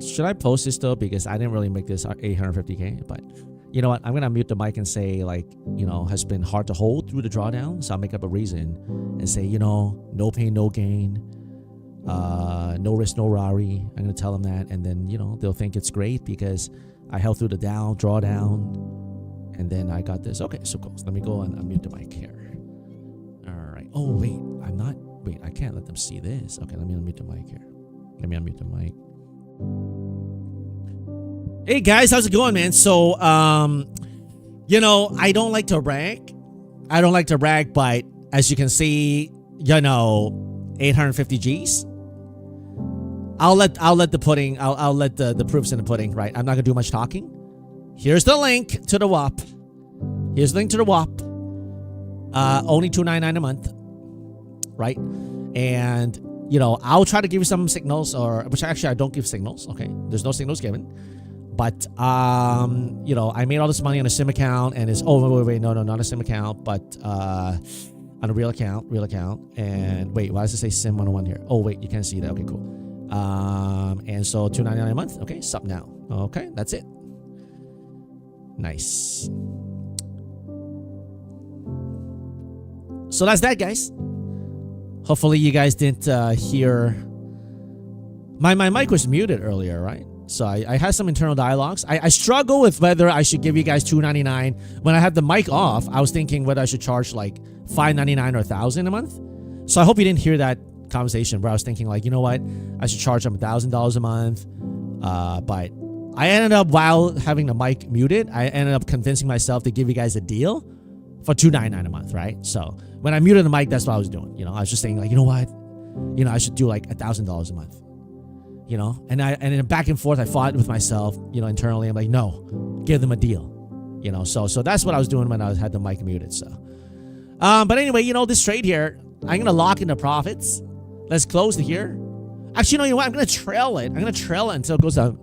Should I post this though? Because I didn't really make this 850K, but You know what? I'm gonna mute the mic and say, like, has been hard to hold through the drawdown. So I'll make up a reason and say, no pain, no gain, no risk, no Rari. I'm gonna tell them that, and then they'll think it's great because I held through the drawdown, and then I got this. Okay, so cool. So let me go and unmute the mic here. All right. Oh wait, I can't let them see this. Okay, let me unmute the mic here. Let me unmute the mic. Hey guys, how's it going, man? So, I don't like to brag. But as you can see, 850 G's. I'll let the pudding. I'll let the proofs in the pudding. Right. I'm not gonna do much talking. Here's the link to the WAP. Only $2.99 a month. Right. And I'll try to give you some signals, which actually I don't give signals. Okay. There's no signals given. But, I made all this money on a SIM account, and wait, no, not a SIM account, but on a real account. And wait, why does it say SIM 101 here? Oh, wait, you can't see that. Okay, cool. And so $2.99 a month. Okay, sup now. Okay, that's it. Nice. So that's that, guys. Hopefully you guys didn't hear. My mic was muted earlier, right? So I had some internal dialogues. I struggle with whether I should give you guys $2.99. When I had the mic off, I was thinking whether I should charge like $5.99 or $1,000 a month. So I hope you didn't hear that conversation where I was thinking like, you know what, I should charge them $1,000 a month. But I ended up, while having the mic muted, I ended up convincing myself to give you guys a deal for $2.99 a month, right? So when I muted the mic, that's what I was doing. I was just saying like, you know what, I should do like $1,000 a month. And then back and forth, I fought with myself, internally. I'm like, no, give them a deal, so that's what I was doing when I had the mic muted. So, but anyway, this trade here, I'm going to lock in the profits. Let's close the here. Actually, you know what? I'm going to trail it. Until it goes to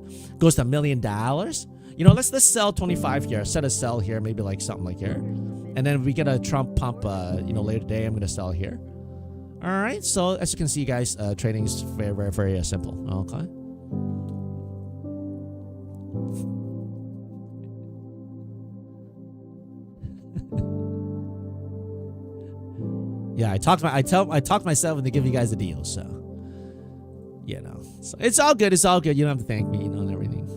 $1 million. Let's sell 25 here, set a sell here, maybe like something like here. And then if we get a Trump pump, later today, I'm going to sell here. All right, so as you can see, guys, trading is very, very, very simple. Okay. Yeah, I talked myself into giving you guys a deal, so so it's all good. You don't have to thank me, and everything.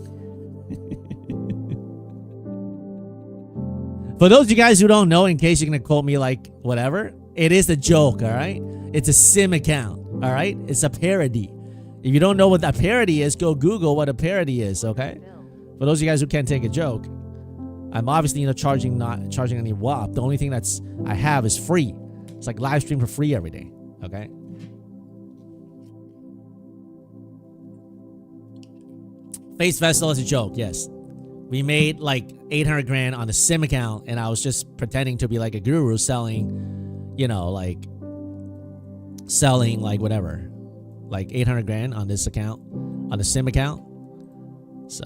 For those of you guys who don't know, in case you're gonna quote me like whatever, it is a joke. All right. It's a SIM account, all right? It's a parody. If you don't know what that parody is, go Google what a parody is, okay? For those of you guys who can't take a joke, I'm obviously, not charging any WAP. The only thing I have is free. It's like live stream for free every day, okay? Face Vessel is a joke, yes. We made like 800 grand on a SIM account, and I was just pretending to be like a guru selling, selling like whatever, like 800 grand on this account, on the SIM account. So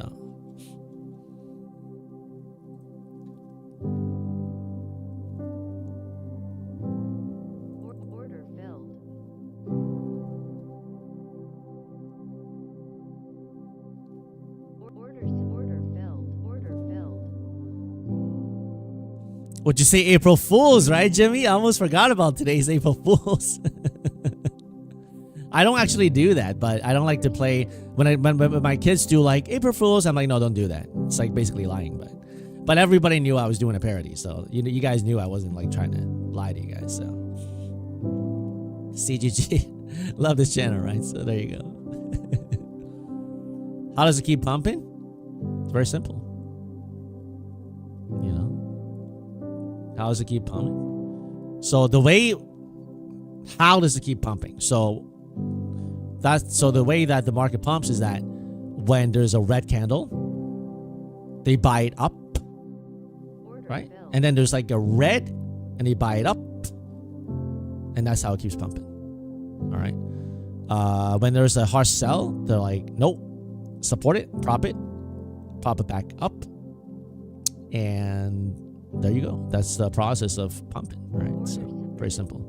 Order filled. Order filled. Would you say April Fools, right, Jimmy? I almost forgot about today's April Fools. I don't actually do that, but I don't like to play when my kids do like April Fools. I'm like, no, don't do that. It's like basically lying, but everybody knew I was doing a parody, so you guys knew I wasn't like trying to lie to you guys. So CGG, love this channel, right? So there you go. How does it keep pumping? It's very simple. How does it keep pumping? So how does it keep pumping? So the way that the market pumps is that when there's a red candle, they buy it up, right? And then there's like a red, and they buy it up, and that's how it keeps pumping. All right. When there's a harsh sell, they're like, nope, support it, prop it back up, and there you go. That's the process of pumping, right? So very simple.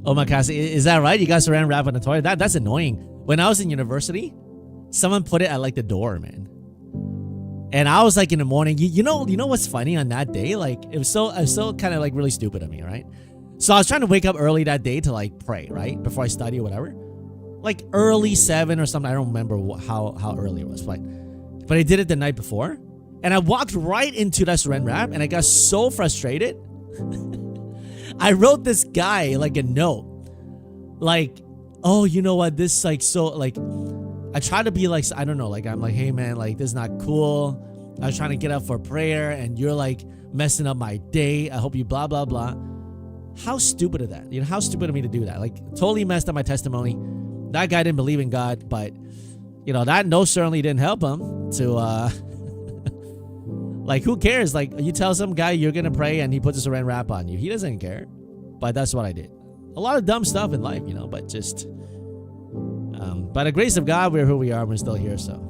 Omakase, is that right? You got saran wrap on the toilet? That's annoying. When I was in university, someone put it at like the door, man. And I was like in the morning, you know what's funny on that day? Like it was so kind of like really stupid of me, right? So I was trying to wake up early that day to like pray, right? Before I study or whatever. Like early 7 or something. I don't remember how early it was, but I did it the night before. And I walked right into that saran wrap and I got so frustrated. I wrote this guy like a note. Like, oh, you know what? This like so like I try to be like, I don't know, like I'm like, hey man, like this is not cool. I was trying to get up for prayer and you're like messing up my day. I hope you blah blah blah. How stupid of that? You know, how stupid of me to do that? Like totally messed up my testimony. That guy didn't believe in God, but you know, that no certainly didn't help him to like who cares? Like you tell some guy you're gonna pray and he puts a saran wrap on you. He doesn't care. But that's what I did. A lot of dumb stuff in life, you know, but just by the grace of God, we're who we are. We're still here, so.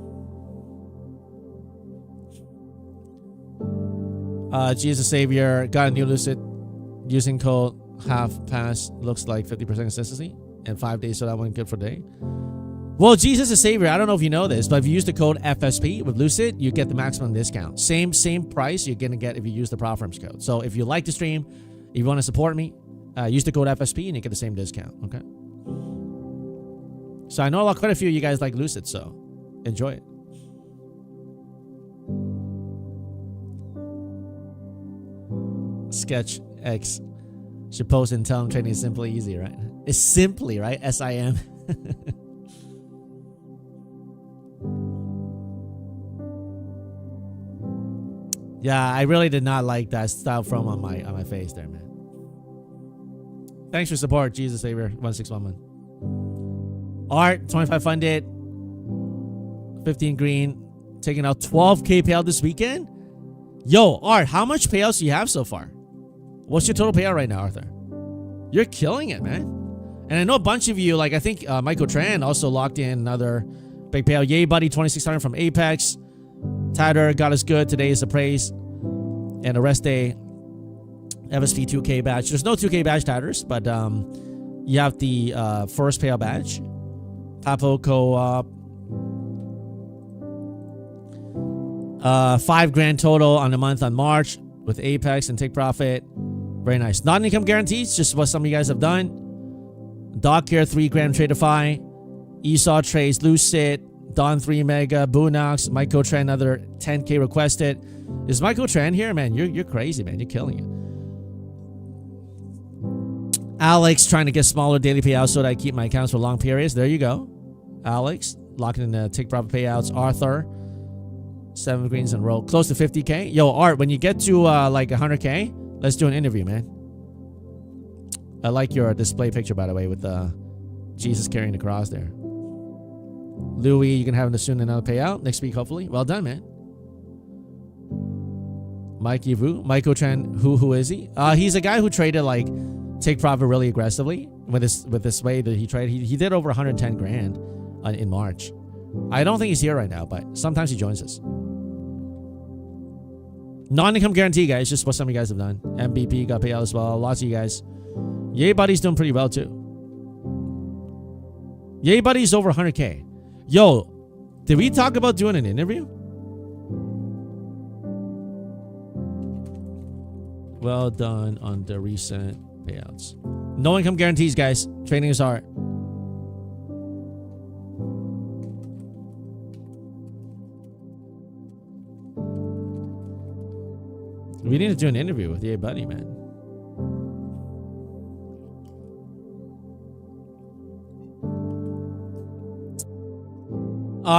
Jesus Savior, got a new Lucid using code half pass looks like 50% consistency and 5 days, so that went good for day. Well, Jesus is Savior. I don't know if you know this, but if you use the code FSP with Lucid, you get the maximum discount. Same price you're gonna get if you use the Profirms code. So if you like the stream, if you want to support me, use the code FSP and you get the same discount. Okay. So I know quite a few of you guys like Lucid, so enjoy it. Sketch X should post and tell him trading is simply easy, right? It's simply, right? SIM. Yeah, I really did not like that style from on my face there, man. Thanks for support, Jesus Savior 1611. Art 25 funded, 15 green, taking out 12k payout this weekend. Yo, Art, how much payouts do you have so far? What's your total payout right now, Arthur? You're killing it, man. And I know a bunch of you, like I think Michael Tran also locked in another big payout. Yay, buddy, 2600 from Apex. Tyler got us good. Today is the praise. And the rest day, FSP 2K badge. There's no 2K badge, Titers, but you have the first payout badge. Papo Co-op. 5 grand total on the month on March with Apex and Take Profit. Very nice. Non-income guarantees, just what some of you guys have done. Doc Care 3 grand Tradeify. Esau Trades, Lucid, Don 3 Mega, Boonox, Michael Tran, another 10k requested. Is Michael Tran here? Man, you're crazy, man. You're killing it. Alex trying to get smaller daily payouts so that I keep my accounts for long periods. There you go. Alex, locking in the Take Profit payouts. Arthur, 7 greens in a row. Close to 50k. Yo, Art, when you get to like 100k, let's do an interview, man. I like your display picture, by the way, with Jesus carrying the cross there. Louis, you can have soon another payout next week, hopefully. Well done, man. Mikey Vu, Michael Tran, who is he? He's a guy who traded like Take Profit really aggressively with this way that he traded. He did over 110 grand in March. I don't think he's here right now, but sometimes he joins us. Non-income guarantee, guys. Just what some of you guys have done. MVP got payout as well. Lots of you guys. Yay Buddy's doing pretty well too. Yay Buddy's over 100k. Yo, did we talk about doing an interview? Well done on the recent payouts. No income guarantees, guys. Trading is hard. We need to do an interview with Yay Buddy, man.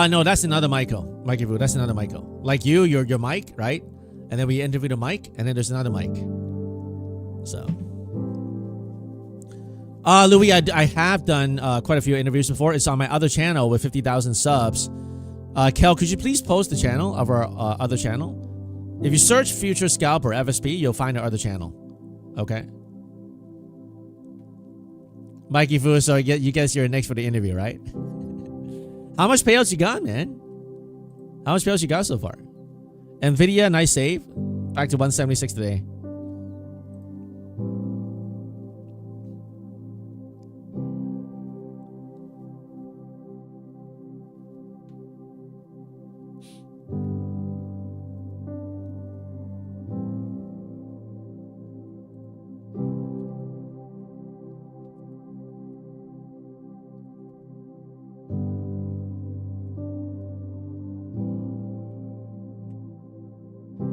No, that's another Michael. Mikey Vu, that's another Michael. Like you're Mike, right? And then we interviewed a Mike, and then there's another Mike. So. Louis, I have done quite a few interviews before. It's on my other channel with 50,000 subs. Kel, could you please post the channel of our other channel? If you search Future Scalp or FSP, you'll find our other channel. Okay? Mikey Fu, so you guess you're next for the interview, right? How much payouts you got, man? How much payouts you got so far? Nvidia, nice save. Back to 176 today.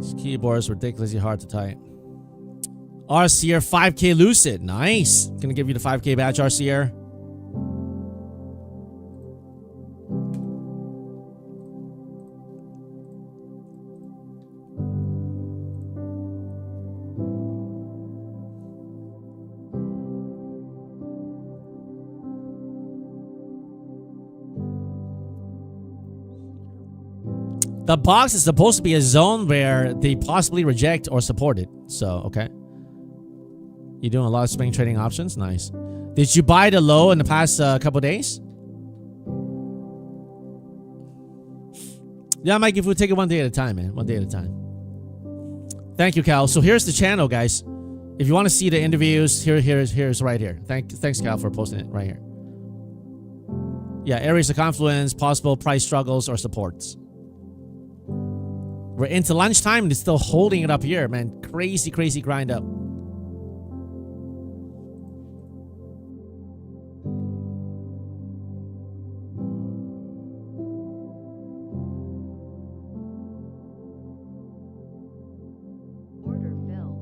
This keyboard is ridiculously hard to type. RCR 5K Lucid. Nice. Gonna give you the 5K badge, RCR. The box is supposed to be a zone where they possibly reject or support it. So, okay. You're doing a lot of swing trading options? Nice. Did you buy the low in the past couple days? Yeah, Mike, if we take it one day at a time, man. One day at a time. Thank you, Cal. So here's the channel, guys. If you want to see the interviews, here's right here. Thanks, Cal, for posting it right here. Yeah, areas of confluence, possible price struggles or supports. We're into lunchtime and it's still holding it up here, man. Crazy, crazy grind up. Order filled.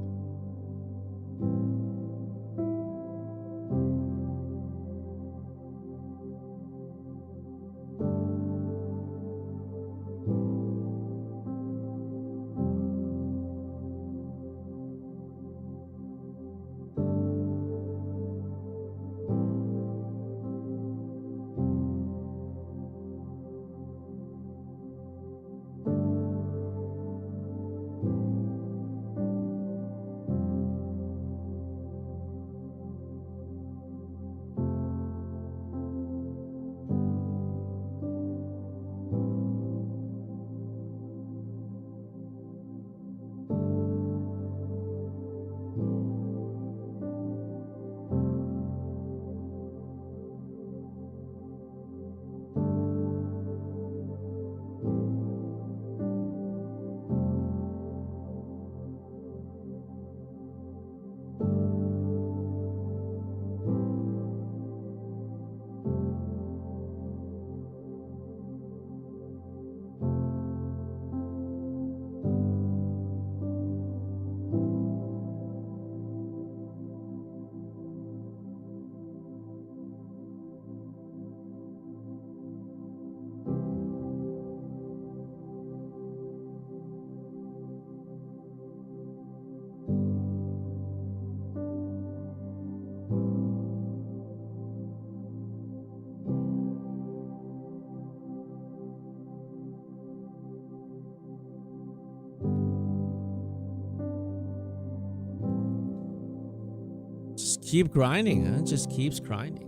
Just keep grinding, huh? Just keeps grinding.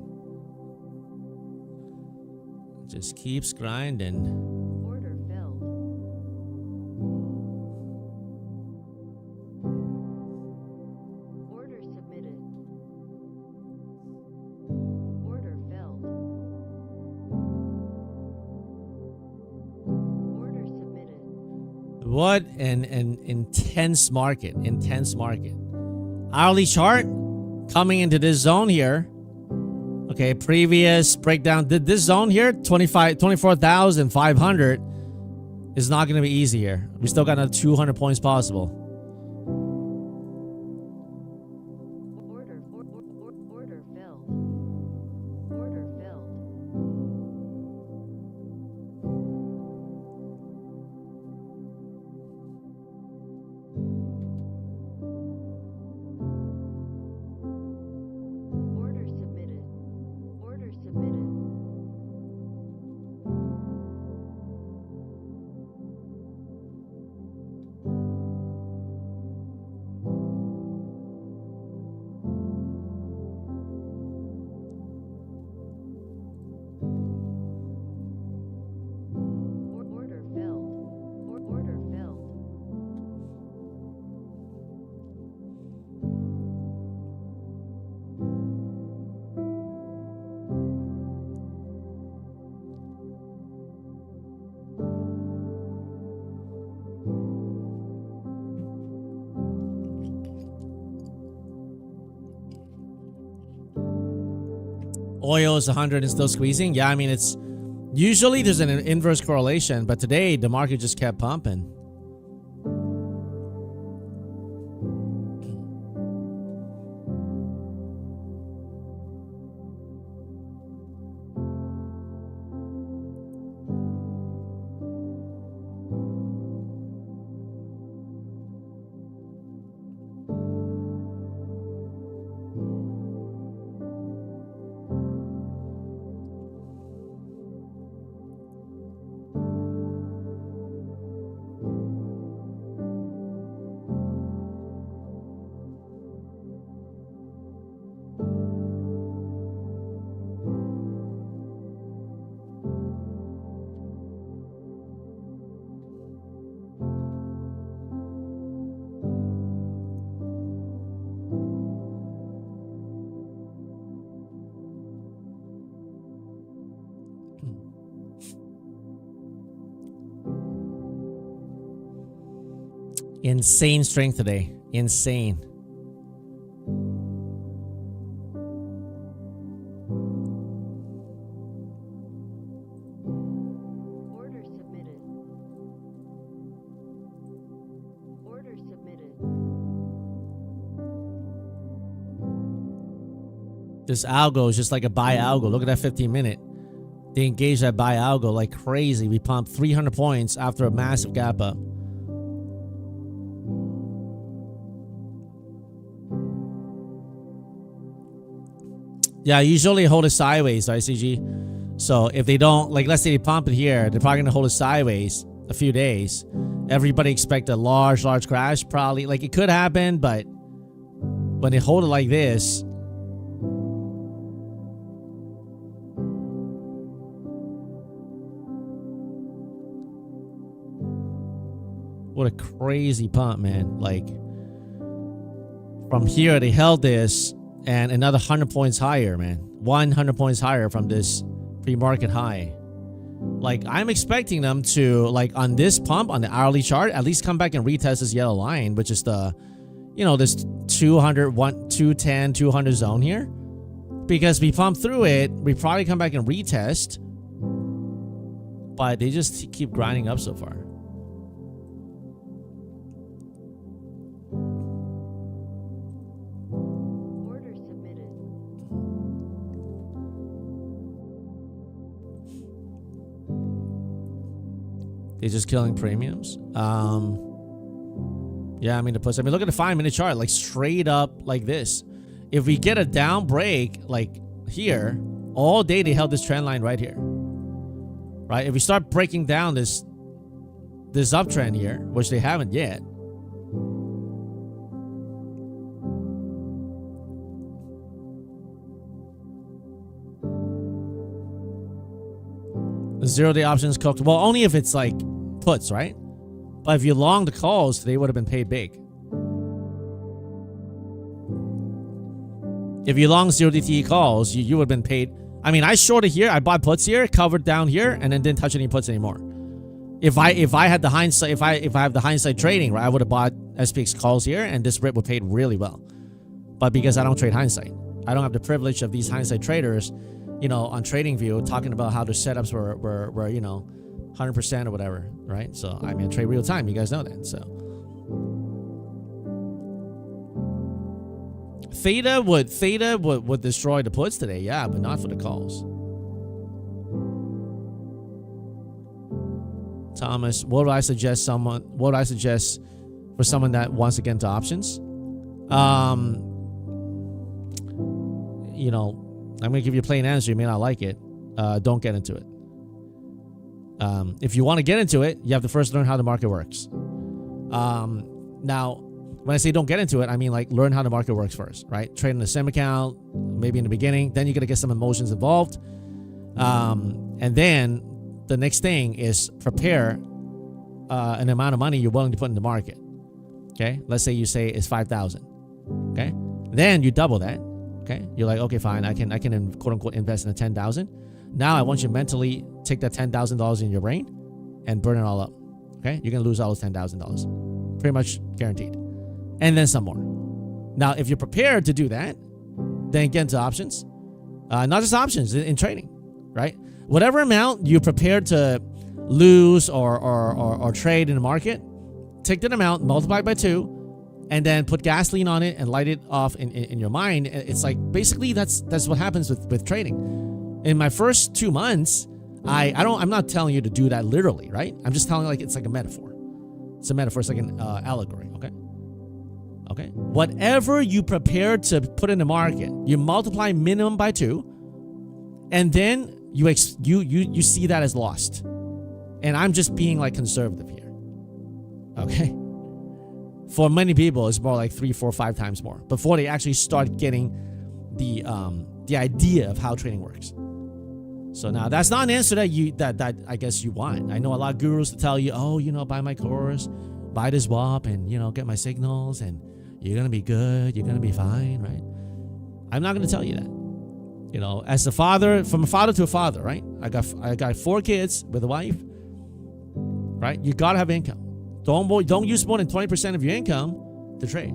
Just keeps grinding. Order filled. Order submitted. Order filled. Order submitted. What an intense market. Intense market. Hourly chart coming into this zone here. Okay, previous breakdown. This zone here, 24,500 is not going to be easy here. We still got another 200 points possible. Order filled. Order filled. Order submitted. Order submitted. Order filled. Order filled. Oil is 100 and still squeezing. Yeah, I mean, it's usually there's an inverse correlation, but today the market just kept pumping. Insane strength today. Insane. Order submitted. Order submitted. This algo is just like a buy algo. Look at that 15-minute. They engaged that buy algo like crazy. We pumped 300 points after a massive gap up. Yeah, usually hold it sideways, right, CG? So if they don't, like, let's say they pump it here, they're probably gonna hold it sideways a few days. Everybody expect a large crash, probably. Like, it could happen, but when they hold it like this, what a crazy pump, man. Like, from here, they held this and another 100 points higher, man. 100 points higher from this pre-market high. Like, I'm expecting them to, like, on this pump, on the hourly chart, at least come back and retest this yellow line, which is the, you know, this 200, 210, 200 zone here. Because we pump through it, we probably come back and retest. But they just keep grinding up so far. Order submitted. They're just killing premiums. Yeah, I mean, the puts. I mean, look at the 5-minute chart, like straight up like this. If we get a down break, like here, all day they held this trend line right here. Right? If we start breaking down this uptrend here, which they haven't yet. The 0-day options cooked. Well, only if it's like puts, right? But if you long the calls, they would have been paid big. If you long 0DTE calls, you would have been paid. I mean, I shorted here, I bought puts here, covered down here, and then didn't touch any puts anymore. If I had the hindsight, if I have the hindsight trading, right, I would have bought SPX calls here, and this rip would paid really well. But because I don't trade hindsight, I don't have the privilege of these hindsight traders, you know, on TradingView talking about how their setups were you know, 100% or whatever, right? So I mean, I trade real time. You guys know that. So Theta would destroy the puts today, yeah, but not for the calls. Thomas, what would I suggest for someone that wants to get into options? You know, I'm gonna give you a plain answer. You may not like it. Don't get into it. If you want to get into it, you have to first learn how the market works. Now, when I say don't get into it, I mean like learn how the market works first, right? Trade in a sim account, maybe in the beginning. Then you got to get some emotions involved. And then the next thing is prepare an amount of money you're willing to put in the market. Okay? Let's say you say it's 5,000. Okay? Then you double that. Okay? You're like, okay, fine. I can quote unquote invest in the 10,000. Now I want you to mentally take that $10,000 in your brain and burn it all up. Okay? You're going to lose all those $10,000. Pretty much guaranteed. And then some more. Now, if you're prepared to do that, then get into options. Not just options, in trading, right? Whatever amount you're prepared to lose or trade in the market, take that amount, multiply it by 2, and then put gasoline on it and light it off in your mind. It's like, basically, that's what happens with trading. In my first 2 months, I'm not telling you to do that literally, right? I'm just telling you, like, it's like a metaphor. It's a metaphor. It's like an allegory, okay? Okay? Whatever you prepare to put in the market, you multiply minimum by 2, and then you see that as lost. And I'm just being like conservative here. Okay? For many people, it's more like 3, 4, 5 times more before they actually start getting the idea of how trading works. So now that's not an answer that I guess you want. I know a lot of gurus to tell you, oh, you know, buy my course, buy this WAP, and, you know, get my signals, and you're gonna be good, you're gonna be fine, right? I'm not gonna tell you that. You know, as a father, from a father to a father, right? I got 4 kids with a wife, right? You gotta have income. Don't use more than 20% of your income to trade.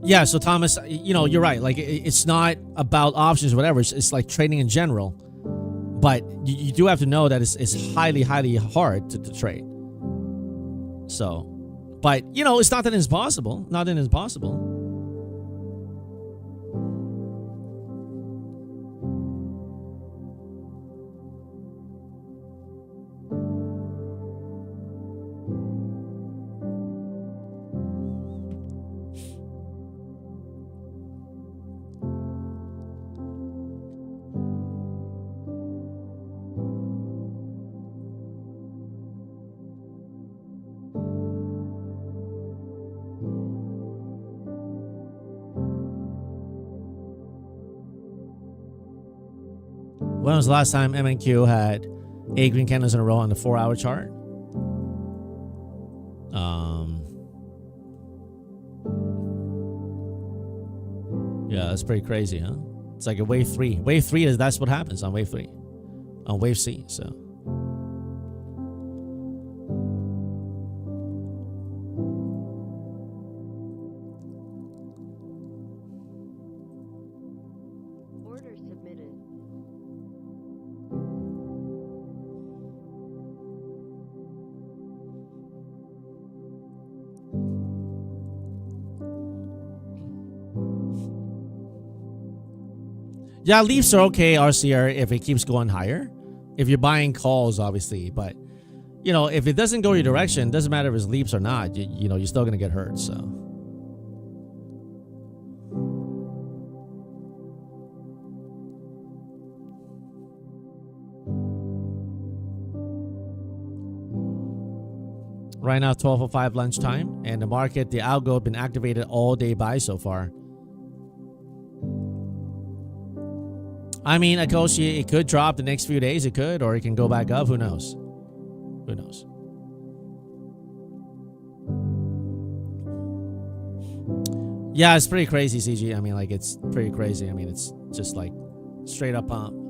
Yeah, so Thomas, you're right. Like, it's not about options or whatever. It's like trading in general. But you do have to know that it's highly, highly hard to trade. So, but, it's not that it's possible. Not that it's possible. When was the last time MNQ had 8 green candles in a row on the 4-hour chart? Yeah, that's pretty crazy, huh? It's like a wave 3. Wave 3 that's what happens on wave 3. On wave C, so. Order submitted. Yeah, leaves are okay, RCR, if it keeps going higher. If you're buying calls, obviously. But, if it doesn't go your direction, it doesn't matter if it's leaps or not. You're still going to get hurt, so. Right now, 12:05 lunchtime. And the market, the algo, been activated all day buy so far. I mean, Akoshi, it could drop the next few days. It could, or it can go back up. Who knows? Who knows? Yeah, it's pretty crazy, CG. I mean, like, it's pretty crazy. I mean, it's just like straight up pump.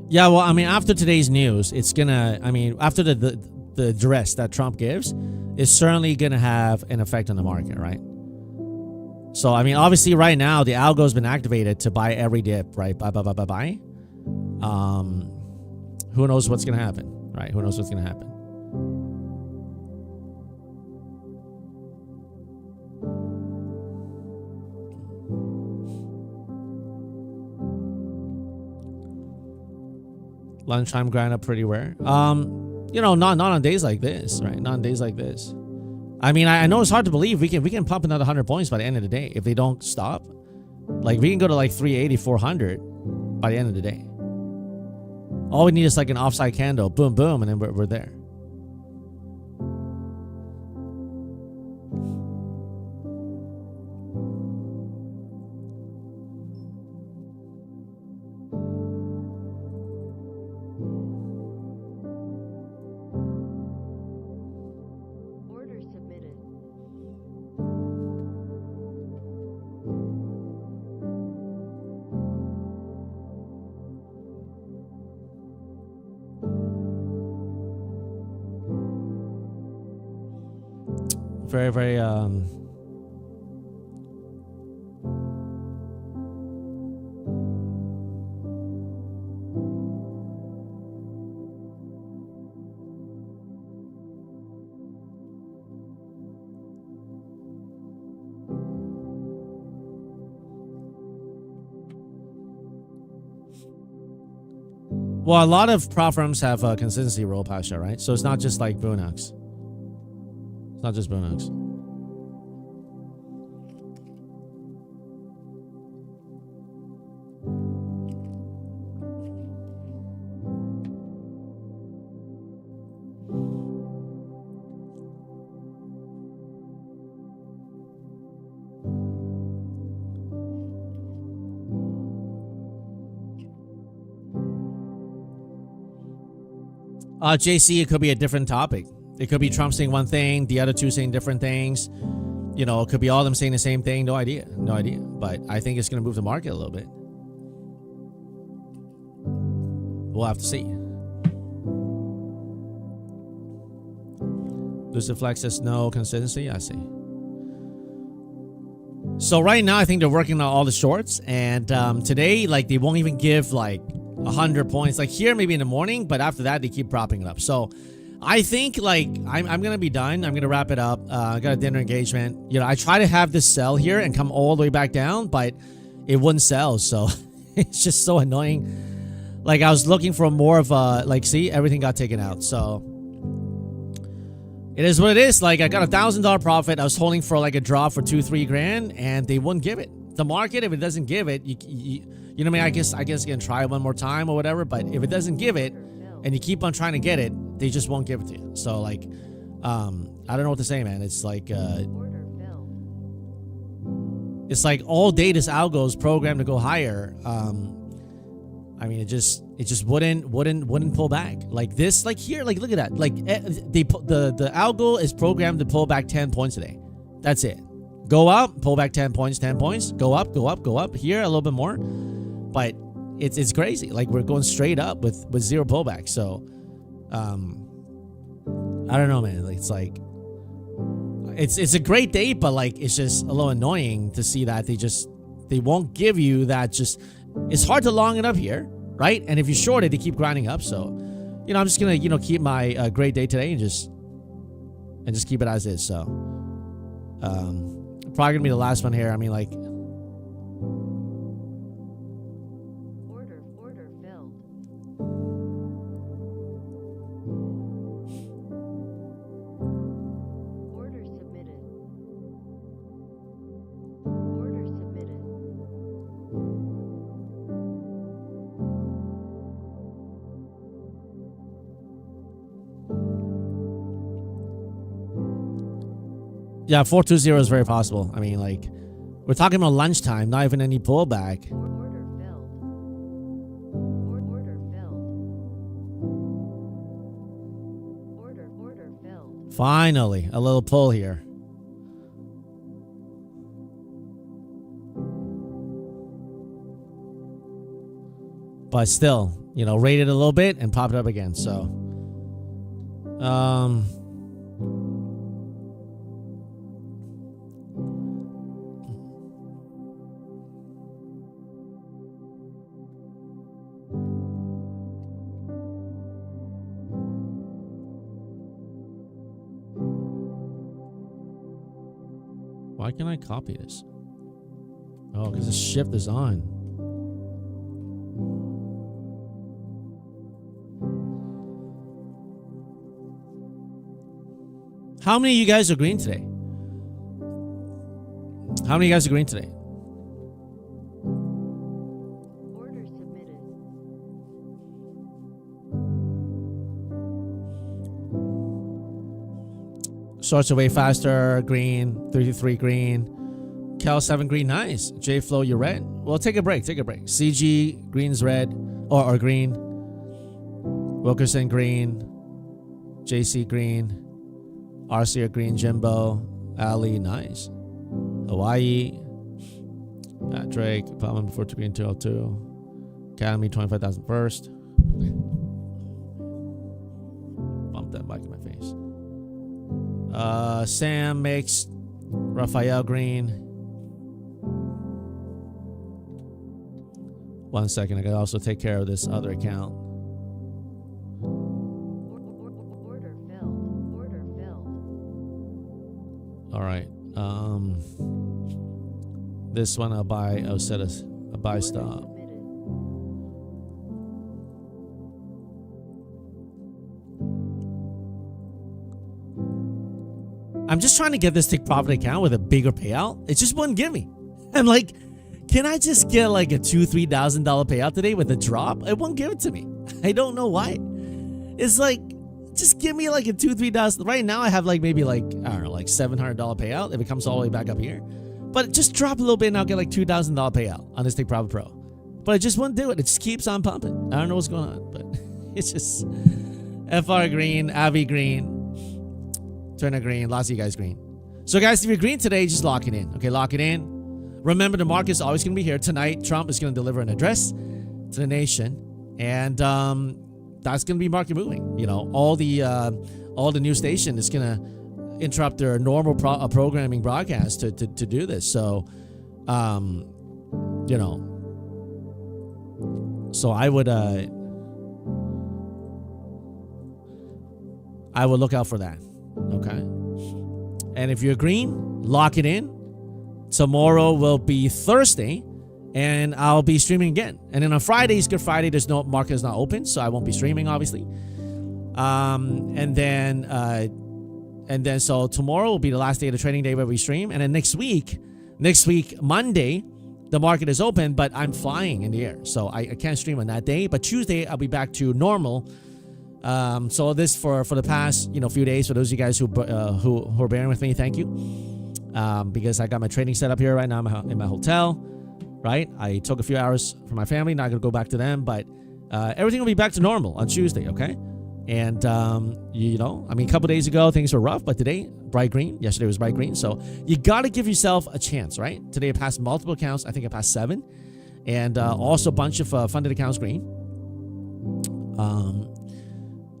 Yeah, well, I mean, after today's news, it's gonna, after the address that Trump gives, it's certainly gonna have an effect on the market, right? So, I mean, obviously right now, the algo's been activated to buy every dip, right? Buy. Who knows what's gonna happen, right? Who knows what's gonna happen? Lunchtime grind up pretty rare. Not on days like this, right? Not on days like this. I mean, I know it's hard to believe we can pump another 100 points by the end of the day if they don't stop. Like, we can go to like 380, 400 by the end of the day. All we need is like an offside candle, boom, boom, and then we're there. Very, very, well, a lot of prop firms have a consistency role, Pasha, right? So it's not just like Bunax. It's not just Bunax. JC, it could be a different topic. It could be Trump saying one thing, the other two saying different things. You know, it could be all of them saying the same thing. No idea. But I think it's going to move the market a little bit. We'll have to see. Lucid Flex says no consistency. I see. So right now, I think they're working on all the shorts. And today, like, they won't even give like 100 points. Like here, maybe in the morning. But after that, they keep propping it up. So I think like I'm going to be done. I'm going to wrap it up. I got a dinner engagement. You know, I try to have this sell here and come all the way back down, but it wouldn't sell. So it's just so annoying. Like I was looking for more of a, like, see, everything got taken out. So it is what it is. Like I got $1,000 profit. I was holding for like a drop for 2-3 grand and they wouldn't give it. The market, if it doesn't give it, you know what I mean? I guess you can try one more time or whatever. But if it doesn't give it and you keep on trying to get it, they just won't give it to you. So like, I don't know what to say, man. It's like, it's like all day this algo is programmed to go higher. I mean, it just wouldn't pull back like this. Like here, like look at that. Like the algo is programmed to pull back 10 points today. That's it. Go up, pull back 10 points, 10 points. Go up, go up, go up. Here a little bit more, but it's crazy. Like we're going straight up with zero pullback. So, I don't know, man. Like, it's a great day, but like it's just a little annoying to see that they won't give you that. Just it's hard to long it up here, right? And if you short it, they keep grinding up. So, you know, I'm just gonna keep my great day today and just keep it as is. So, probably gonna be the last one here. I mean, like. Order filled. Order submitted. Order submitted. Yeah, 420 is very possible. I mean, like, we're talking about lunchtime, not even any pullback. Order filled. Order filled. Order filled. Finally, a little pull here. But still, you know, rated a little bit and popped up again. So, why can't I copy this? Oh, because the shift is on. How many of you guys are green today? How many of you guys are green today? Order submitted. Shorts are way faster. Green, 33 green. Cal 7 green, nice. J Flow, you're red. Well, take a break. CG, green's red or green. Wilkerson, green. JC, green. RC are green. Jimbo, Ali, nice. Hawaii, Patrick, Palmer before 2 green 202. Academy, 25,000 first. Bump that mic in my face. Sam makes Raphael green. 1 second, I gotta also take care of this other account. Order filled. Order filled. All right. This one I'll buy. I'll set a buy stop. Submitted. I'm just trying to get this take profit account with a bigger payout. It just wouldn't give me. I'm like, can I just get like a $2,000-$3,000 payout today with a drop? It won't give it to me. I don't know why. It's like, just give me like a $2,000-$3,000. Right now I have like maybe like, I don't know, like $700 payout if it comes all the way back up here. But just drop a little bit and I'll get like $2,000 payout on this Take Profit Pro. But it just won't do it. It just keeps on pumping. I don't know what's going on, but it's just FR green, Avi green, Turner green, lots of you guys green. So guys, if you're green today, just lock it in. Okay, lock it in. Remember, the market is always going to be here. Tonight, Trump is going to deliver an address to the nation. And that's going to be market moving. You know, all the news station is going to interrupt their normal programming broadcast to do this. So, you know, so I would look out for that. Okay. And if you're green, lock it in. Tomorrow will be Thursday, and I'll be streaming again. And then on Friday is Good Friday. There's no market is not open, so I won't be streaming, obviously. And then so tomorrow will be the last day of the trading day where we stream. And then next week, Monday, the market is open, but I'm flying in the air, so I can't stream on that day. But Tuesday, I'll be back to normal. So this for the past few days, for those of you guys who are bearing with me, thank you. Because I got my trading set up here right now. I'm in my hotel, right? I took a few hours for my family. Not gonna go back to them, but everything will be back to normal on Tuesday, okay? And I mean, a couple days ago things were rough, but today bright green. Yesterday was bright green. So you gotta give yourself a chance, right? Today I passed multiple accounts. I think I passed 7, and also a bunch of funded accounts green.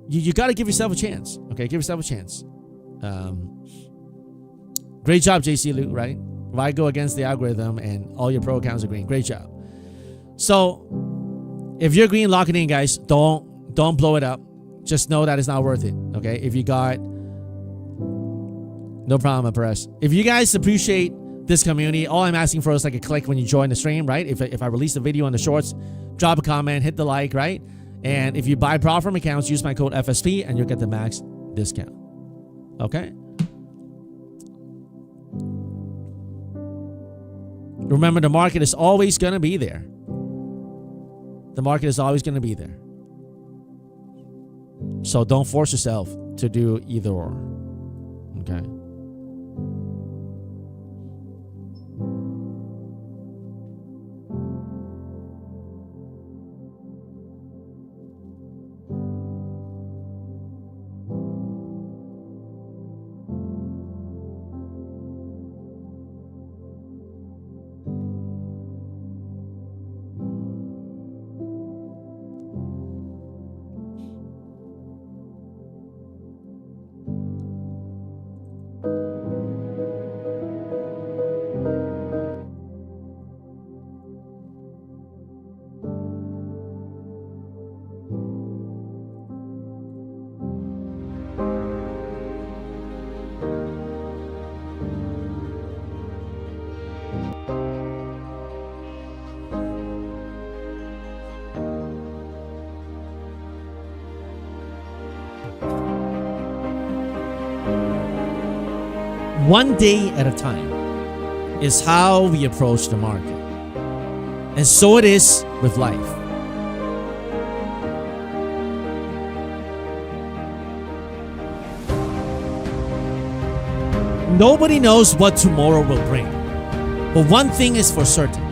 You got to give yourself a chance. Okay, give yourself a chance. Great job, JC Luke, right? Why go against the algorithm and all your pro accounts are green? Great job. So if you're green, lock it in, guys. Don't blow it up. Just know that it's not worth it. Okay, if you got no problem, Perez. If you guys appreciate this community, all I'm asking for is like a click when you join the stream, right? If I release a video on the shorts, drop a comment, hit the like, right? And if you buy profit from accounts, use my code FSP and you'll get the max discount. Okay? Remember, the market is always going to be there. The market is always going to be there. So don't force yourself to do either or. Okay? One day at a time is how we approach the market. And so it is with life. Nobody knows what tomorrow will bring. But one thing is for certain.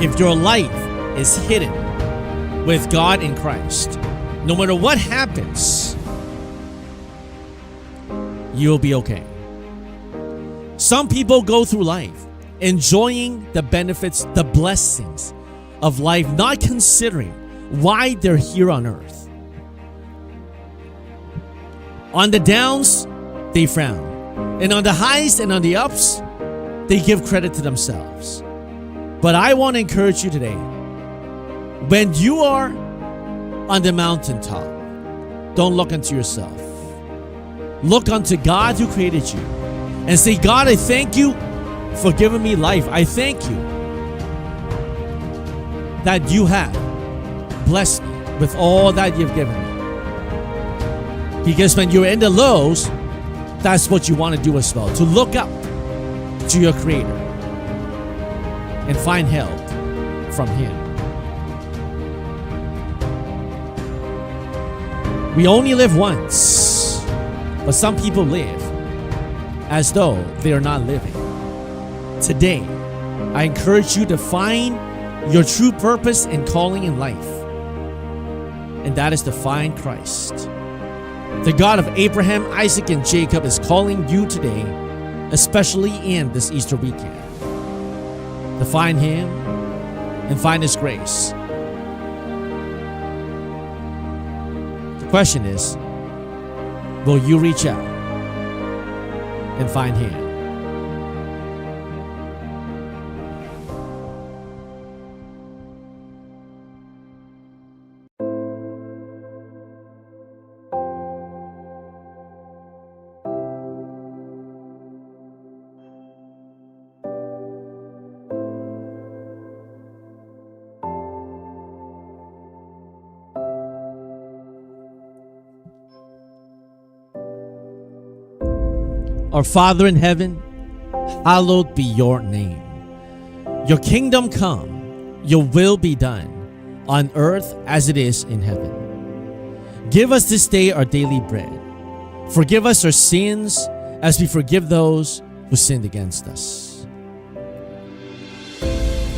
If your life is hidden with God in Christ, no matter what happens, you'll be okay. Some people go through life enjoying the benefits, the blessings of life, not considering why they're here on earth. On the downs, they frown. And on the highs and on the ups, they give credit to themselves. But I want to encourage you today, when you are on the mountaintop, don't look unto yourself. Look unto God who created you and say, God, I thank you for giving me life. I thank you that you have blessed me with all that you've given me. Because when you're in the lows, that's what you want to do as well. To look up to your Creator and find help from Him. We only live once. But some people live as though they are not living. Today, I encourage you to find your true purpose and calling in life. and that is to find Christ. The God of Abraham, Isaac, and Jacob is calling you today, especially in this Easter weekend, to find Him and find His grace. The question is, will you reach out and find Him? Our Father in heaven, hallowed be your name. Your kingdom come, your will be done, on earth as it is in heaven. Give us this day our daily bread. Forgive us our sins as we forgive those who sinned against us.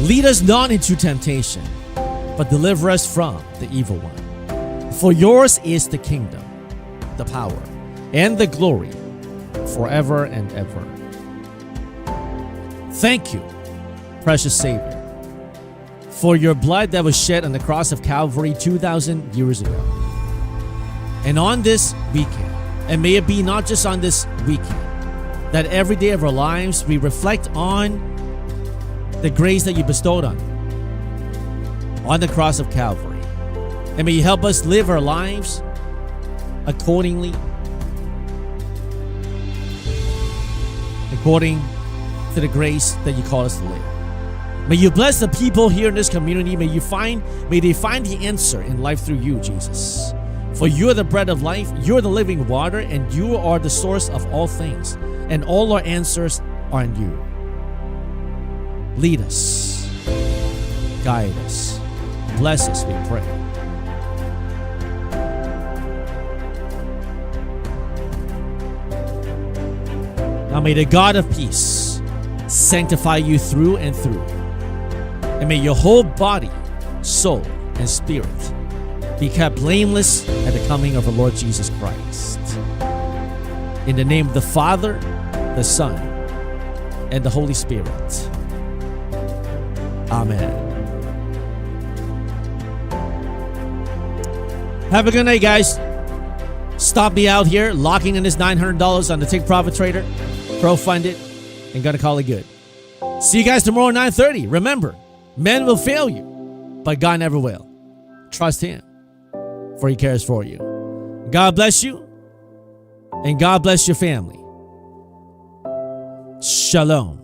Lead us not into temptation, but deliver us from the evil one. For yours is the kingdom, the power, and the glory, forever and ever. Thank you, precious Savior, for your blood that was shed on the cross of Calvary 2,000 years ago. And on this weekend, and may it be not just on this weekend, that every day of our lives we reflect on the grace that you bestowed on the cross of Calvary. And may you help us live our lives according to the grace that you call us to live. May you bless the people here in this community. May they find the answer in life through you, Jesus. For you are the bread of life, you are the living water, and you are the source of all things. And all our answers are in you. Lead us, guide us, bless us, we pray. Now may the God of peace sanctify you through and through. And may your whole body, soul, and spirit be kept blameless at the coming of the Lord Jesus Christ. In the name of the Father, the Son, and the Holy Spirit. Amen. Have a good night, guys. Stop me out here locking in this $900 on the Take Profit Trader. Pro fund it and gonna call it good. See you guys tomorrow at 9:30. Remember, men will fail you, but God never will. Trust Him, for He cares for you. God bless you, and God bless your family. Shalom.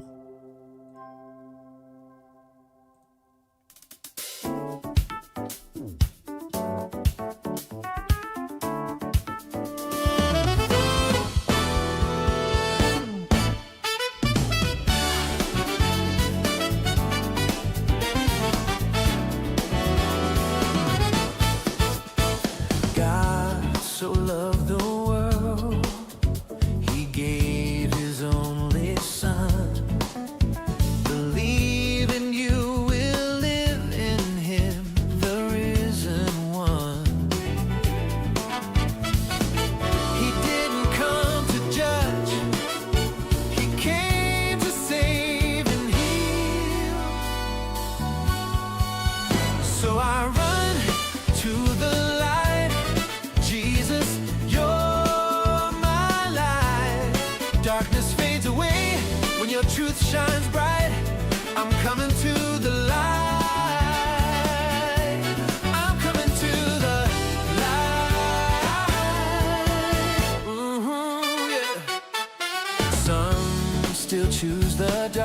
So loved the world, He gave His only Son. Believe in you will live in Him, the risen one. He didn't come to judge, He came to save and heal. So I run to the light, Jesus, you're my light. Darkness fades away when your truth shines bright. I'm coming to the light. I'm coming to the light. Yeah. Some still choose the dark.